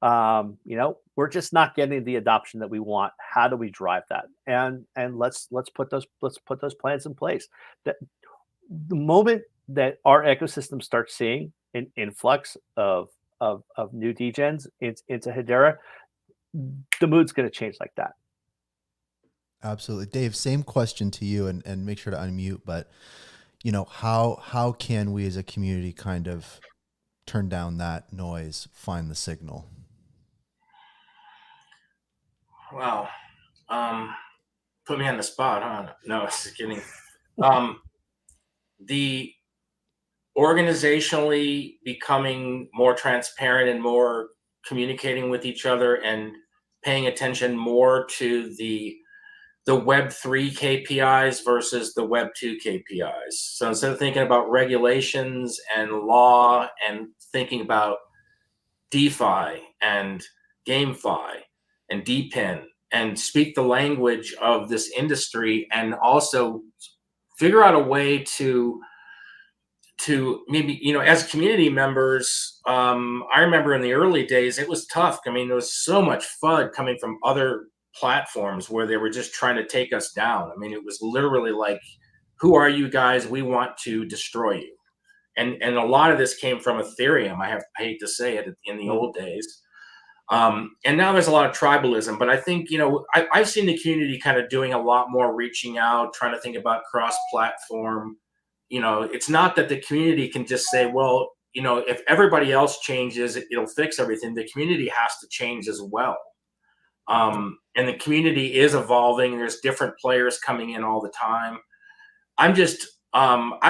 we're just not getting the adoption that we want. How do we drive that? And let's put those plans in place. That the moment that our ecosystem starts seeing an influx of new degens into Hedera, the mood's going to change like that. Absolutely. Dave, same question to you, and make sure to unmute, but how can we as a community kind of turn down that noise, find the signal? Wow. Put me on the spot, huh? No, just kidding. The organizationally becoming more transparent and more communicating with each other and paying attention more to the Web3 KPIs versus the Web2 KPIs. So instead of thinking about regulations and law and thinking about DeFi and GameFi and DePIN and speak the language of this industry, and also figure out a way to maybe, as community members, I remember in the early days, it was tough. I mean, there was so much FUD coming from other platforms where they were just trying to take us down. I mean, it was literally like, who are you guys? We want to destroy you. And a lot of this came from Ethereum. I hate to say it, in the old days. And now there's a lot of tribalism, but I think, I've seen the community kind of doing a lot more reaching out, trying to think about cross-platform. It's not that the community can just say, well, if everybody else changes, it'll fix everything. The community has to change as well. And the community is evolving. There's different players coming in all the time. I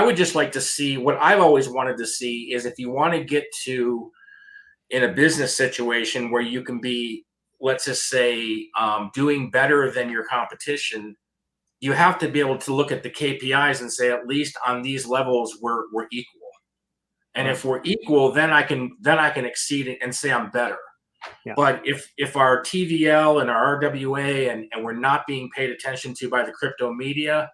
would just like to see, what I've always wanted to see is, if you want to get to, in a business situation where you can be, let's just say, doing better than your competition, you have to be able to look at the KPIs and say, at least on these levels, we're equal. And if we're equal, then I can exceed it and say I'm better. Yeah. But if our TVL and our RWA and we're not being paid attention to by the crypto media,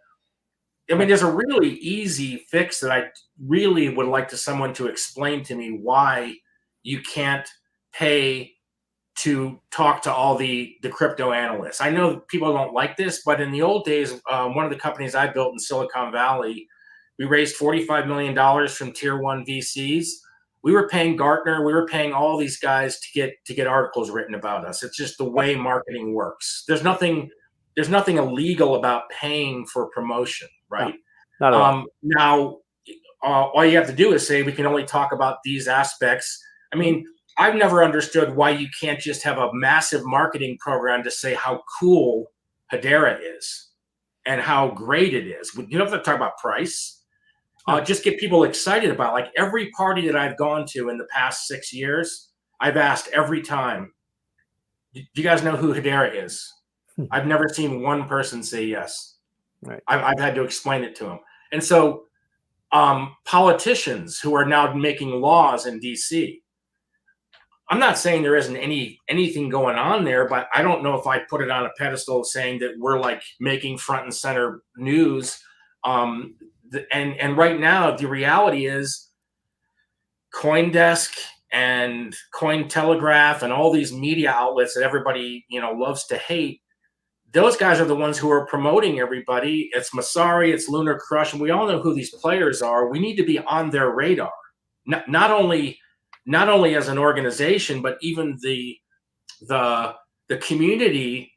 I mean, there's a really easy fix that I really would like someone to explain to me, why you can't pay to talk to all the crypto analysts. I know people don't like this, but in the old days, one of the companies I built in Silicon Valley, we raised $45 million from tier 1 VCs. We were paying Gartner, we were paying all these guys to get articles written about us. It's just the way marketing works. There's nothing illegal about paying for promotion, right? No, not at all. Now, all you have to do is say, we can only talk about these aspects. I mean, I've never understood why you can't just have a massive marketing program to say how cool Hedera is and how great it is. You don't have to talk about price. Just get people excited about, like, every party that I've gone to in the past 6 years, I've asked every time, do you guys know who Hedera is? I've never seen one person say yes. Right. I've had to explain it to them. And so politicians who are now making laws in DC, I'm not saying there isn't anything going on there, but I don't know if I put it on a pedestal saying that we're like making front and center news. And right now, the reality is CoinDesk and Cointelegraph and all these media outlets that everybody, loves to hate, those guys are the ones who are promoting everybody. It's Masari, it's Lunar Crush, and we all know who these players are. We need to be on their radar, not only as an organization, but even the community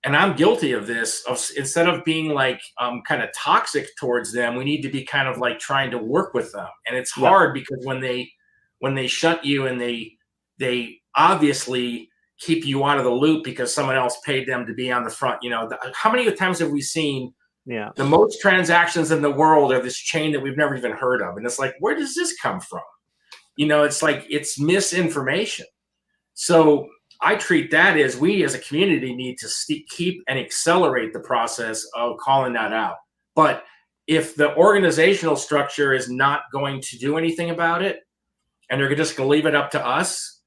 and I'm guilty of this, of instead of being like kind of toxic towards them, we need to be kind of like trying to work with them. And it's hard because when they shunt you and they obviously keep you out of the loop because someone else paid them to be on the front, how many times have we seen the most transactions in the world are this chain that we've never even heard of? And it's like, where does this come from? It's like, it's misinformation. So I treat that as we as a community need to keep and accelerate the process of calling that out. But if the organizational structure is not going to do anything about it, and they're just going to leave it up to us,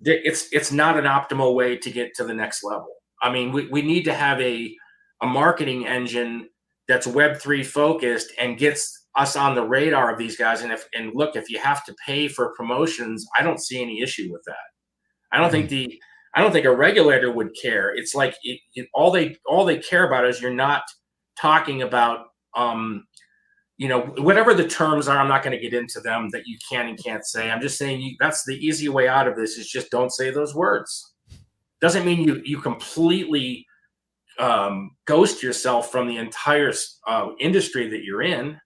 it's not an optimal way to get to the next level. I mean, we need to have a marketing engine that's Web3 focused and gets us on the radar of these guys. And if you have to pay for promotions, I don't see any issue with that. I don't think a regulator would care. It's like all they care about is you're not talking about whatever the terms are. I'm not going to get into them that you can and can't say. I'm just saying that's the easy way out of this, is just don't say those words. Doesn't mean you completely ghost yourself from the entire industry that you're in.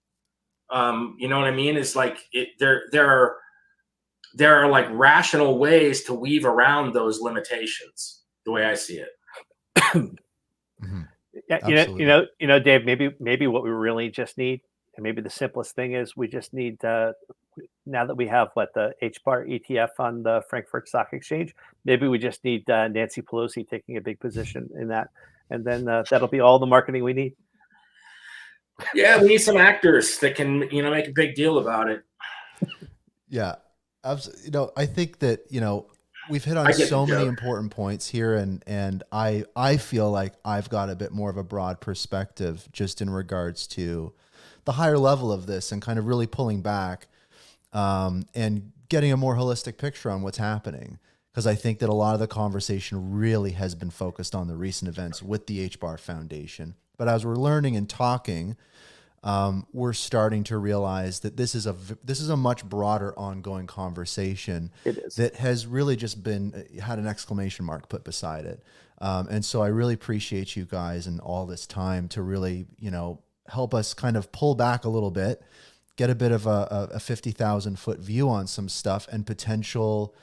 You know what I mean? It's like there are like rational ways to weave around those limitations, the way I see it. Mm-hmm. Yeah, Dave, maybe what we really just need, and maybe the simplest thing is, we just need now that we have the HBAR ETF on the Frankfurt Stock Exchange, maybe we just need Nancy Pelosi taking a big position in that, and then that'll be all the marketing we need. Yeah, we need some actors that can make a big deal about it. Yeah. I think that, we've hit on so many important points here, and I feel like I've got a bit more of a broad perspective just in regards to the higher level of this, and kind of really pulling back and getting a more holistic picture on what's happening. Because I think that a lot of the conversation really has been focused on the recent events with the HBAR Foundation. But as we're learning and talking, we're starting to realize that this is a much broader ongoing conversation that has really just had an exclamation mark put beside it. And so I really appreciate you guys and all this time to really, help us kind of pull back a little bit, get a bit of a 50,000 foot view on some stuff, and potential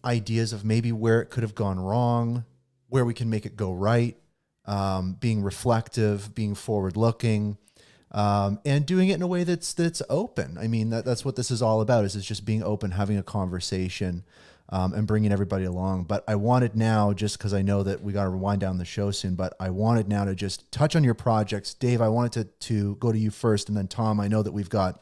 ideas of maybe where it could have gone wrong, where we can make it go right. Being reflective, being forward-looking, and doing it in a way that's open. I mean, that's what this is all about. Is just being open, having a conversation, and bringing everybody along. But I wanted now, just because I know that we got to wind down the show soon, but I wanted now to just touch on your projects. Dave, I wanted to go to you first, and then Tom, I know that we've got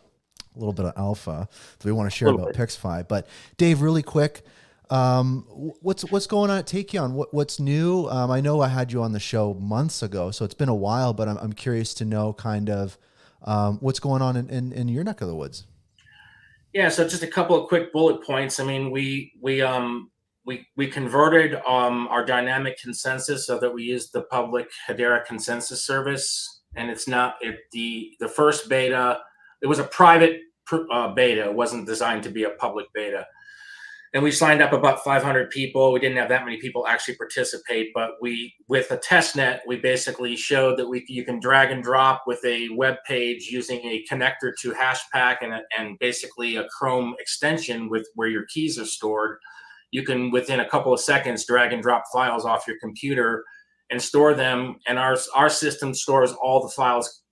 a little bit of alpha that we want to share about PixFi. But Dave, really quick. What's going on at Taekion? What's new? I know I had you on the show months ago, so it's been a while, but I'm curious to know kind of what's going on in your neck of the woods. Yeah, so just a couple of quick bullet points. I mean, we converted our dynamic consensus so that we use the public Hedera consensus service, and it's not the first beta. It was a private beta. It wasn't designed to be a public beta. And we signed up about 500 people. We didn't have that many people actually participate, but with a test net, we basically showed that you can drag and drop with a web page using a connector to HashPack and basically a Chrome extension with where your keys are stored. You can, within a couple of seconds, drag and drop files off your computer and store them. And our system stores all the files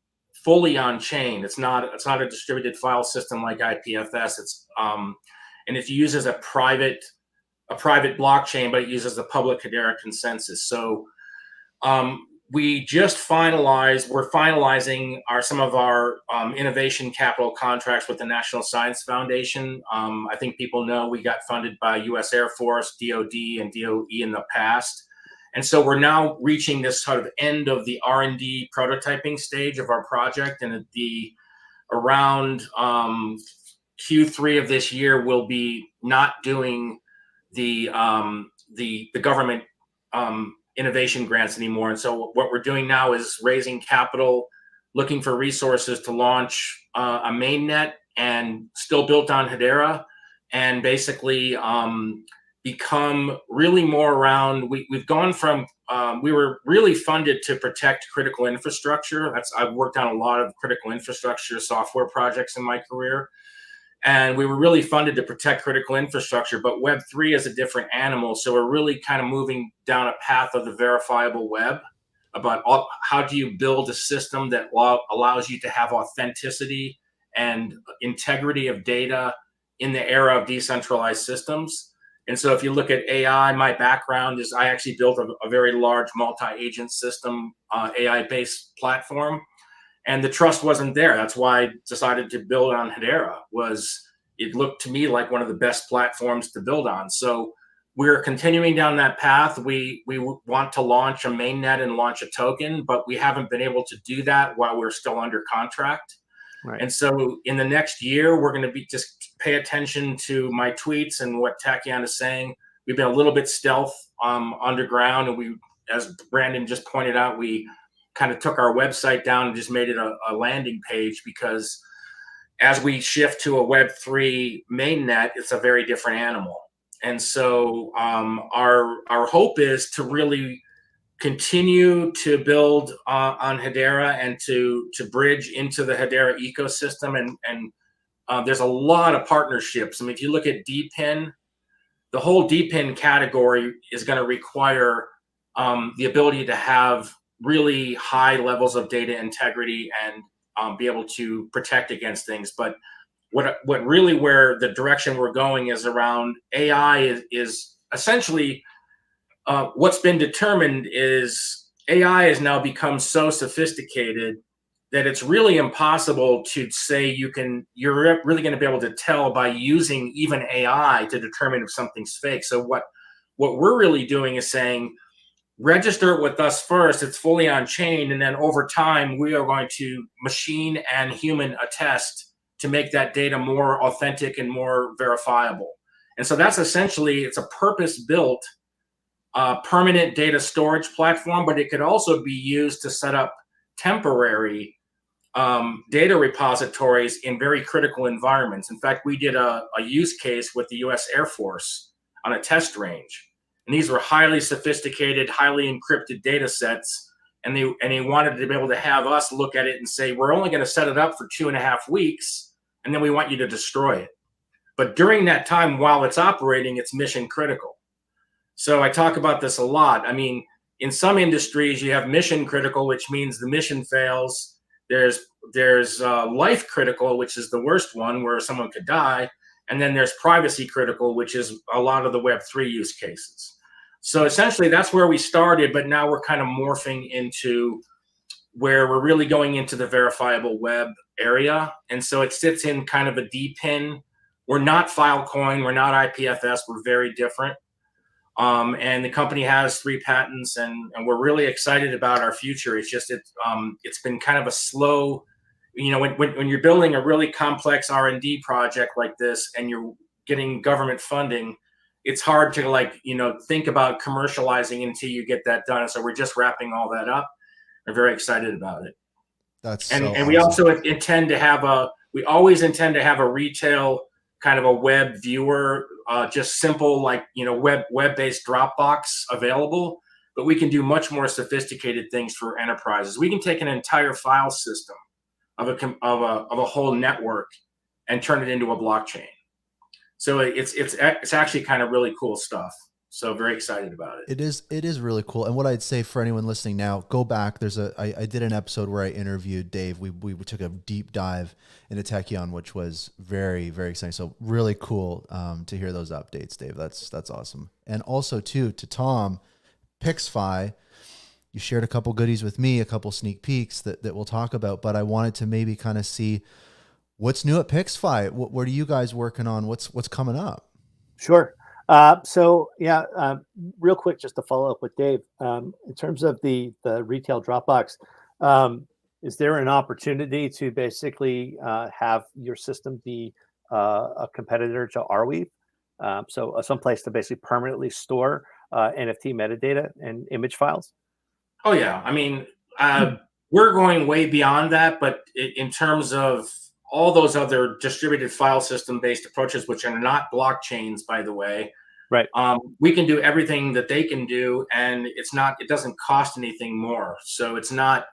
fully on chain. It's not a distributed file system like IPFS. And it uses a private blockchain, but it uses the public Hedera consensus. So we're finalizing some of our innovation capital contracts with the National Science Foundation. I think people know we got funded by U.S. Air Force, DOD, and DOE in the past. And so we're now reaching this sort of end of the R&D prototyping stage of our project. And around Q3 of this year, we'll be not doing the government innovation grants anymore. And so what we're doing now is raising capital, looking for resources to launch a mainnet, and still built on Hedera, and basically become really more around. We've gone from we were really funded to protect critical infrastructure. I've worked on a lot of critical infrastructure software projects in my career, and we were really funded to protect critical infrastructure. But Web3 is a different animal, so we're really kind of moving down a path of the verifiable web. About how do you build a system that allows you to have authenticity and integrity of data in the era of decentralized systems. And so if you look at AI, my background is I actually built a very large multi-agent system, AI-based platform, and the trust wasn't there. That's why I decided to build on Hedera. It looked to me like one of the best platforms to build on. So we're continuing down that path. We want to launch a mainnet and launch a token, but we haven't been able to do that while we're still under contract. Right. And so in the next year, we're going to just pay attention to my tweets and what Taekion is saying. We've been a little bit stealth underground, and we, as Brandon just pointed out, we kind of took our website down and just made it a landing page, because as we shift to a Web3 mainnet, it's a very different animal. And so our hope is to really continue to build on Hedera and to bridge into the Hedera ecosystem. And there's a lot of partnerships. I mean, if you look at DPIN, the whole DPIN category is going to require the ability to have really high levels of data integrity and be able to protect against things. But what really where the direction we're going is around AI is essentially what's been determined is AI has now become so sophisticated that it's really impossible to say you're really going to be able to tell by using even AI to determine if something's fake. So what we're really doing is saying, register it with us first, it's fully on chain, and then over time we are going to machine and human attest to make that data more authentic and more verifiable. And so that's essentially, it's a purpose-built permanent data storage platform, but it could also be used to set up temporary data repositories in very critical environments. In fact, we did a use case with the US Air Force on a test range. And these were highly sophisticated, highly encrypted data sets. And they wanted to be able to have us look at it and say, we're only going to set it up for 2.5 weeks, and then we want you to destroy it. But during that time, while it's operating, it's mission critical. So I talk about this a lot. I mean, in some industries, you have mission critical, which means the mission fails. There's life critical, which is the worst one, where someone could die. And then there's privacy critical, which is a lot of the Web3 use cases. So essentially, that's where we started, but now we're kind of morphing into where we're really going into the verifiable web area. And so it sits in kind of a DPIN. We're not Filecoin, we're not IPFS, we're very different. And the company has 3 patents, and we're really excited about our future. It's just, it's been kind of a slow, you know, when you're building a really complex R&D project like this and you're getting government funding, it's hard to, like, you know, think about commercializing until you get that done. So we're just wrapping all that up. We're very excited about it. That's and so and we awesome. also intend to have we always intend to have a retail kind of a web viewer, just simple, like, you know, web-based Dropbox available, but we can do much more sophisticated things for enterprises. We can take an entire file system of a whole network and turn it into a blockchain. So it's actually kind of really cool stuff. So very excited about it. It is really cool. And what I'd say for anyone listening now, go back. I did an episode where I interviewed Dave. We took a deep dive into Taekion, which was very, very exciting. So really cool to hear those updates, Dave. That's awesome. And also too, to Tom, PixFi, you shared a couple goodies with me, a couple sneak peeks that we'll talk about, but I wanted to maybe kind of see what's new at PixFi. What are you guys working on? What's coming up? Sure. Real quick, just to follow up with Dave, in terms of the retail Dropbox, is there an opportunity to basically have your system be a competitor to Arweave? So someplace to basically permanently store NFT metadata and image files? Oh yeah. I mean, we're going way beyond that, but in terms of all those other distributed file system based approaches, which are not blockchains, by the way, Right. We can do everything that they can do, and it doesn't cost anything more. So it's not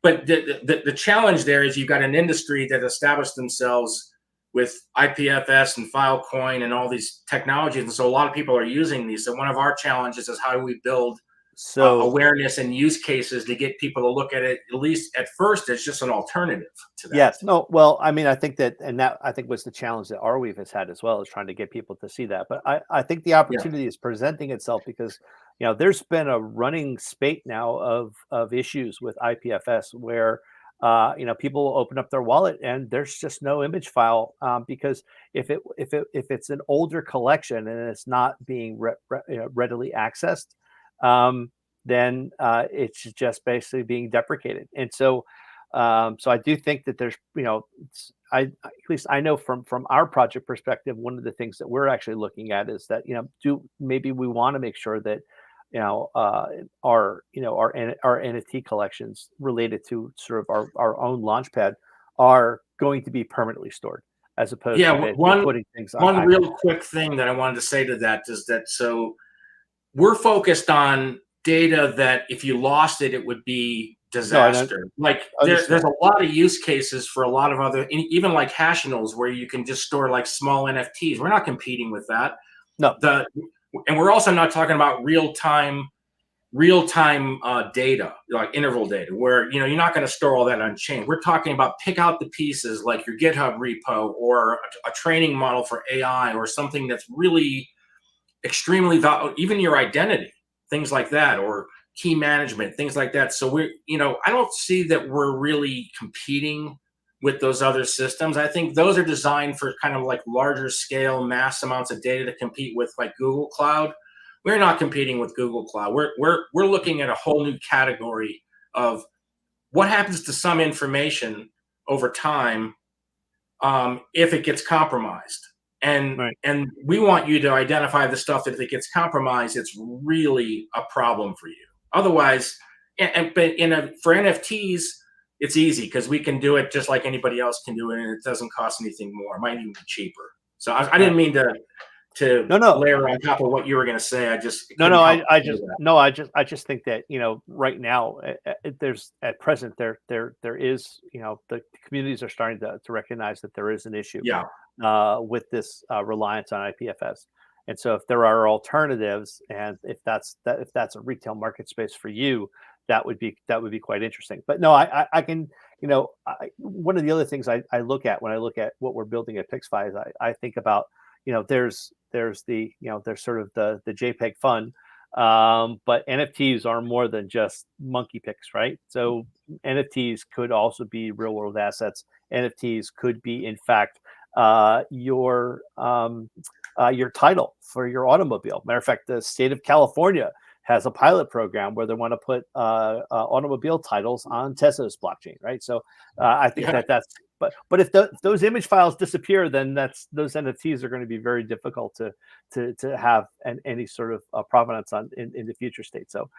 but the challenge there is you've got an industry that established themselves with IPFS and Filecoin and all these technologies. And so a lot of people are using these. So one of our challenges is how do we build awareness and use cases to get people to look at it, at least at first, as just an alternative to that. Yes. No. Well, I mean, I think that I think was the challenge that Arweave has had as well, is trying to get people to see that. But I think the opportunity is presenting itself because, there's been a running spate now of issues with IPFS where, people open up their wallet and there's just no image file, because if it's an older collection and it's not being readily accessed, then it's just basically being deprecated. And so I do think that there's, at least I know from our project perspective, one of the things that we're actually looking at is that, maybe we want to make sure that, our NFT collections related to sort of our own launchpad are going to be permanently stored, as opposed to putting things on. One real quick thing that I wanted to say to that is that, so we're focused on data that if you lost it, it would be disaster. There's a lot of use cases for a lot of other, even like Hashinals, where you can just store like small NFTs. We're not competing with that. No. And we're also not talking about real-time data, like interval data, where you're not going to store all that on chain. We're talking about pick out the pieces like your GitHub repo or a training model for AI or something that's really extremely valuable, even your identity, things like that, or key management, things like that. So I don't see that we're really competing with those other systems. I think those are designed for kind of like larger scale, mass amounts of data to compete with, like Google Cloud. We're not competing with Google Cloud. We're looking at a whole new category of what happens to some information over time if it gets compromised. And we want you to identify the stuff that if it gets compromised, it's really a problem for you. Otherwise, for NFTs, it's easy because we can do it just like anybody else can do it, and it doesn't cost anything more. It might even be cheaper. So I didn't mean to layer on top of what you were going to say. I just think that right now there's at present there is the communities are starting to recognize that there is an issue with this reliance on IPFS. And so if there are alternatives, and if that's a retail market space for you, that would be quite interesting. But no, I can, one of the other things I look at when I look at what we're building at PixFi is I think about, there's sort of the JPEG fun, but NFTs are more than just monkey pics, right? So NFTs could also be real world assets. NFTs could be, in fact, your title for your automobile. Matter of fact, the state of California has a pilot program where they want to put automobile titles on Tesla's blockchain, right? So I think that's. But if those image files disappear, then those NFTs are going to be very difficult to have any sort of provenance on in the future state. So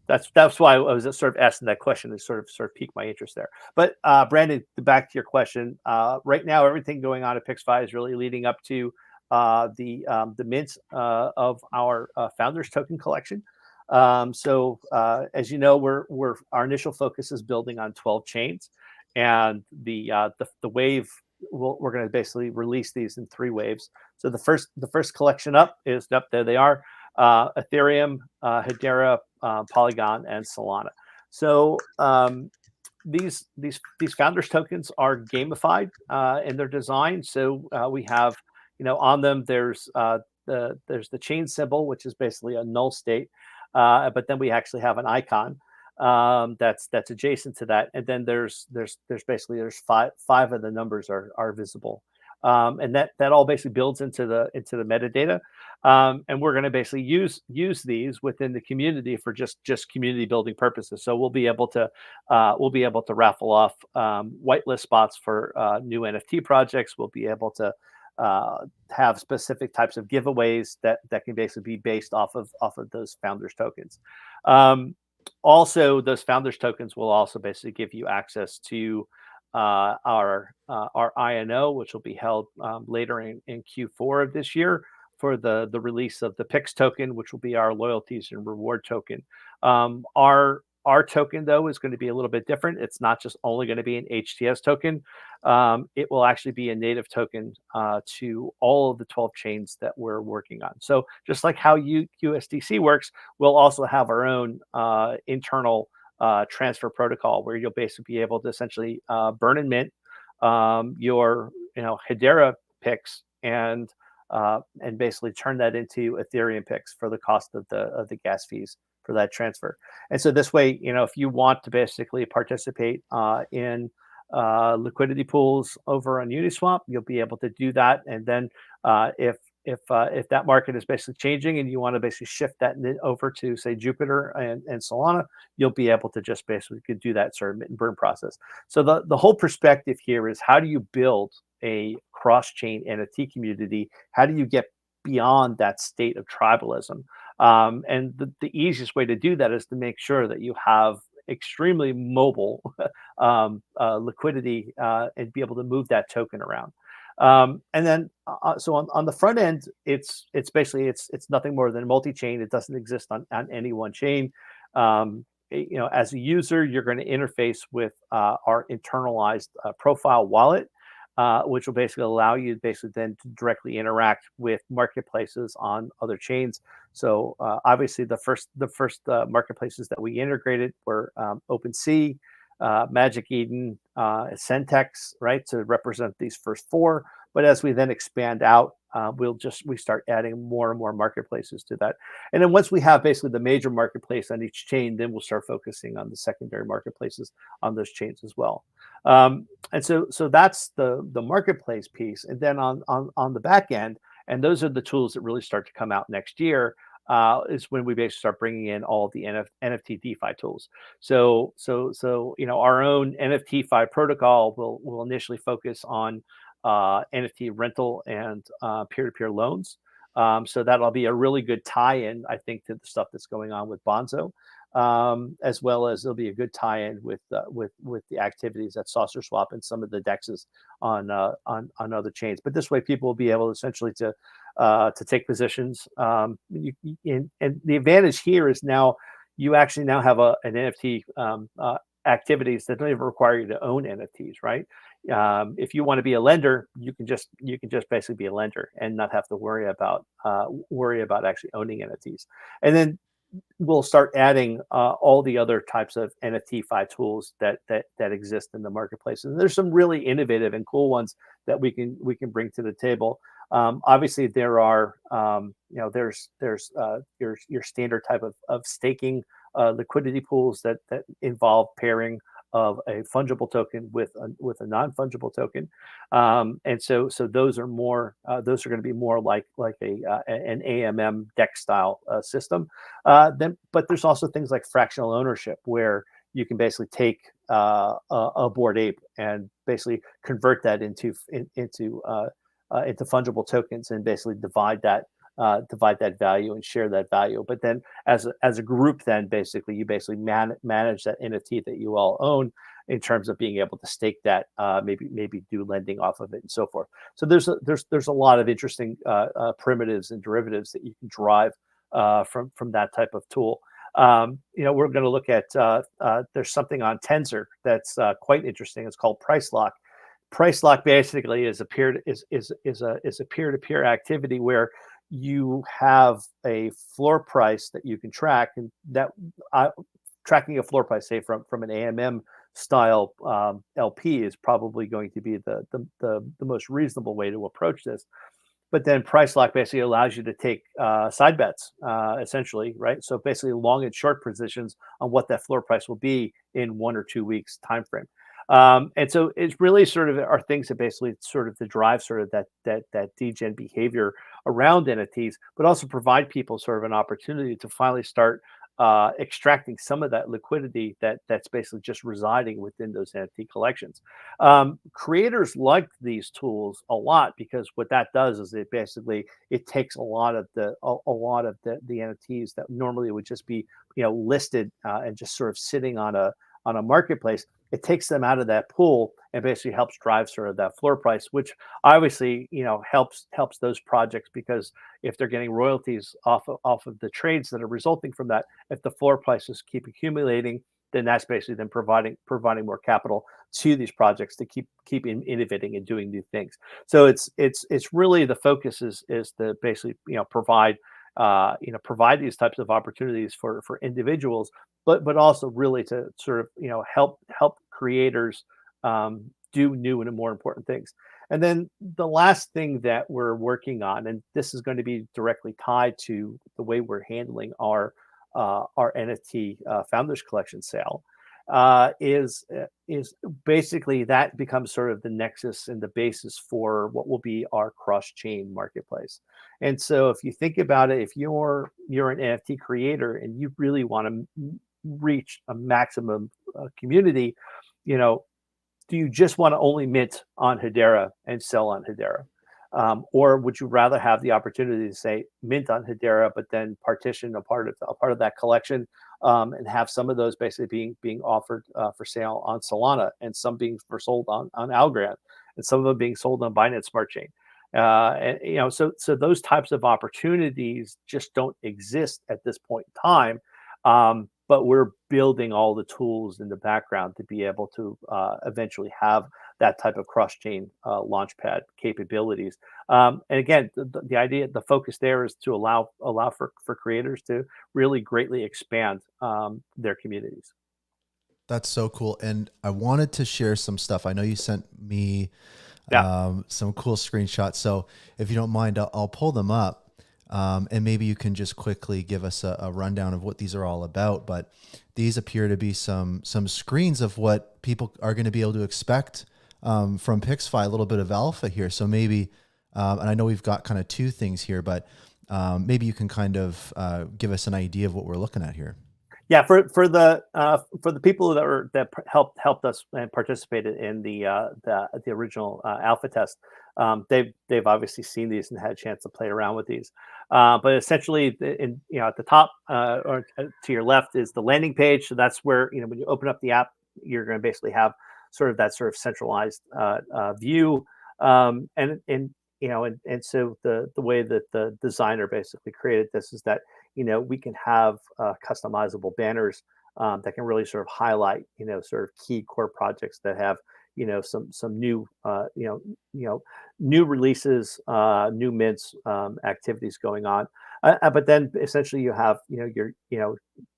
that's why I was sort of asking that question to sort of pique my interest there. But Brandon, back to your question. Right now, everything going on at PixFi is really leading up to the mint of our founders token collection. So as you know, our initial focus is building on 12 chains, and the wave we're going to basically release these in 3 waves. So the first collection up is up there. They are Ethereum, Hedera, Polygon, and Solana. So these founders tokens are gamified in their design. So we have on them there's the chain symbol, which is basically a null state, but then we actually have an icon that's adjacent to that, and then there's five of the numbers are visible, and that all basically builds into the metadata, and we're going to basically use these within the community for just community building purposes. So we'll be able to raffle off whitelist spots for new NFT projects. We'll be able to have specific types of giveaways that can basically be based off of those founders tokens. Also, those founders tokens will also basically give you access to our INO, which will be held later in Q4 of this year for the release of the PIX token, which will be our loyalties and reward token. Our token, though, is going to be a little bit different. It's not just only going to be an HTS token. It will actually be a native token to all of the 12 chains that we're working on. So just like how USDC works, we'll also have our own internal transfer protocol where you'll basically be able to essentially burn and mint your Hedera PIX and basically turn that into Ethereum PIX for the cost of the gas fees for that transfer. And so this way, if you want to basically participate in liquidity pools over on Uniswap, you'll be able to do that. And then if that market is basically changing and you want to basically shift that over to, say, Jupiter and Solana, you'll be able to just basically do that sort of mint and burn process. So the whole perspective here is, how do you build a cross-chain NFT community? How do you get beyond that state of tribalism? And the easiest way to do that is to make sure that you have extremely mobile liquidity and be able to move that token around. And then, so on the front end, it's basically it's nothing more than multi-chain. It doesn't exist on any one chain. As a user, you're going to interface with our internalized profile wallet, which will basically allow you then to directly interact with marketplaces on other chains. So obviously, the first marketplaces that we integrated were OpenSea, Magic Eden, Centex, right, to represent these first four. But as we then expand out, we start adding more and more marketplaces to that. And then once we have basically the major marketplace on each chain, then we'll start focusing on the secondary marketplaces on those chains as well. And so that's the marketplace piece. And then on the back end, and those are the tools that really start to come out next year, is when we basically start bringing in all of the NFT DeFi tools. So our own NFT protocol will initially focus on NFT rental and peer-to-peer loans. So that'll be a really good tie-in, I think, to the stuff that's going on with Bonzo, as well as it'll be a good tie-in with the activities at Saucer Swap and some of the dexes on other chains. But this way, people will be able essentially to take positions. And the advantage here is now you actually now have an NFT activities that don't even require you to own NFTs, right? If you want to be a lender, you can just basically be a lender and not have to worry about actually owning NFTs. And then we'll start adding all the other types of NFT tools that exist in the marketplace. And there's some really innovative and cool ones that we can bring to the table. Obviously, there are there's your standard type of staking liquidity pools that involve pairing of a fungible token with a non-fungible token, and so those are going to be more like an AMM DEX style system. But there's also things like fractional ownership, where you can basically take a Bored Ape and basically convert that into fungible tokens and basically divide that value and share that value. But then as a group, then basically you manage that NFT that you all own in terms of being able to stake that, maybe do lending off of it and so forth. So there's a lot of interesting primitives and derivatives that you can drive from that type of tool. We're going to look at there's something on Tensor that's quite interesting. It's called Price Lock. Price Lock basically is a peer-to-peer activity where you have a floor price that you can track, and that tracking a floor price, say from an AMM style LP, is probably going to be the most reasonable way to approach this. But then Price Lock basically allows you to take side bets, essentially, right? So basically long and short positions on what that floor price will be in 1 or 2 weeks time frame. And so it's really sort of are things that basically sort of to drive sort of that degen behavior around NFTs, but also provide people sort of an opportunity to finally start extracting some of that liquidity that's basically just residing within those NFT collections. Creators like these tools a lot, because what that does is it takes a lot of the NFTs that normally would just be listed and just sort of sitting on on a marketplace, it takes them out of that pool and basically helps drive sort of that floor price, which obviously, helps those projects, because if they're getting royalties off of the trades that are resulting from that, if the floor prices keep accumulating, then that's basically then providing more capital to these projects to keep innovating and doing new things. So it's really, the focus is to basically provide these types of opportunities for individuals, but also really to sort of help creators do new and more important things. And then the last thing that we're working on, and this is going to be directly tied to the way we're handling our NFT Founders Collection sale, is basically that becomes sort of the nexus and the basis for what will be our cross-chain marketplace. And so if you think about it, if you're an NFT creator and you really want to reach a maximum community, do you just want to only mint on Hedera and sell on Hedera? Or would you rather have the opportunity to say mint on Hedera, but then partition a part of that collection, and have some of those basically being offered for sale on Solana, and some being for sold on Algorand, and some of them being sold on Binance Smart Chain. So those types of opportunities just don't exist at this point in time. But we're building all the tools in the background to be able to eventually have that type of cross-chain launchpad capabilities. And again, the idea, the focus there is to allow for creators to really greatly expand their communities. That's so cool. And I wanted to share some stuff. I know you sent me some cool screenshots. So if you don't mind, I'll pull them up. And maybe you can just quickly give us a rundown of what these are all about. But these appear to be some screens of what people are going to be able to expect from PixFi, a little bit of alpha here. So maybe, and I know we've got kind of two things here, but maybe you can kind of give us an idea of what we're looking at here. Yeah, for the people that helped us and participated in the original alpha test, they've obviously seen these and had a chance to play around with these. But essentially, at the top or to your left is the landing page. So that's where when you open up the app, you're going to basically have sort of centralized view, and so the way that the designer basically created this is that we can have customizable banners that can really sort of highlight sort of key core projects that have some new new releases, new mints, activities going on. But then essentially you have your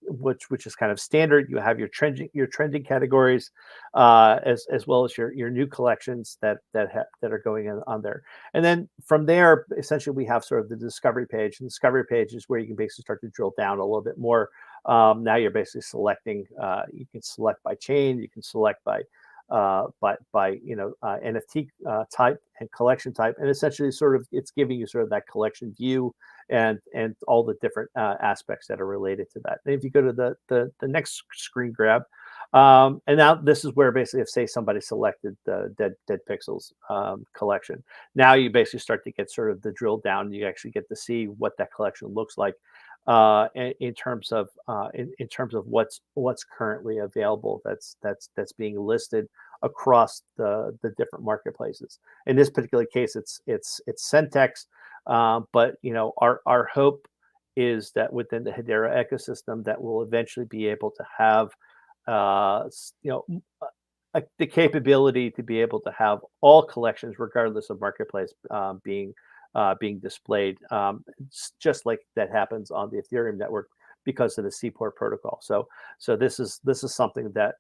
which is kind of standard. You have your trending categories, as well as your new collections that are going on there. And then from there, essentially we have sort of the discovery page. And the discovery page is where you can basically start to drill down a little bit more. Now you're basically selecting. You can select by chain. You can select by NFT type and collection type, and essentially sort of it's giving you sort of that collection view and all the different aspects that are related to that. And if you go to the next screen grab, and now this is where basically if say somebody selected the Dead Pixels collection, now you basically start to get sort of the drill down. You actually get to see what that collection looks like. In terms of what's currently available that's being listed across the different marketplaces. In this particular case, it's Centex, but our hope is that within the Hedera ecosystem that we'll eventually be able to have the capability to be able to have all collections regardless of marketplace being displayed, just like that happens on the Ethereum network because of the Seaport protocol. So this is something that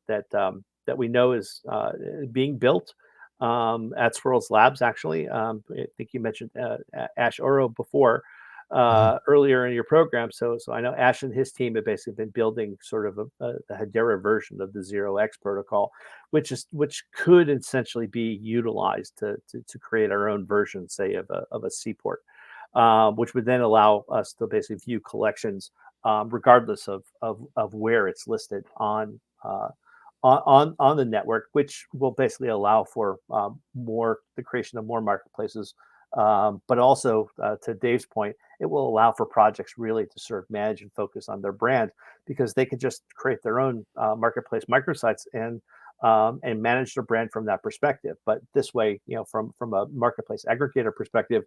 we know is being built at Swirls Labs. Actually, I think you mentioned Ash Oro before earlier in your program. So I know Ash and his team have basically been building sort of the Hedera version of the 0x protocol, which could essentially be utilized to create our own version, say, of a Seaport, which would then allow us to basically view collections regardless of where it's listed on the network, which will basically allow for the creation of more marketplaces But also, to Dave's point, it will allow for projects really to sort of manage and focus on their brand, because they could just create their own marketplace microsites and manage their brand from that perspective. But this way, from a marketplace aggregator perspective,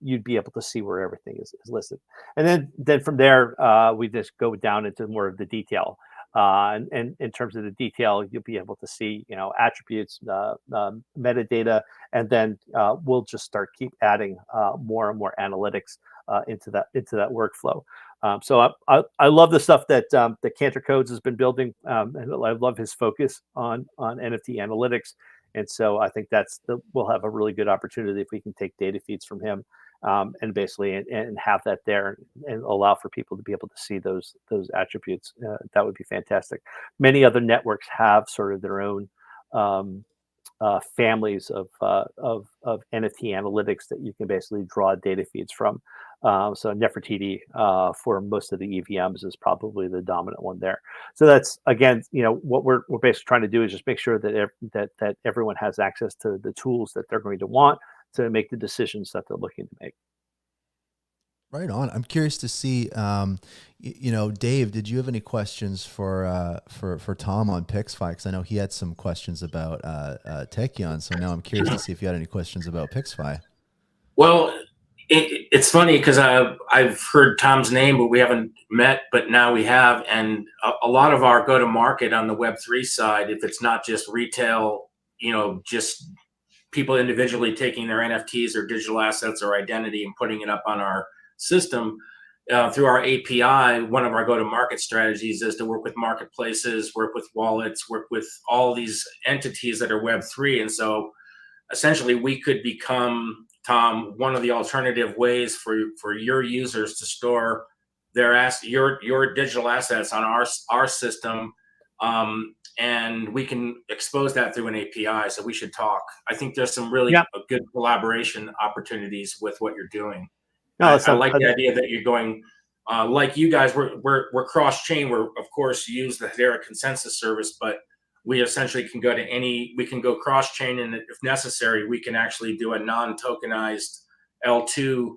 you'd be able to see where everything is listed. And then from there, we just go down into more of the detail. And in terms of the detail, you'll be able to see, attributes, metadata, and then we'll just keep adding more and more analytics into that workflow. So I love the stuff that Cantor Codes has been building, and I love his focus on NFT analytics. And so I think we'll have a really good opportunity if we can take data feeds from him, and basically and have that there and allow for people to be able to see those attributes. That would be fantastic. Many other networks have sort of their own families of NFT analytics that you can basically draw data feeds from. So Nefertiti for most of the EVMs is probably the dominant one there. So that's, again, what we're basically trying to do is just make sure that everyone has access to the tools that they're going to want to make the decisions that they're looking to make. Right on. I'm curious to see, Dave, did you have any questions for Tom on PixFi? Because I know he had some questions about Taekion. So now I'm curious to see if you had any questions about PixFi. Well, it's funny because I've heard Tom's name, but we haven't met. But now we have, and a lot of our go-to-market on the Web3 side, if it's not just retail, just people individually taking their NFTs or digital assets or identity and putting it up on our system through our API. One of our go-to-market strategies is to work with marketplaces, work with wallets, work with all these entities that are Web3. And so essentially we could become, Tom, one of the alternative ways for your users to store your digital assets on our system. And we can expose that through an API. So we should talk. I think there's some really good collaboration opportunities with what you're doing. No, I like the idea that you're going, like you guys, we're cross-chain. We're, of course, use the Hedera consensus service, but we essentially can go cross-chain, and if necessary, we can actually do a non-tokenized L2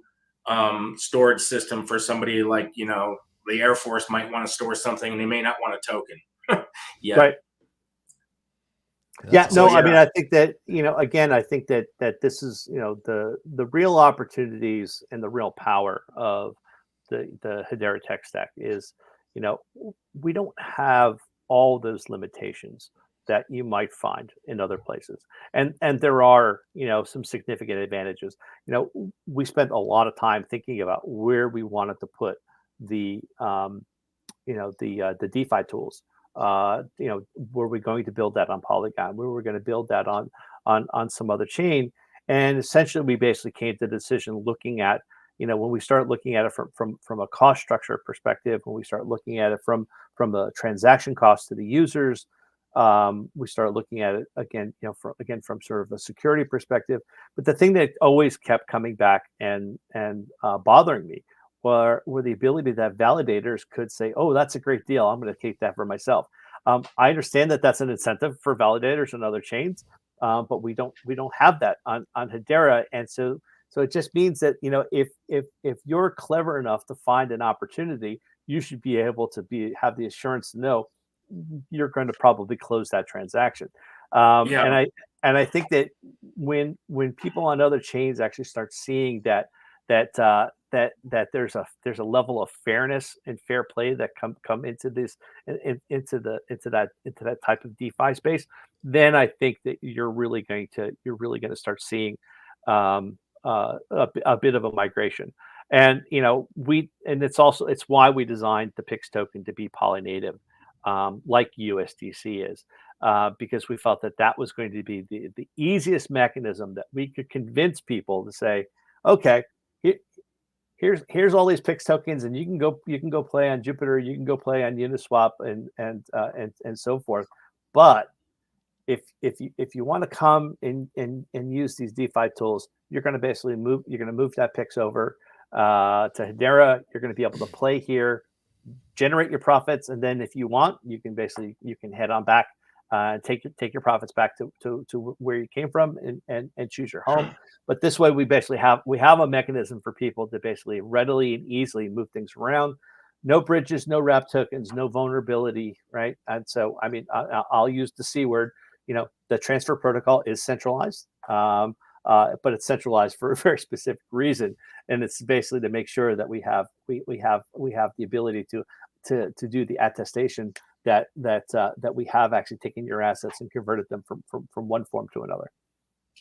storage system for somebody like, the Air Force might want to store something and they may not want a token. Yeah. Right. I mean, I think that, again, I think that this is, the real opportunities and the real power of the Hedera tech stack is, we don't have all those limitations that you might find in other places. And there are, some significant advantages. We spent a lot of time thinking about where we wanted to put the DeFi tools. Were we going to build that on Polygon? We were going to build that on some other chain. And essentially, we basically came to the decision looking at, when we start looking at it from a cost structure perspective, when we start looking at it from a transaction cost to the users, we start looking at it again, from sort of a security perspective. But the thing that always kept coming back and bothering me were the ability that validators could say, "Oh, that's a great deal. I'm going to take that for myself." I understand that that's an incentive for validators and other chains, but we don't have that on Hedera, and so it just means that if you're clever enough to find an opportunity, you should be able to have the assurance to know you're going to probably close that transaction. And I think that when people on other chains actually start seeing that there's a level of fairness and fair play that come into this into that type of DeFi space, then I think that you're really going to start seeing a bit of a migration. And it's why we designed the Pix token to be polynative, like USDC is, because we felt that was going to be the easiest mechanism that we could convince people to say, okay, here's all these Pix tokens, and you can go play on Jupiter, you can go play on Uniswap and so forth. But if you want to come and use these DeFi tools, you're going to basically move that Pix over to Hedera. You're going to be able to play here, generate your profits, and then if you want, you can head on back take your profits back to where you came from, and choose your home. But this way, we basically have a mechanism for people to basically readily and easily move things around. No bridges, no wrap tokens, no vulnerability, right? And so, I mean, I'll use the C word. The transfer protocol is centralized, but it's centralized for a very specific reason, and it's basically to make sure that we have the ability to do the attestation that we have actually taken your assets and converted them from one form to another.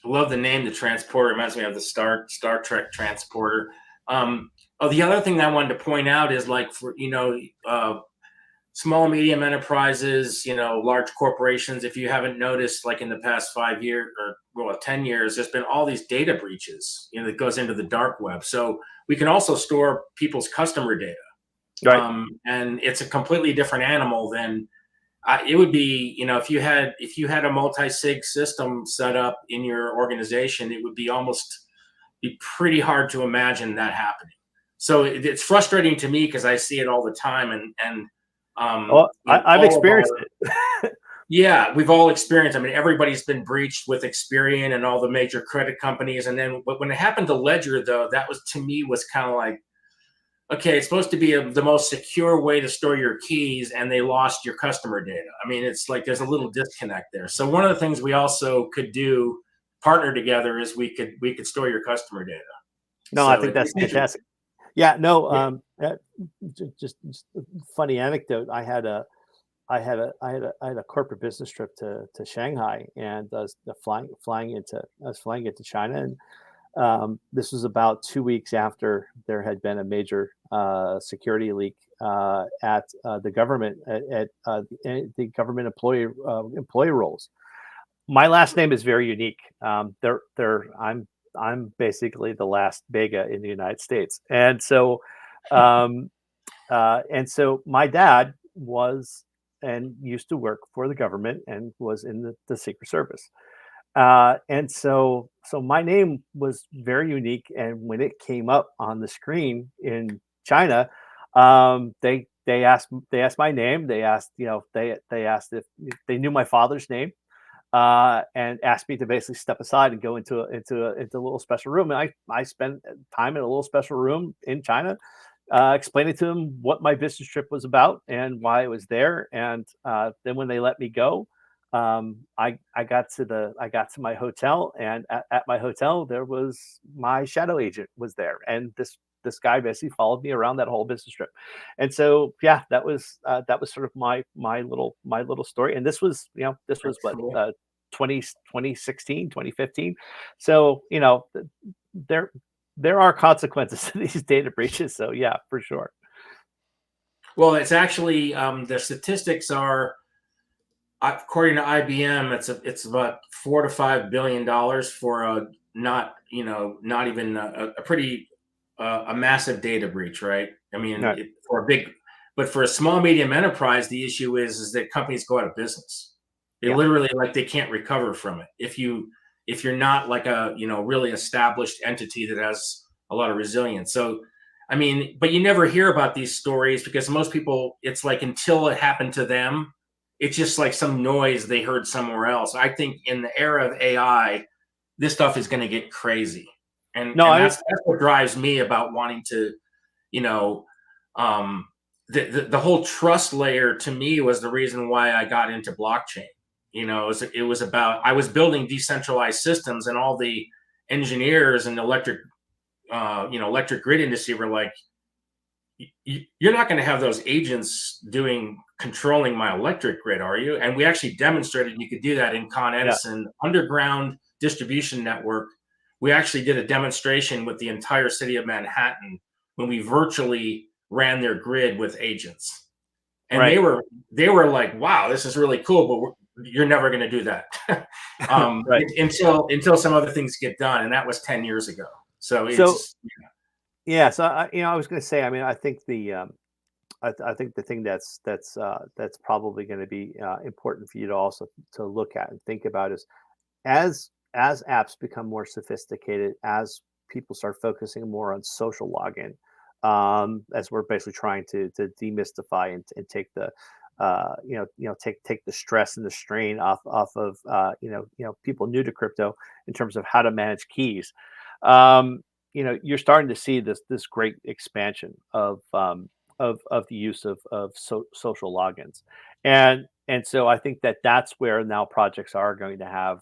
I love the name, the transporter. It reminds me of the Star Trek transporter. The other thing that I wanted to point out is, like, for small, medium enterprises, large corporations, if you haven't noticed, like in the past 5 years or 10 years, there's been all these data breaches, that goes into the dark web. So we can also store people's customer data. Right. And it's a completely different animal than it would be, if you had a multi-sig system set up in your organization, it would be pretty hard to imagine that happening. So it's frustrating to me because I see it all the time, and I've experienced it. Yeah, we've all experienced. I mean, everybody's been breached with Experian and all the major credit companies. And then when it happened to Ledger, though, that was, to me, was kind of like, okay, it's supposed to be the most secure way to store your keys, and they lost your customer data. I mean, it's like there's a little disconnect there. So one of the things we also could do, partner together, is we could store your customer data. No, so I think that's fantastic. Yeah, no, just funny anecdote. I had a corporate business trip to Shanghai, and I was flying into China, and this was about 2 weeks after there had been a major security leak at the government at the government employee roles. My last name is very unique. I'm basically the last Bega in the United States, and so my dad was and used to work for the government and was in the Secret Service, and so my name was very unique. And when it came up on the screen in China, they asked my name. They asked they asked if they knew my father's name. And asked me to basically step aside and go into a little special room. And I spent time in a little special room in China, explaining to them what my business trip was about and why I was there. And then when they let me go, I got to my hotel, and at my hotel there was my shadow agent was there, and this guy basically followed me around that whole business trip. And so, yeah, that was sort of my little story. And this was what, 2016, 2015. So, there are consequences to these data breaches. So yeah, for sure. Well, it's actually, the statistics are, according to IBM, it's about $4 to $5 billion for a not even a pretty a massive data breach, right? I mean, right. But for a small medium enterprise, the issue is that companies go out of business. They literally, like, they can't recover from it if you're not like a really established entity that has a lot of resilience. So, I mean, but you never hear about these stories because most people, it's like until it happened to them, it's just like some noise they heard somewhere else. I think in the era of AI, this stuff is going to get crazy. And that's what drives me about wanting to, the whole trust layer to me was the reason why I got into blockchain. It was about, I was building decentralized systems, and all the engineers and electric grid industry were like, you're not going to have those agents controlling my electric grid, are you? And we actually demonstrated you could do that in Con Edison underground distribution network. We actually did a demonstration with the entire city of Manhattan when we virtually ran their grid with agents. And they were like, wow, this is really cool, but you're never going to do that until some other things get done. And that was 10 years ago. So I was going to say, I mean, I think I think the thing that's probably going to be important for you to also to look at and think about is as apps become more sophisticated, as people start focusing more on social login, as we're basically trying to demystify and take the take the stress and the strain off of people new to crypto in terms of how to manage keys. You're starting to see this great expansion of the use of social logins, and so I think that's where now projects are going to have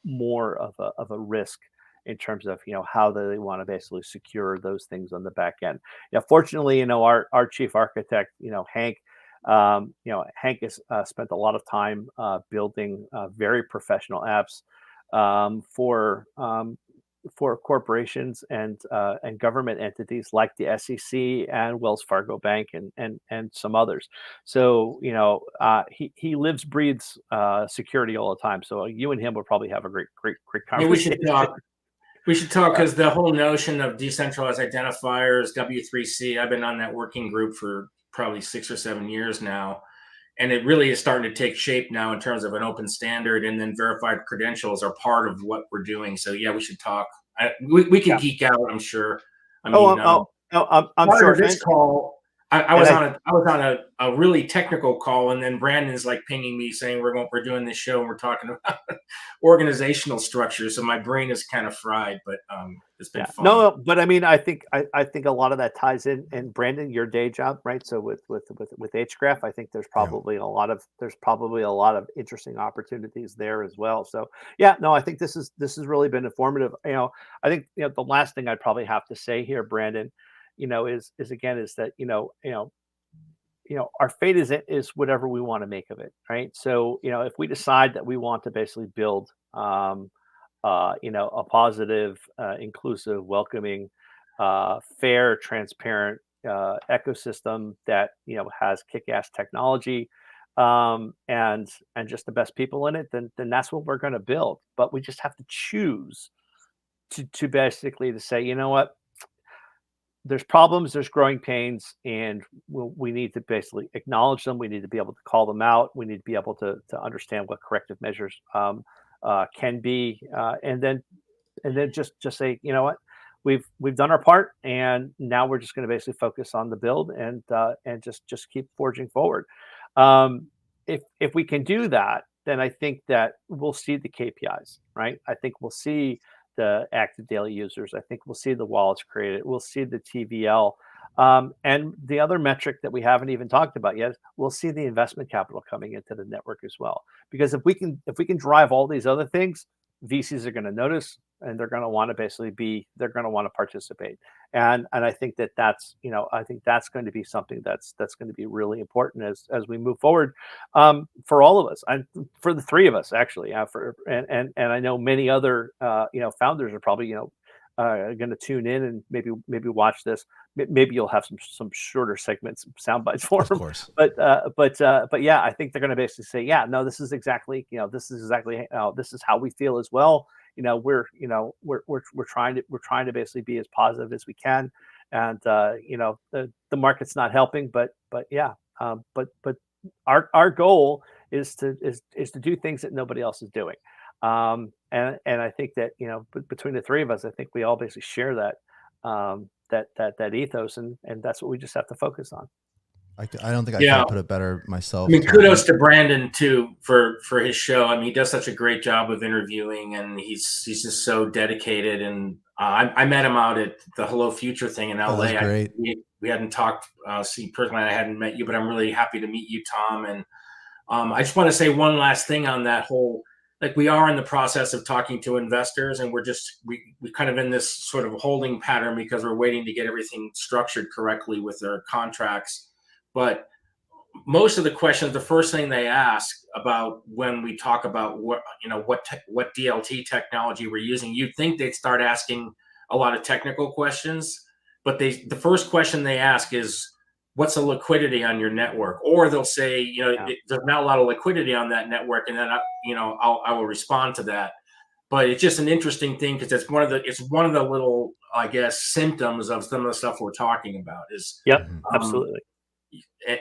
more of a risk in terms of how they want to basically secure those things on the back end. Yeah, fortunately, our chief architect, Hank. Hank has spent a lot of time building very professional apps for corporations and government entities like the SEC and Wells Fargo Bank and some others. So he lives breathes security all the time. So you and him will probably have a great Yeah, we should conversation. talk. We should talk because the whole notion of decentralized identifiers, W3C, I've been on that working group for probably 6 or 7 years now. And it really is starting to take shape now in terms of an open standard, and then verified credentials are part of what we're doing. So yeah, we should talk. We can geek out, I'm sure. I mean, I'm part sure of this call, I was on a really technical call, and then Brandon's like pinging me saying we're doing this show and we're talking about organizational structure. So my brain is kind of fried, but it's been fun. No, but I mean, I think a lot of that ties in. And Brandon, your day job, right? So with Hgraph, I think there's probably a lot of interesting opportunities there as well. So yeah, no, I think this has really been informative. I think the last thing I'd probably have to say here, Brandon, is that our fate is whatever we want to make of it, right? So if we decide that we want to basically build a positive, inclusive, welcoming, fair, transparent ecosystem that has kick-ass technology and just the best people in it, then that's what we're going to build. But we just have to choose to basically to say, you know what, there's problems, there's growing pains, and we need to basically acknowledge them. We need to be able to call them out. We need to be able to understand what corrective measures can be, and then just say, you know what, we've done our part, and now we're just going to basically focus on the build and just keep forging forward. If we can do that, then I think that we'll see the KPIs, right? I think we'll see the active daily users. I think we'll see the wallets created. We'll see the TVL. And the other metric that we haven't even talked about yet, we'll see the investment capital coming into the network as well. Because if we can drive all these other things, VCs are going to notice, and they're going to want to participate. And I think that's going to be something that's going to be really important as we move forward, for all of us, and for the three of us actually. And I know many other founders are probably going to tune in and maybe watch this. Maybe you'll have some shorter segments, sound bites for them. Of course. But yeah, I think they're going to basically say, yeah, no, this is exactly this is how we feel as well. We're trying to basically be as positive as we can, and the market's not helping, but our goal is to do things that nobody else is doing. And I think that between the three of us, I think we all basically share that ethos, and that's what we just have to focus on. I don't think I could put it better myself. I mean, kudos to Brandon too for his show. I mean, he does such a great job of interviewing, and he's just so dedicated. And I met him out at the Hello Future thing in LA. That's great. We hadn't talked. Personally, I hadn't met you, but I'm really happy to meet you, Tom. And I just want to say one last thing on that whole. Like, we are in the process of talking to investors, and we're kind of in this sort of holding pattern because we're waiting to get everything structured correctly with their contracts. But most of the questions, the first thing they ask about when we talk about what DLT technology we're using, you'd think they'd start asking a lot of technical questions, but the first question they ask is, what's the liquidity on your network? Or they'll say, there's not a lot of liquidity on that network, and then I will respond to that. But it's just an interesting thing because it's one of the little, I guess, symptoms of some of the stuff we're talking about. Absolutely.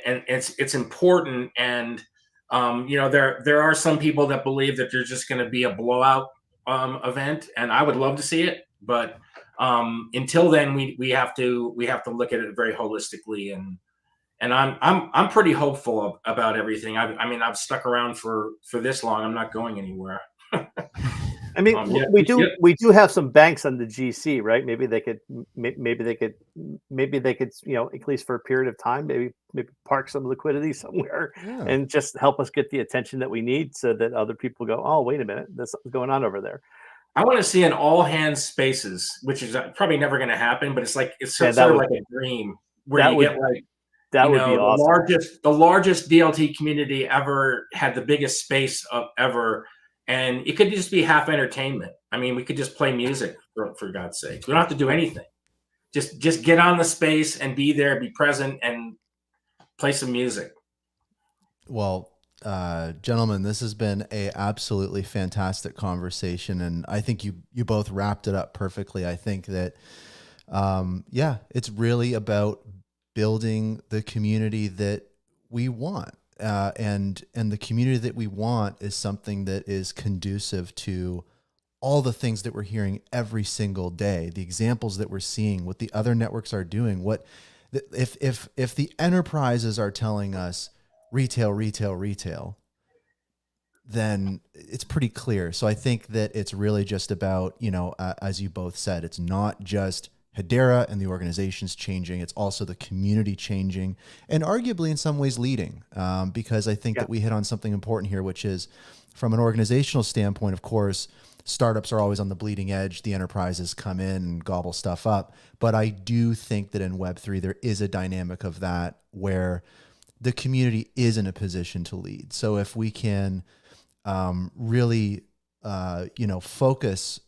And it's important, and there are some people that believe that there's just going to be a blowout event, and I would love to see it, but until then we have to look at it very holistically and I'm pretty hopeful about everything. I mean, I've stuck around for this long. I'm not going anywhere. I mean, we do have some banks on the GC, right? Maybe they could, at least for a period of time, maybe park some liquidity somewhere and just help us get the attention that we need, so that other people go, oh, wait a minute, there's something going on over there. I want to see an all hands spaces, which is probably never going to happen, but it's sort of like a dream where you get like. That would be awesome. The largest DLT community ever, had the biggest space ever, and it could just be half entertainment. I mean, we could just play music for God's sake. We don't have to do anything. Just get on the space and be there, be present, and play some music. Well, gentlemen, this has been a absolutely fantastic conversation, and I think you both wrapped it up perfectly. I think that, it's really about building the community that we want, and the community that we want is something that is conducive to all the things that we're hearing every single day, the examples that we're seeing, what the other networks are doing. If the enterprises are telling us retail, then it's pretty clear. So I think that it's really just about, as you both said, it's not just Hedera and the organization's changing. It's also the community changing, and arguably in some ways leading, because I think that we hit on something important here, which is from an organizational standpoint, of course, startups are always on the bleeding edge. The enterprises come in and gobble stuff up. But I do think that in Web3, there is a dynamic of that where the community is in a position to lead. So if we can really, focus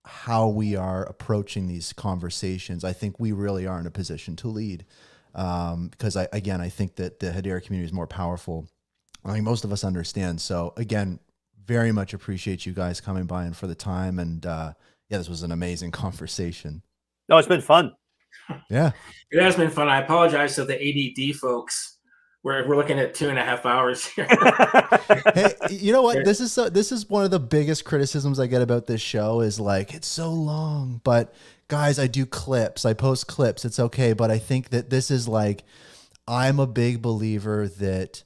how we are approaching these conversations, I think we really are in a position to lead. Because I think that the Hedera community is more powerful. I think most of us understand. So again, very much appreciate you guys coming by and for the time. And this was an amazing conversation. No, it's been fun. Yeah, it has been fun. I apologize to the ADD folks. We're looking at 2.5 hours here. Hey, you know what? This is one of the biggest criticisms I get about this show is like, it's so long. But guys, I do clips. I post clips. It's okay. But I think that this is like, I'm a big believer that,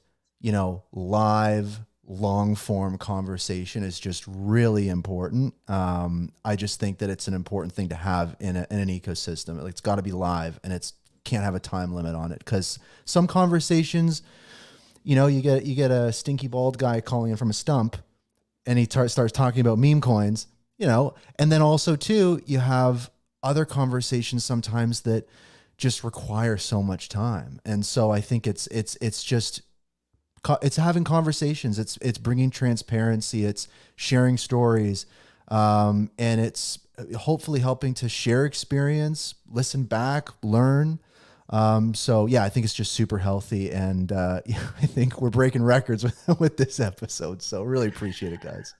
live, long form conversation is just really important. I just think that it's an important thing to have in an ecosystem. It's got to be live, and can't have a time limit on it, because some conversations, you get a stinky bald guy calling in from a stump, and he starts talking about meme coins, and then also too, you have other conversations sometimes that just require so much time. And so I think it's having conversations, it's bringing transparency, it's sharing stories, and it's hopefully helping to share experience, listen back, learn. I think it's just super healthy, and I think we're breaking records with this episode. So really appreciate it, guys.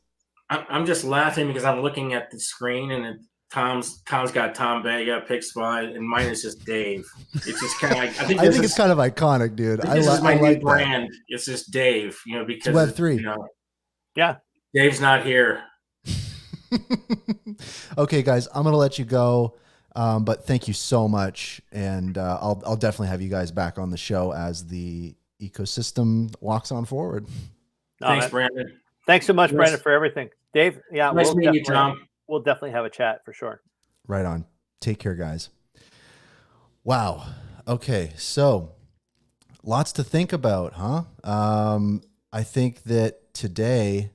I'm just laughing because I'm looking at the screen, and Tom's got Tom Bay, got PixFi, and mine is just Dave. It's just kind of like, I think it's kind of iconic, dude. This is my new brand. It's just Dave, because it's Web3. Dave's not here. Okay, guys, I'm gonna let you go. But thank you so much, and I'll definitely have you guys back on the show as the ecosystem walks on forward. Thanks, Brandon. Thanks so much, Brandon, for everything. Dave, nice meeting you, Tom. We'll definitely have a chat for sure. Right on. Take care, guys. Wow. Okay, so lots to think about, huh? I think that today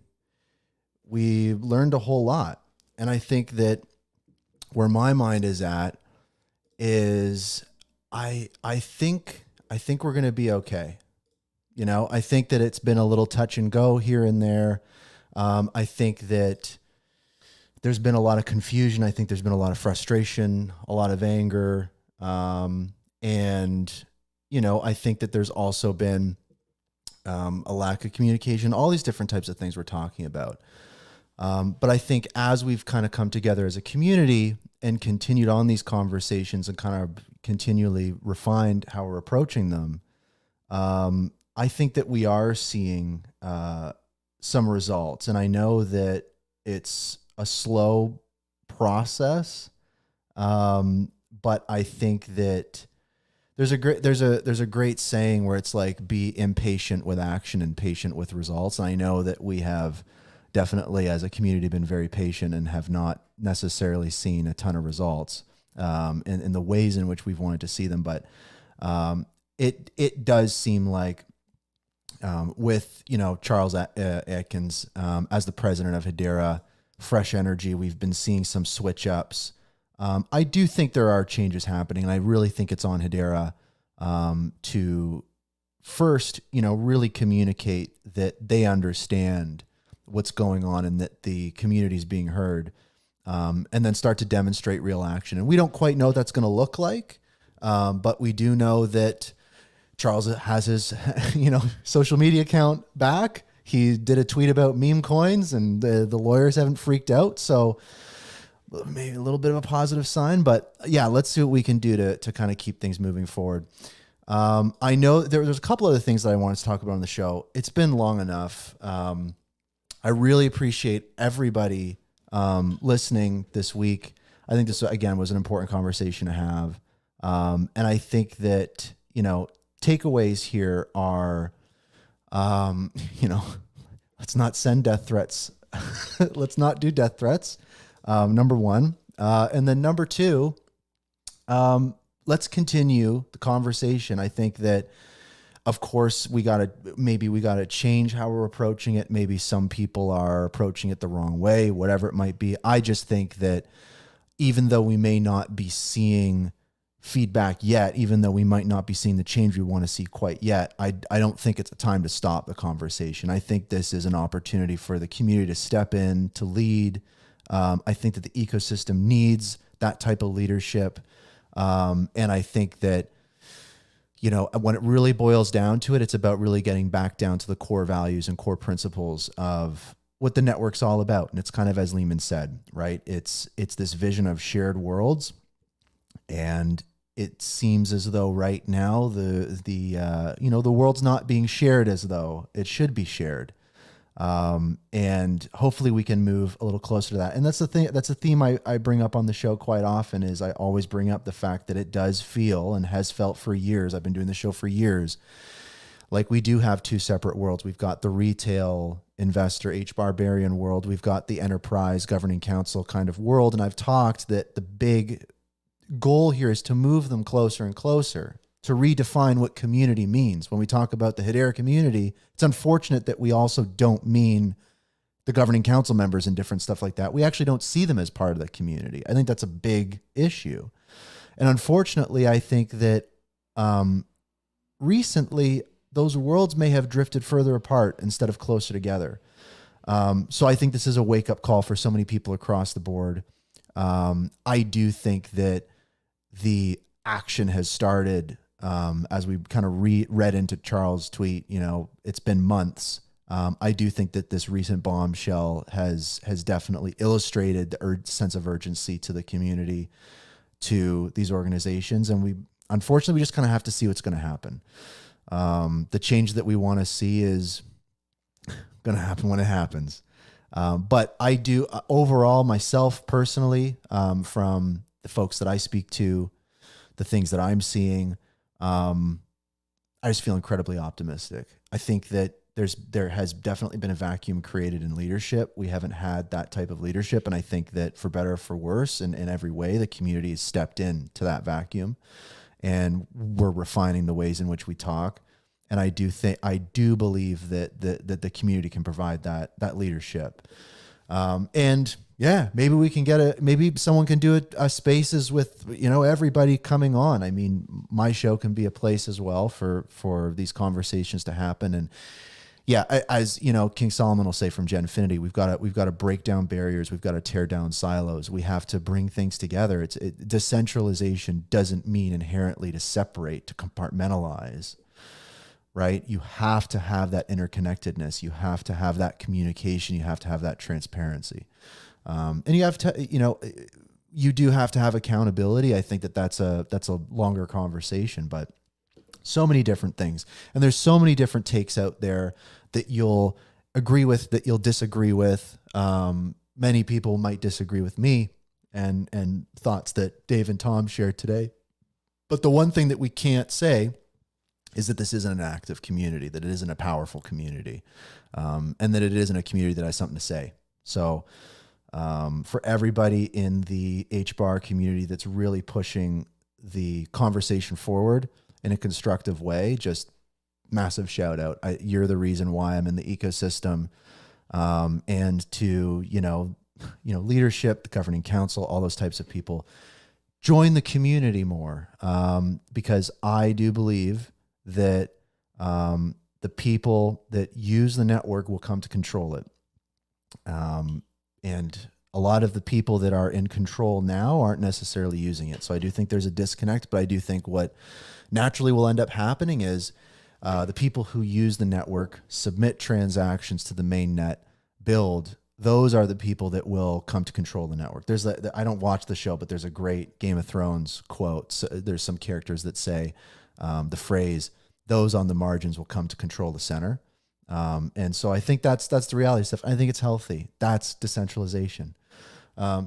we learned a whole lot, and I think that where my mind is at is I think we're going to be okay. I think that it's been a little touch and go here and there. I think that there's been a lot of confusion. I think there's been a lot of frustration, a lot of anger. And, I think that there's also been a lack of communication, all these different types of things we're talking about. But I think as we've kind of come together as a community and continued on these conversations and kind of continually refined how we're approaching them, I think that we are seeing some results. And I know that it's a slow process, but I think that there's a great saying where it's like, be impatient with action and patient with results. And I know that we have definitely as a community been very patient and have not necessarily seen a ton of results in the ways in which we've wanted to see them. But it does seem like with, Charles Atkins as the president of Hedera, fresh energy, we've been seeing some switch ups. I do think there are changes happening, and I really think it's on Hedera to first, really communicate that they understand what's going on and that the community is being heard, and then start to demonstrate real action. And we don't quite know what that's going to look like, but we do know that Charles has his, social media account back. He did a tweet about meme coins, and the lawyers haven't freaked out. So maybe a little bit of a positive sign, but yeah, let's see what we can do to kind of keep things moving forward. I know there's a couple other things that I wanted to talk about on the show. It's been long enough. I really appreciate everybody listening this week. I think this, again, was an important conversation to have. And I think that, takeaways here are, let's not send death threats. Let's not do death threats. Number one. And then number two, let's continue the conversation. I think that, of course, we got to change how we're approaching it. Maybe some people are approaching it the wrong way, whatever it might be. I just think that even though we may not be seeing feedback yet, even though we might not be seeing the change we want to see quite yet, I don't think it's a time to stop the conversation. I think this is an opportunity for the community to step in, to lead. I think that the ecosystem needs that type of leadership. And I think that, when it really boils down to it, it's about really getting back down to the core values and core principles of what the network's all about. And it's kind of, as Lehman said, right? It's this vision of shared worlds. And it seems as though right now the world's not being shared as though it should be shared. And hopefully we can move a little closer to that. And that's the thing, that's a theme I bring up on the show quite often, is I always bring up the fact that it does feel, and has felt for years, I've been doing the show for years, like we do have two separate worlds. We've got the retail investor HBAR world. We've got the enterprise governing council kind of world. And I've talked that the big goal here is to move them closer and closer, to redefine what community means. When we talk about the Hedera community, it's unfortunate that we also don't mean the governing council members and different stuff like that. We actually don't see them as part of the community. I think that's a big issue. And unfortunately, I think that recently those worlds may have drifted further apart instead of closer together. So I think this is a wake-up call for so many people across the board. I do think that the action has started. As we kind of read into Charles' tweet, it's been months. I do think that this recent bombshell has definitely illustrated the sense of urgency to the community, to these organizations. And unfortunately, we just kind of have to see what's going to happen. The change that we want to see is going to happen when it happens. But I do overall, myself personally, from the folks that I speak to, the things that I'm seeing, I just feel incredibly optimistic. I think that there has definitely been a vacuum created in leadership. We haven't had that type of leadership. And I think that for better or for worse, in every way, the community has stepped into that vacuum, and we're refining the ways in which we talk. And I do believe that the community can provide that leadership. And yeah, maybe we can maybe someone can do a spaces with, everybody coming on. I mean, my show can be a place as well for these conversations to happen. And yeah, as King Solomon will say from Genfinity, we've got to break down barriers. We've got to tear down silos. We have to bring things together. Decentralization doesn't mean inherently to separate, to compartmentalize. Right? You have to have that interconnectedness. You have to have that communication. You have to have that transparency. And you have to, you do have to have accountability. I think that's a longer conversation, but so many different things. And there's so many different takes out there that you'll agree with, that you'll disagree with. Many people might disagree with me and thoughts that Dave and Tom shared today. But the one thing that we can't say is that this isn't an active community, that it isn't a powerful community, and that it isn't a community that has something to say. So for everybody in the HBAR community that's really pushing the conversation forward in a constructive way, just massive shout out. You're the reason why I'm in the ecosystem, and to, leadership, the governing council, all those types of people, join the community more, because I do believe that the people that use the network will come to control it. And a lot of the people that are in control now aren't necessarily using it. So I do think there's a disconnect, but I do think what naturally will end up happening is the people who use the network, submit transactions to the main net, build, those are the people that will come to control the network. I don't watch the show, but there's a great Game of Thrones quote. So there's some characters that say the phrase, those on the margins will come to control the center. And so I think that's the reality stuff. I think it's healthy. That's decentralization.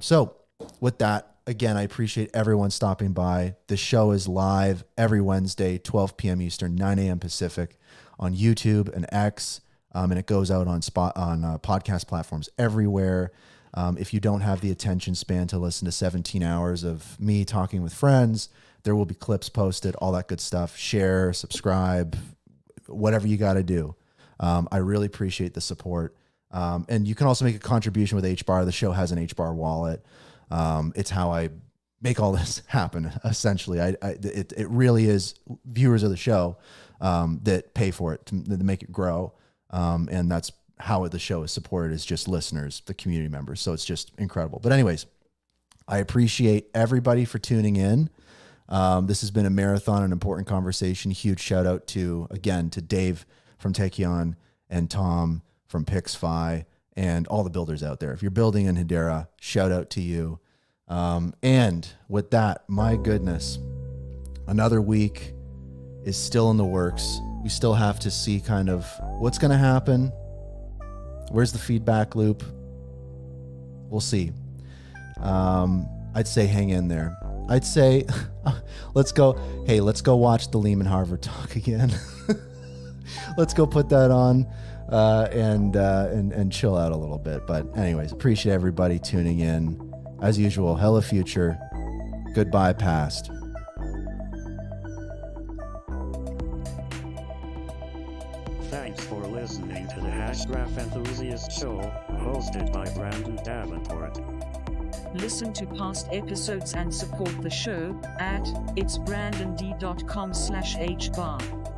So with that, again, I appreciate everyone stopping by. The show is live every Wednesday, 12 p.m. Eastern, 9 a.m. Pacific on YouTube and X. And it goes out on podcast platforms everywhere. If you don't have the attention span to listen to 17 hours of me talking with friends, there will be clips posted, all that good stuff. Share, subscribe, whatever you got to do. I really appreciate the support. And you can also make a contribution with HBAR. The show has an HBAR wallet. It's how I make all this happen, essentially. It really is viewers of the show that pay for it to make it grow. And that's how the show is supported, is just listeners, the community members. So it's just incredible. But anyways, I appreciate everybody for tuning in. This has been a marathon, an important conversation. Huge shout out to Dave from Taekion and Tom from PixFi and all the builders out there. If you're building in Hedera, shout out to you. And with that, my goodness, another week is still in the works. We still have to see kind of what's going to happen. Where's the feedback loop? We'll see. I'd say hang in there. I'd say let's go watch the Lehman Harvard talk again. Let's go put that on and chill out a little bit. But anyways, appreciate everybody tuning in. As usual, hella future, goodbye past. Thanks for listening to the Hashgraph Enthusiast Show, hosted by Brandon Davenport. Listen to past episodes and support the show at itsbrandond.com/hbar.